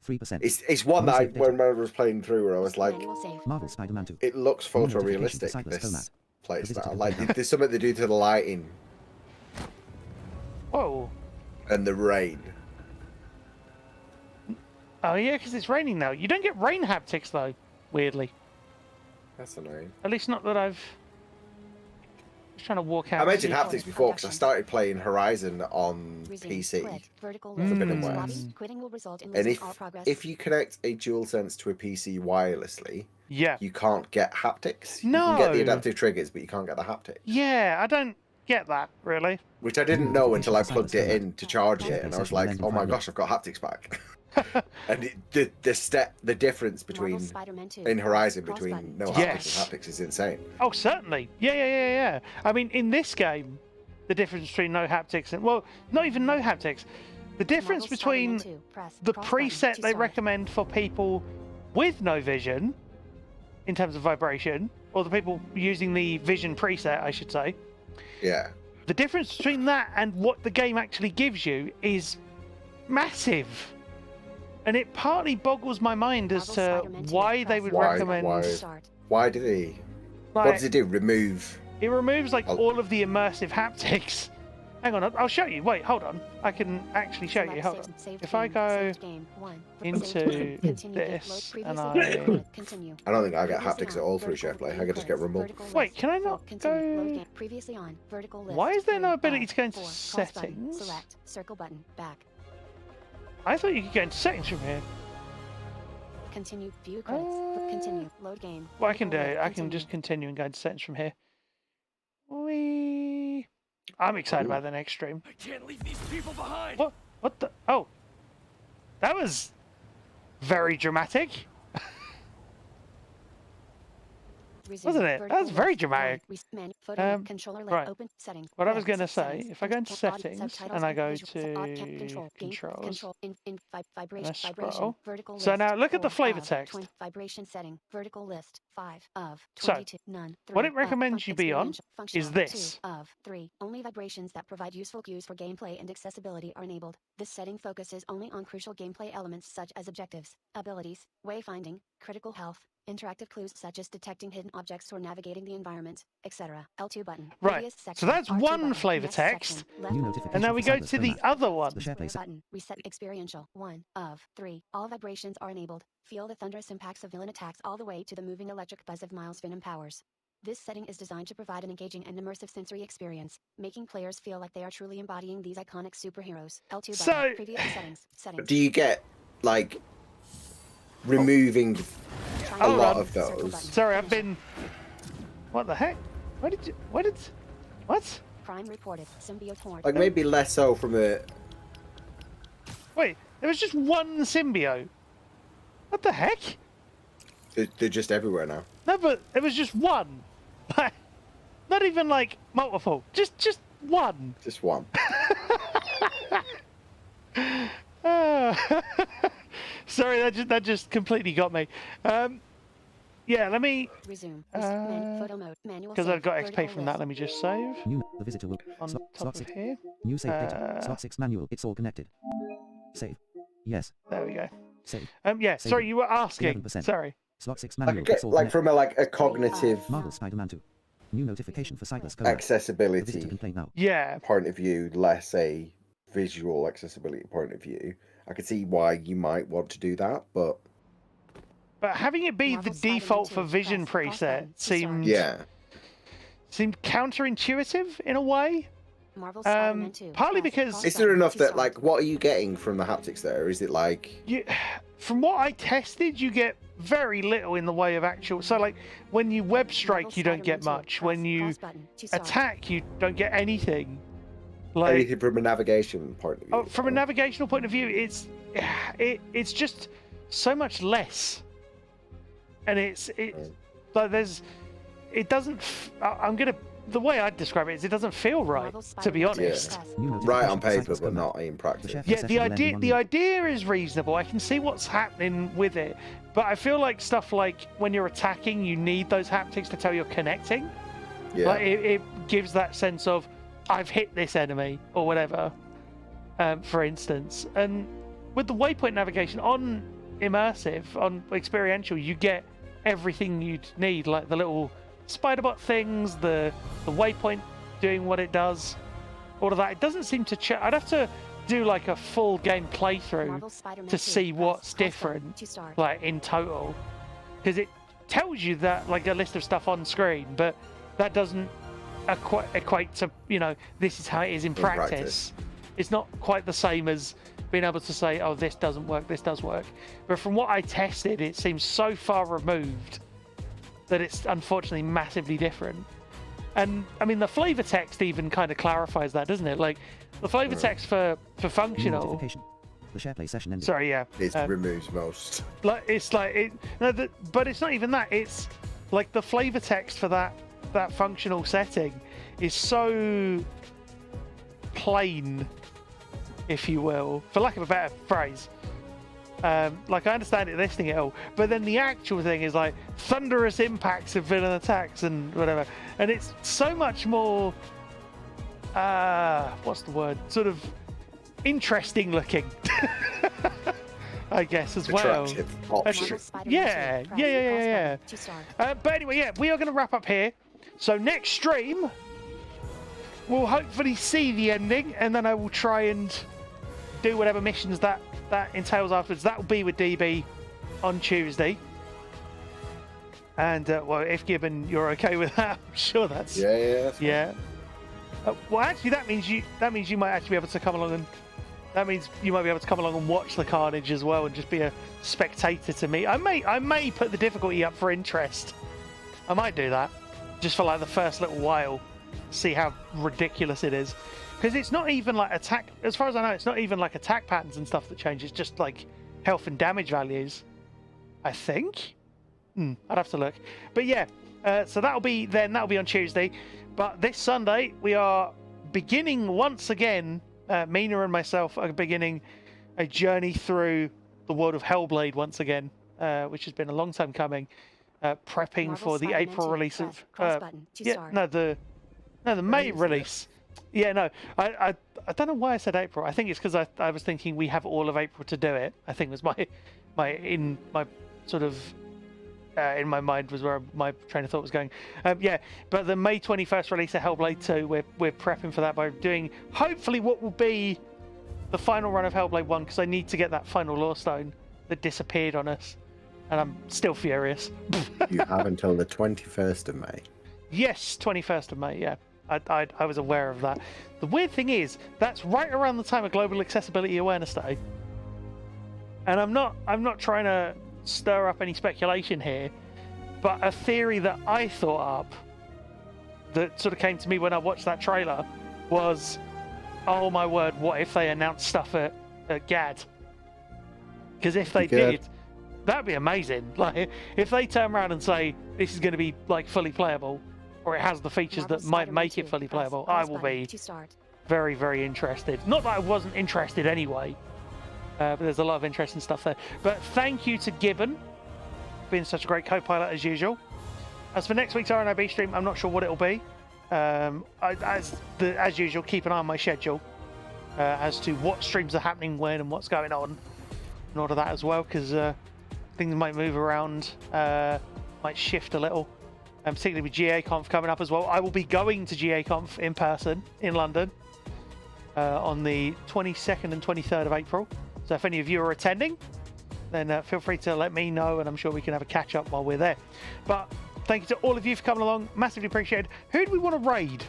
3%. it's one New that save data. when I was playing through where I was like, Marvel Spider-Man 2. it looks New photorealistic. notification to This Cyclops place Visitor now. to Like Manhattan. there's something to do to the lighting Whoa. and the rain. Oh yeah, because it's raining now. You don't get rain haptics though. Weirdly. That's annoying. At least not that I've. Just trying to walk out. I mentioned haptics before because I started playing Horizon on PC. Vertical for a bit of list. worse. Quitting will result in And losing all progress. if you connect a DualSense to a PC wirelessly, yeah, you can't get haptics. You No. can get the adaptive triggers, but you can't get the haptic. Yeah, I don't get that really. Which I didn't know until I plugged it in to charge it, and I was like, "Oh my gosh, I've got haptics back!" And the difference between in Horizon between no haptics Yes. and haptics is insane. Oh, certainly. Yeah. I mean, in this game, the difference between no haptics and well, not even no haptics. The difference between the preset they recommend for people with no vision, in terms of vibration, or the people using the vision preset, I should say. Yeah. The difference between that and what the game actually gives you is massive. And it partly boggles my mind as to why they would recommend... Why did he? What Like- does it do? Remove? It removes like all of the immersive haptics. Hang on, I'll show you. Wait, hold on. I can actually show you. Hold on. If I go into this and I... I don't think I get haptics at all through SharePlay. I could just get rumble. Wait, can I not go... Previously on. Vertical list. Why is there no ability to go into 4. Cross button. settings? Select. Circle button. Back. I thought you could go into settings from here. Continue. View credits. Continue. Load game. What I can do, Vertical list. I can just continue and go into settings from here. Whee! I'm excited about the next stream. I can't leave these people behind. What? What the? Oh, that was very dramatic. Wasn't it? That was very dramatic. Right. What I was going to say, if I go into settings and I go to controls, and I scroll. So now look at the flavor text. Vibration setting. Vertical list. 5 of So, 22. None. 3 what it recommends you be on is this. 2 of 3. Only vibrations that provide useful cues for gameplay and accessibility are enabled. This setting focuses only on crucial gameplay elements such as objectives, abilities, wayfinding, critical health, interactive clues such as detecting hidden objects or navigating the environment, etc. L2 button. Right. So that's one flavor text. And now we go to the other one. Button. Reset experiential. 1 of 3. All vibrations are enabled. Feel the thunderous impacts of villain attacks all the way to the moving electric buzz of Miles' venom powers. This setting is designed to provide an engaging and immersive sensory experience, making players feel like they are truly embodying these iconic superheroes. L2 button. Previous settings. Do you get, like, removing a lot of those? Sorry, I've been... What the heck? What? Crime reported. Symbiote horde. Like, maybe less so from a... Wait, there was just one symbiote. What the heck? They're just everywhere now. No, but it was just one. Not even like multiple. Just one. Just one. Sorry, that just completely got me. Yeah, let me resume. Photo mode. Manual. Because I've got XP from that. Let me just save. The visitor will on top of here. New save data. Slot 6 manual. It's all connected. Save. Yes. There we go. Save. Yeah. Save. Sorry, you were asking. 11%. Sorry. Slot 6 manual. Like, like from a cognitive Marvel Spider-Man 2. New notification for Cyclist accessibility yeah point of view, less a visual accessibility point of view. I could see why you might want to do that, but having it be the default for vision preset seemed counterintuitive in a way. Partly because is there enough that, like, what are you getting from the haptics there? Is it like from what I tested, you get very little in the way of actual. So, like, when you web strike, you don't get much. When you attack, you don't get anything. Like anything from a navigation point of view. From a navigational point of view, it's just so much less, and it's like it doesn't. The way I'd describe it is it doesn't feel right, to be honest. Yeah. Right on paper, but not in practice. Yeah, the idea is reasonable. I can see what's happening with it, but I feel like stuff like when you're attacking, you need those haptics to tell you're connecting. Yeah. Like it gives that sense of I've hit this enemy or whatever, for instance. And with the waypoint navigation on immersive, on experiential, you get everything you'd need, like the little Spider-Bot things, the waypoint doing what it does, all of that. It doesn't seem to I'd have to do like a full game playthrough to see what's different, like in total, because it tells you that, like, a list of stuff on screen, but that doesn't equate to, you know, this is how it is in practice. It's not quite the same as being able to say, oh, this doesn't work, this does work. But from what I tested, it seems so far removed that it's unfortunately massively different. And I mean, the flavor text even kind of clarifies that, doesn't it? Like, the flavor text for functional. The share play session ended. Sorry, yeah. It removes most. Like, it's like it. No, but it's not even that. It's like the flavor text for that functional setting is so plain, if you will, for lack of a better phrase. Like, I understand it listing it all, but then the actual thing is like thunderous impacts of villain attacks and whatever, and it's so much more what's the word, sort of interesting looking. I guess as well. Yeah. But anyway, yeah, we are going to wrap up here. So next stream we'll hopefully see the ending, and then I will try and do whatever missions that entails afterwards. That will be with DB on Tuesday. And well, if Gibbon, you're okay with that, I'm sure that's yeah. Well, actually, that means you might actually be able to come along, and that means you might be able to come along and watch the carnage as well, and just be a spectator to me. I may put the difficulty up for interest. I might do that, just for like the first little while, see how ridiculous it is. Because it's not even like attack, as far as I know, it's not even like attack patterns and stuff that change. It's just like health and damage values, I think. I'd have to look. But yeah, so that'll be on Tuesday. But this Sunday, we are beginning once again, Mina and myself are beginning a journey through the world of Hellblade once again, which has been a long time coming. Prepping Marvel for the Spider-Man April 2, release press of cross button to start. the May release. Yeah, no, I don't know why I said April. I think it's because I was thinking we have all of April to do it. I think was in my mind was where my train of thought was going. Yeah, but the May 21st release of Hellblade 2, we're prepping for that by doing hopefully what will be the final run of Hellblade 1, because I need to get that final Lore Stone that disappeared on us, and I'm still furious. You have until the 21st of May. Yes, 21st of May, yeah. I was aware of that. The weird thing is, that's right around the time of Global Accessibility Awareness Day. And I'm not trying to stir up any speculation here, but a theory that I thought up that sort of came to me when I watched that trailer was, oh my word, what if they announced stuff at GAD? Because if they did, that'd be amazing. Like, if they turn around and say this is going to be like fully playable, or it has the features that might make it fully playable, I will be very, very interested. Not that I wasn't interested anyway, but there's a lot of interesting stuff there. But thank you to Gibbon for being such a great co-pilot as usual. As for next week's RNIB stream, I'm not sure what it'll be. As usual, keep an eye on my schedule as to what streams are happening when and what's going on, and all of that as well, because things might move around, might shift a little. Particularly with GA-Conf coming up as well. I will be going to GA-Conf in person in London on the 22nd and 23rd of April. So if any of you are attending, then feel free to let me know, and I'm sure we can have a catch-up while we're there. But thank you to all of you for coming along. Massively appreciated. Who do we want to raid?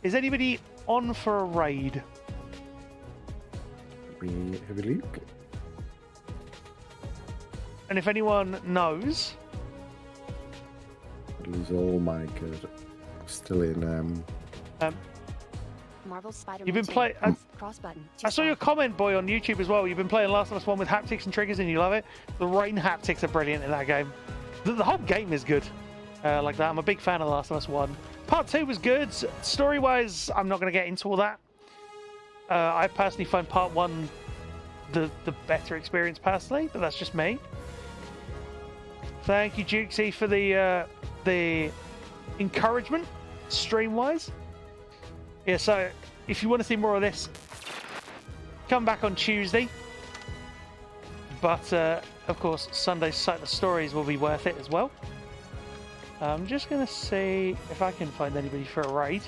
Is anybody on for a raid? We have a look. And if anyone knows... Lose all my good. Still in Marvel Spider-Man. You've been playing. Cross button. I saw your comment, boy, on YouTube as well. You've been playing Last of Us 1 with haptics and triggers, and you love it. The rain haptics are brilliant in that game. The whole game is good, like that. I'm a big fan of Last of Us 1. Part 2 was good. Story-wise, I'm not going to get into all that. I personally find Part 1 the better experience personally, but that's just me. Thank you, Jukesy, for the encouragement stream-wise. Yeah, so if you want to see more of this, come back on Tuesday. But of course, Sunday's Sightless Stories will be worth it as well. I'm just going to see if I can find anybody for a raid.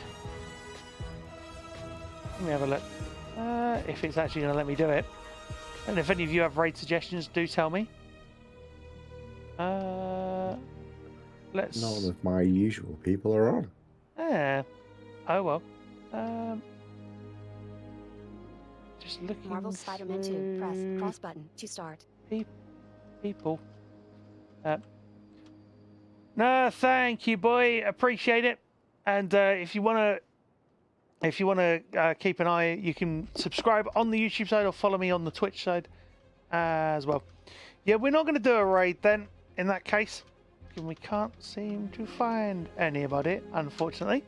Let me have a look. If it's actually going to let me do it. And if any of you have raid suggestions, do tell me. None of my usual people are on. Yeah. Oh well. Just looking. Marvel Spider-Man 2. Press cross button to start. People. No, thank you, boy. Appreciate it. And if you wanna keep an eye, you can subscribe on the YouTube side or follow me on the Twitch side as well. Yeah, we're not going to do a raid then. In that case, we can't seem to find anybody, unfortunately.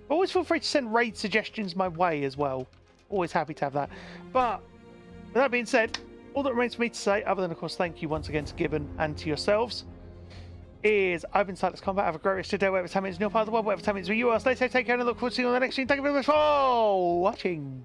But always feel free to send raid suggestions my way as well. Always happy to have that. But with that being said, all that remains for me to say, other than of course thank you once again to Gibbon and to yourselves, is I've been Sightless Combat. Have a great rest of the day, whatever time it is in your part of the world, whatever time it is where you are. Stay safe, take care, and I look forward to seeing you on the next stream. Thank you very much for watching.